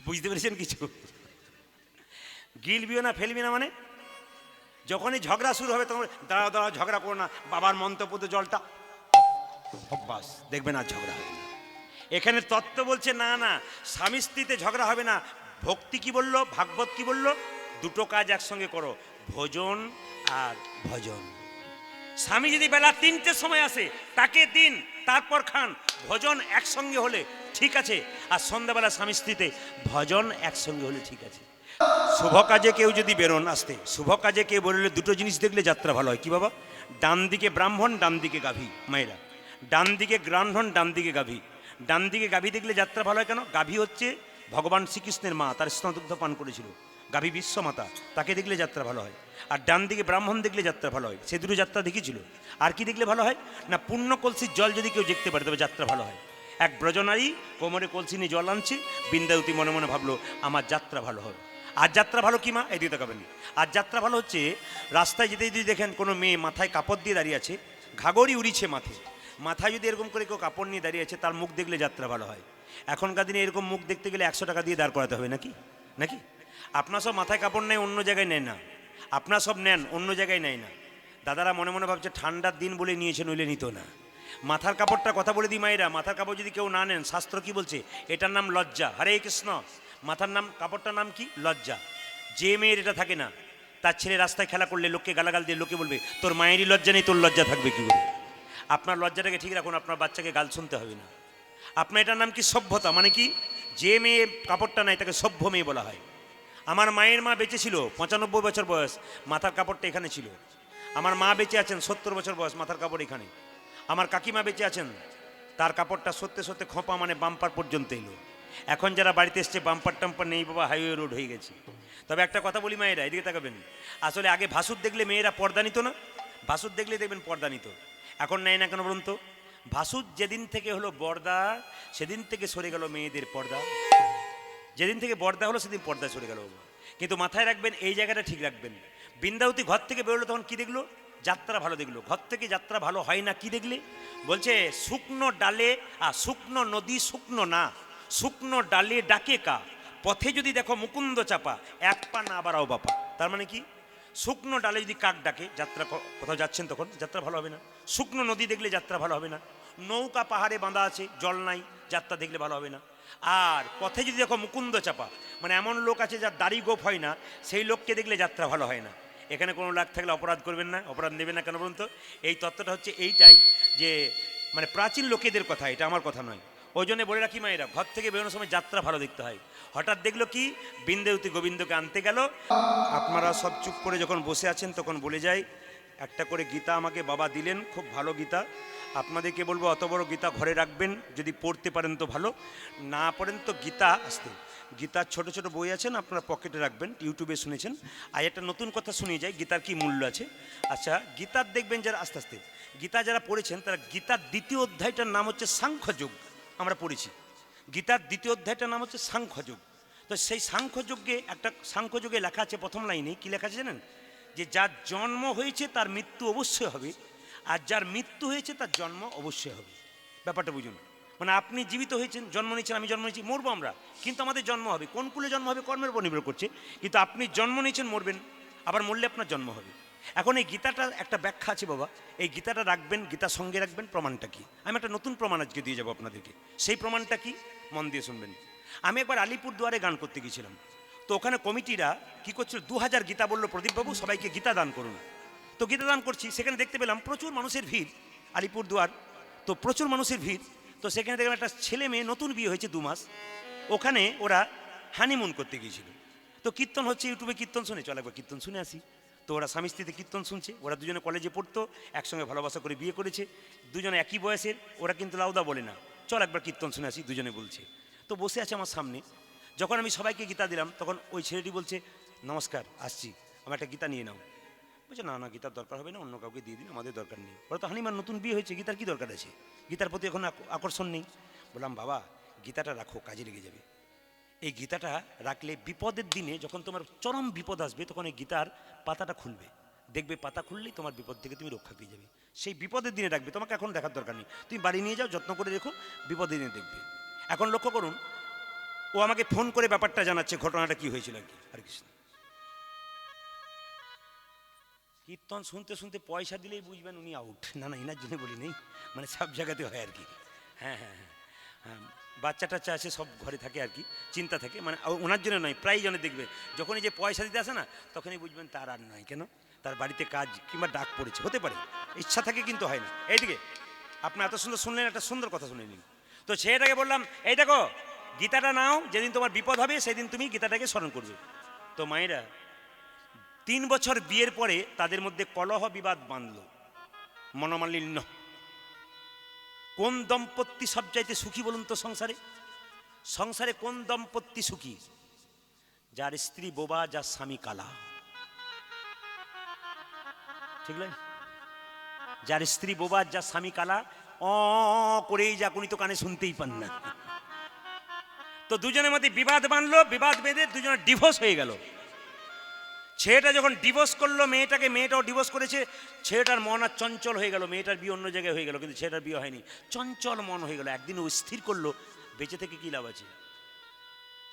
বুঝতে পেরেছেন কিছু? গিলবিও না, ফেলবি না মানে যখনই ঝগড়া শুরু হবে, তখন দাঁড়াও দাঁড়াও, ঝগড়া করো না, বাবার মন্ত্রপুত জলটা বাস, দেখবেন আর ঝগড়া হবে না। এখানে তত্ত্ব বলছে না না, স্বামী স্ত্রীতে ঝগড়া হবে না। ভক্তি কি বললো, ভাগবত কি বললো? দুটো কাজ একসঙ্গে করো, ভোজন আর ভজন। স্বামী যদি বেলা 3টের সময় আসে, তাকে দিন, তারপর খান। ভোজন একসঙ্গে হলে ঠিক আছে, আর সন্ধ্যাবেলা স্বামী স্ত্রীতে ভজন একসঙ্গে হলে ঠিক আছে। শুভ কাজে কেউ যদি বেরোন, আসতে শুভ কাজে কেউ বেরোলে দুটো জিনিস দেখলে যাত্রা ভালো হয়। কি বাবা? ডান দিকে ব্রাহ্মণ, ডান দিকে গাভী। মায়েরা, ডান দিকে ব্রাহ্মণ, ডান দিকে গাভী। ডান দিকে গাভী দেখলে যাত্রা ভালো হয় কেন? গাভী হচ্ছে ভগবান শ্রীকৃষ্ণের মা, তার স্তনদুগ্ধ পান করেছিল, গাভী বিশ্বমাতা, তাকে দেখলে যাত্রা ভালো হয়। আর ডান দিকে ব্রাহ্মণ দেখলে যাত্রা ভালো হয়, সে দুটো যাত্রা দেখেছিল। আর কি দেখলে ভালো হয় না, পূর্ণ কলসির জল যদি কেউ দেখতে পারে, তবে যাত্রা ভালো হয়। এক ব্রজনারী কোমরে কলসি নিয়ে জল আনছে, বৃন্দাবতী মনে মনে ভাবলো আমার যাত্রা ভালো হবে। আর যাত্রা ভালো কি মা? এই দিকে তাকাবেন। আর যাত্রা ভালো হচ্ছে, রাস্তায় যেতে যদি দেখেন কোনো মেয়ে মাথায় কাপড় দিয়ে দাঁড়িয়ে আছে, ঘাগরি উড়িছে মাথায় যদি এরকম করে কেউ কাপড় নিয়ে দাঁড়িয়ে আছে, তার মুখ দেখলে যাত্রা ভালো হয়। এখনকার দিনে এরকম মুখ দেখতে গেলে 100 টাকা দিয়ে দাঁড় করাতে হবে নাকি নাকি? আপনার সব মাথায় কাপড় নেয়, অন্য জায়গায় নেয় না। আপনার সব নেন, অন্য জায়গায় নেয় না। দাদারা মনে মনে ভাবছে ঠান্ডার দিন বলে নিয়েছে, নইলে নিত না। মাথার কাপড়টা কথা বলে দিই মায়েরা, মাথার কাপড় যদি কেউ না নেন, শাস্ত্র কি বলছে? এটার নাম লজ্জা। হরে কৃষ্ণ। মাথার নাম, কাপড়টার নাম কি? লজ্জা। যে মেয়ের এটা থাকে না, তার ছেলে রাস্তায় খেলা করলে লোককে গালাগাল দিয়ে লোকে বলবে তোর মায়েরই লজ্জা নেই, তোর লজ্জা থাকবে কি করে? আপনার লজ্জাটাকে ঠিক রাখুন, আপনার বাচ্চাকে গাল শুনতে হবে না। আপনার এটার নাম কি? সভ্যতা। মানে কি? যে মেয়ে কাপড়টা নাই তাকে সভ্য মেয়ে বলা হয়। আমার মায়ের মা বেঁচে ছিল, 95 বছর বয়স, মাথার কাপড়টা এখানে ছিল। আমার মা বেঁচে আছেন, 70 বছর বয়স, মাথার কাপড় এখানে। আমার কাকিমা বেঁচে আছেন, তার কাপড়টা সত্যি সত্যি খোঁপা, মানে বাম্পার পর্যন্ত এলো। এখন যারা বাড়িতে এসছে, বাম্পার টাম্পার নেই বাবা, হাইওয়ে রোড হয়ে গেছে। তবে একটা কথা বলি মায়েরা, এদিকে তাকাবেন। আসলে আগে ভাসুর দেখলে মেয়েরা পর্দা নিত না, ভাসুর দেখলে দেখবেন পর্দা নিত। এখন নেয় না কেন বলুন তো? ভাসুর যেদিন থেকে হলো বর্দা, সেদিন থেকে সরে গেল মেয়েদের পর্দা। যেদিন থেকে বর্দা হলো, সেদিন পর্দা সরে গেল। কিন্তু মাথায় রাখবেন, এই জায়গাটা ঠিক রাখবেন। বৃন্দাবতী ঘর থেকে বেরোলো, তখন কি দেখলো? যাত্রা ভালো দেখলো, ঘর থেকে যাত্রা ভালো হয় না কি দেখলে? বলছে শুকনো ডালে শুকনো নদী শুকনো না, শুকনো ডালে ডাকে কা, পথে যদি দেখো মুকুন্দ চাপা, এক পা না বাড়াও বাপা। তার মানে কি? শুকনো ডালে যদি কাক ডাকে, যাত্রা কোথাও যাচ্ছেন তখন যাত্রা ভালো হবে না। শুকনো নদী দেখলে যাত্রা ভালো হবে না। নৌকা পাহাড়ে বাঁধা আছে, জল নাই, যাত্রা দেখলে ভালো হবে না। আর পথে যদি দেখো মুকুন্দ চাপা, মানে এমন লোক আছে যার দাড়ি গোপ হয় না, সেই লোককে দেখলে যাত্রা ভালো হয় না। এখানে কোনো লাগ থাকলে অপরাধ করবেন না, অপরাধ নেবেন না কেন বলুন তো? এই তত্ত্বটা হচ্ছে এইটাই, যে মানে প্রাচীন লোকেদের কথা, এটা আমার কথা নয়। ওই জন্য বলে রাখি মায়েরা, ঘর থেকে বেরোনোর সময় যাত্রা ভালো দেখতে হয়। হঠাৎ দেখলো কি, বিন্দেউতি গোবিন্দকে আনতে গেল। আপনারা সব চুপ করে যখন বসে আছেন তখন বলে যাই, একটা করে গীতা আমাকে বাবা দিলেন, খুব ভালো গীতা। আপনাদেরকে বলবো অত বড় গীতা ঘরে রাখবেন, যদি পড়তে পারেন তো ভালো, না পড়েন তো গীতা আসতে, গীতার ছোট ছোট বই আছেন, আপনারা পকেটে রাখবেন। ইউটিউবে শুনেছেন। আর একটা নতুন কথা শুনিয়ে যায়, গীতার কি মূল্য আছে। আচ্ছা, গীতার দেখবেন যারা আস্তে আস্তে গীতা যারা পড়েছেন, তারা গীতার দ্বিতীয় অধ্যায়টার নাম হচ্ছে সাংখ্যযোগ। আমরা পড়েছি গীতার দ্বিতীয় অধ্যায়টার নাম হচ্ছে সাংখ্যযোগ। তো সেই সাংখ্যযোগে একটা সাংখ্যযোগে লেখা আছে, প্রথম লাইনে কি লেখা আছে জানেন? যে যার জন্ম হয়েছে তার মৃত্যু অবশ্যই হবে, আর যার মৃত্যু হয়েছে তার জন্ম অবশ্যই হবে। ব্যাপারটা বুঝুন। মানে আপনি জীবিত হয়েছেন, জন্ম নিয়েছেন, আমি জন্ম নিয়েছি, মরবো আমরা, কিন্তু আমাদের জন্ম হবে। কোন কুলে জন্ম হবে কর্মের উপর নির্ভর করছে, কিন্তু আপনি জন্ম নিয়েছেন, মরবেন, আবার মরলে আপনার জন্ম হবে। এখন এই গীতাটা একটা ব্যাখ্যা আছে বাবা, এই গীতাটা রাখবেন, গীতার সঙ্গে রাখবেন। প্রমাণটা কি? আমি একটা নতুন প্রমাণ আজকে দিয়ে যাবো আপনাদেরকে। সেই প্রমাণটা কি, মন দিয়ে শুনবেন। আমি একবার আলিপুরদুয়ারে গান করতে গিয়েছিলাম। তো ওখানে কমিটিরা কি করছিল, 2000 গীতা বললো, প্রদীপবাবু সবাইকে গীতা দান করুন। তো গীতা দান করছি, সেখানে দেখতে পেলাম প্রচুর মানুষের ভিড়, আলিপুরদুয়ার তো প্রচুর মানুষের ভিড়। তো সেখানে দেখলাম একটা ছেলে মেয়ে, নতুন বিয়ে হয়েছে 2 মাস, ওখানে ওরা হানিমুন করতে গিয়েছিল। তো কীর্তন হচ্ছে, ইউটিউবে কীর্তন শুনে, চল একবার কীর্তন শুনে আসি। তো ওরা স্বামী স্ত্রীতে কীর্তন শুনছে। ওরা দুজনে কলেজে পড়তো, একসঙ্গে ভালোবাসা করে বিয়ে করেছে, দুজনে একই বয়সের। ওরা কিন্তু লাউদা বলে না, চল একবার কীর্তন শুনে আসি, দুজনে বলছে। তো বসে আছে আমার সামনে। যখন আমি সবাইকে গীতা দিলাম, তখন ওই ছেলেটি বলছে, নমস্কার, আসছি, আমার একটা গীতা নিয়ে নাও। বলছে না না, গীতার দরকার হবে না, অন্য কাউকে দিয়ে দিন, আমাদের দরকার নেই। ওরা তো হানিমান, নতুন বিয়ে হয়েছে, গীতার কি দরকার আছে? গীতার প্রতি এখন আকর্ষণ নেই। বললাম বাবা, গীতাটা রাখো, কাজে লেগে যাবে। এই গীতাটা রাখলে বিপদের দিনে, যখন তোমার চরম বিপদ আসবে, তখন এই গীতার পাতাটা খুলবে, দেখবে পাতা খুললেই তোমার বিপদ থেকে তুমি রক্ষা পেয়ে যাবে। সেই বিপদের দিনে রাখবে, তোমাকে এখন দেখার দরকার নেই, তুমি বাড়ি নিয়ে যাও, যত্ন করে রেখো, বিপদের দিনে দেখবে। এখন লক্ষ্য করুন, ও আমাকে ফোন করে ব্যাপারটা জানাচ্ছে, ঘটনাটা কি হয়েছিল আর কি। আর কিছু না। কীর্তন শুনতে শুনতে পয়সা দিলেই বুঝবেন উনি আউট। না না, এনার জন্য বলি নেই, মানে সব জায়গাতে হয় আর কি। হ্যাঁ হ্যাঁ হ্যাঁ হ্যাঁ, বাচ্চা টাচ্চা আছে, সব ঘরে থাকে আর কি, চিন্তা থাকে, মানে ওনার জন্য নয়, প্রায় জনে দেখবে যখনই যে পয়সা দিতে আসে না, তখনই বুঝবেন তার আর নয়, কেন তার বাড়িতে কাজ কিংবা ডাক পড়েছে, হতে পারে, ইচ্ছা থাকে কিন্তু হয় না। এইদিকে আপনি এত সুন্দর শুনলেন, একটা সুন্দর কথা শুনে নিন। তো সেটাকে বললাম, এই দেখো গীতাটা নাও, যেদিন তোমার বিপদ হবে সেদিন তুমি গীতাটাকে স্মরণ করবে। তো মায়েরা 3 বছর বিয়ের পরে তাদের মধ্যে কলহ বিবাদ বাঁধল, মনোমালিন্য। কোন দম্পতি সবচাইতে সুখী বলুন তো সংসারে? সংসারে কোন দম্পতি সুখী? যার স্ত্রী বোবা, যার স্বামী কালা। ঠিক নয়? যার স্ত্রী বোবা, যার স্বামী কালা, করেই যাক, উনি তো কানে শুনতেই পান না। তো দুজনের মধ্যে বিবাদ বাঁধলো, বিবাদ বেঁধে দুজনের ডিভোর্স হয়ে গেল। ছেলেটা যখন ডিভোর্স করলো মেয়েটাকে, মেয়েটাও ডিভোর্স করেছে। ছেলেটার মন আর চঞ্চল হয়ে গেল, মেয়েটার বিয়ে অন্য জায়গায় হয়ে গেল, কিন্তু ছেলেটার বিয়ে হয়নি, চঞ্চল মন হয়ে গেল। একদিন ও স্থির করলো, বেঁচে থেকে কী লাভ আছে।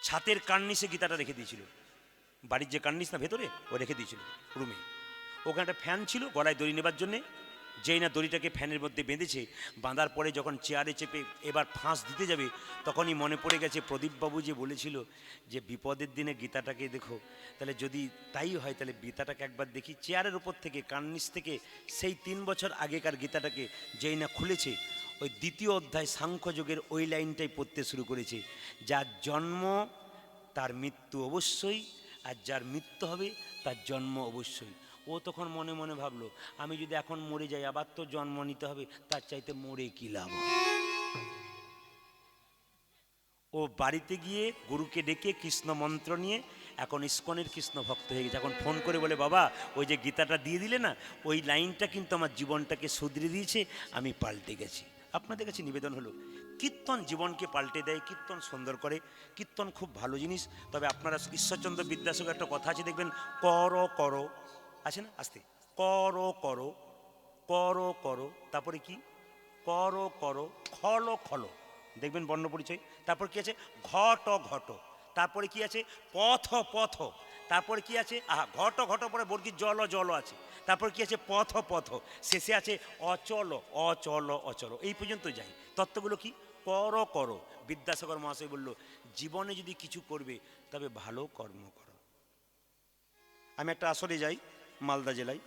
ছাতের কার্নিসে গীতাটা রেখে দিয়েছিল, বাড়ির যে কার্নিস না ভেতরে, ও রেখে দিয়েছিল রুমে। ওখানে একটা ফ্যান ছিল, গলায় দড়ি নেবার জন্যে। যেই না দড়িটাকে ফ্যানের মধ্যে বেঁধেছে, বাঁধার পরে যখন চেয়ারে চেপে এবার ফাঁস দিতে যাবে, তখনই মনে পড়ে গেছে প্রদীপবাবু যে বলেছিল যে বিপদের দিনে গীতাটাকে দেখো। তাহলে যদি তাই হয়, তাহলে গীতাটাকে একবার দেখি। চেয়ারের উপর থেকে, কার্নিস থেকে সেই 3 বছর আগেকার গীতাটাকে যেই না খুলেছে, ওই দ্বিতীয় অধ্যায় সাংখ্যযোগের ওই লাইনটাই পড়তে শুরু করেছে, যার জন্ম তার মৃত্যু অবশ্যই, আর যার মৃত্যু হবে তার জন্ম অবশ্যই। ও তখন মনে মনে ভাবলো, আমি যদি এখন মরে যাই, আবার তো জন্ম নিতে হবে, তার চাইতে মরে কি লাভ। ও বাড়িতে গিয়ে গুরুকে ডেকে কৃষ্ণ মন্ত্র নিয়ে এখন ইস্কনের কৃষ্ণ ভক্ত হয়ে গেছে। এখন ফোন করে বলে, বাবা ওই যে গীতাটা দিয়ে দিলে না, ওই লাইনটা কিন্তু আমার জীবনটাকে শুধরে দিয়েছে, আমি পাল্টে গেছি। আপনাদের কাছে নিবেদন হলো, কীর্তন জীবনকে পাল্টে দেয়, কীর্তন সুন্দর করে, কীর্তন খুব ভালো জিনিস। তবে আপনারা ঈশ্বরচন্দ্র বিদ্যাসাগর একটা কথা আছে দেখবেন, কর করো আছে না, আস্তে করো করো, করো করো, তারপরে কি করো করো, খলো খলো, দেখবেন বর্ণ পরিচয়। তারপর কি আছে ঘট ঘট, তারপরে কি আছে পথ পথ, তারপরে কি আছে আহা ঘট ঘট পরে বর্গীর জল জল আছে, তারপর কি আছে পথ পথ, শেষে আছে অচল অচল অচল, এই পর্যন্ত যাই। তত্ত্বগুলো কি করো করো। বিদ্যাসাগর মহাশয় বলল জীবনে যদি কিছু করবে তবে ভালো কর্ম করো। আমি একটা আসরে যাই মালদা জেলায়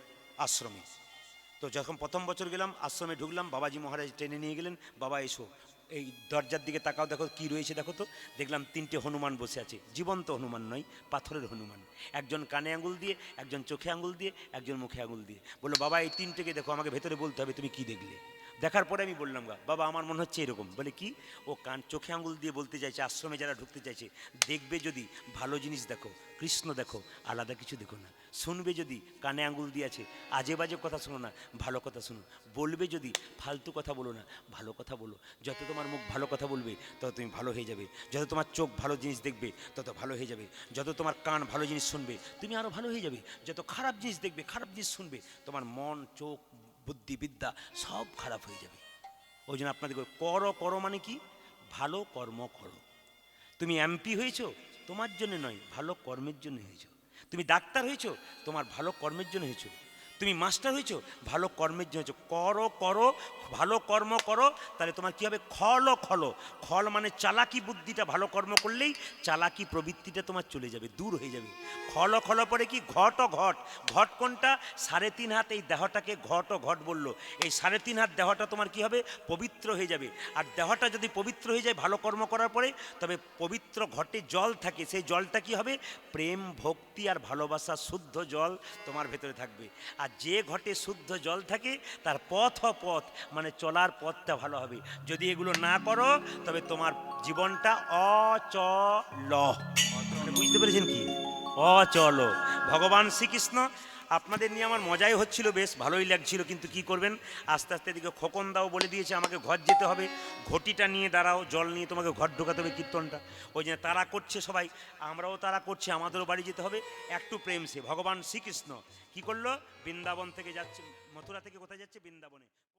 আশ্রমে, তো যখন প্রথম বছর গেলাম আশ্রমে ঢুকলাম, বাবাজি মহারাজ টেনে নিয়ে গেলেন, বাবা এসো এই দরজার দিকে তাকাও, দেখো কি রয়েছে দেখো তো। দেখলাম 3টে হনুমান বসে আছে, জীবন্ত হনুমান নয়, পাথরের হনুমান। একজন কানে আঙুল দিয়ে, একজন চোখে আঙুল দিয়ে, একজন মুখে আঙুল দিয়ে। বললো বাবা এই 3টেকে দেখো, আমাকে ভেতরে বলতে হবে তুমি কি দেখলে। দেখার পরে আমি বললাম বাবা আমার মনে হচ্ছে এরকম। বলে কি, ও চোখে আঙুল দিয়ে বলতে চাইছে আশ্রমে যারা ঢুকতে চাইছে দেখবে যদি ভালো জিনিস দেখো, কৃষ্ণ দেখো, আলাদা কিছু দেখো না। শুনবে যদি কানে আঙুল দিয়ে আছে আজে বাজে কথা শোনো না, ভালো কথা শোনো। বলবে যদি ফালতু কথা বলো না, ভালো কথা বলো। যত তোমার মুখ ভালো কথা বলবে তত তুমি ভালো হয়ে যাবে, যত তোমার চোখ ভালো জিনিস দেখবে তত ভালো হয়ে যাবে, যত তোমার কান ভালো জিনিস শুনবে তুমি আরও ভালো হয়ে যাবে, যত খারাপ জিনিস দেখবে খারাপ জিনিস শুনবে তোমার মন চোখ বুদ্ধি বিদ্যা সব খারাপ হয়ে যাবে। ওই জন্য আপনাদের করো করো মানে কি ভালো কর্ম করো। তুমি এমপি হয়েছো তোমার জন্য নয়, ভালো কর্মের জন্য হয়েছো। তুমি ডাক্তার হয়েছো তোমার ভালো কর্মের জন্য হয়েছো। তুমি মাস্টার হয়েছো ভালো কর্মের জন্য হয়েছো। করো করো, ভালো কর্ম করো, তাহলে তোমার কী হবে খলো খলো। খল মানে চালাকি বুদ্ধিটা, ভালো কর্ম করলেই চালাকি প্রবৃত্তিটা তোমার চলে যাবে, দূর হয়ে যাবে। খলো খলো পরে কি ঘট ঘট। ঘট কোনটা 3.5 হাত, এই দেহটাকে ঘট ঘট বললো। এই 3.5 হাত দেহটা তোমার কি হবে পবিত্র হয়ে যাবে। আর দেহটা যদি পবিত্র হয়ে যায় ভালো কর্ম করার পরে, তবে পবিত্র ঘটে জল থাকে, সেই জলটা কি হবে প্রেম ভক্তি আর ভালোবাসা, শুদ্ধ জল তোমার ভেতরে থাকবে। আর যে ঘটে শুদ্ধ জল থাকে তার পথ পথ মানে চলার পথটা ভালো হবে। যদি এগুলো না করো তবে তোমার জীবনটা অচল। মানে বুঝতে পেরেছেন কি অচল। ভগবান শ্রীকৃষ্ণ আপনাদের নিয়ে আমার মজাই হচ্ছিল, বেশ ভালোই লাগছিল, কিন্তু কি করবেন আস্তে আস্তে এদিকে খোকন দাও বলে দিয়েছে আমাকে ঘর যেতে হবে, ঘটিটা নিয়ে দাঁড়াও, জল নিয়ে তোমাকে ঘর ঢোকাতে হবে কীর্তনটা। ওই জন্য তারা করছে সবাই, আমরাও তারা করছি, আমাদেরও বাড়ি যেতে হবে। একটু প্রেম সে ভগবান শ্রীকৃষ্ণ কি করলো, বৃন্দাবন থেকে যাচ্ছে, মথুরা থেকে কোথায় যাচ্ছে বৃন্দাবনে।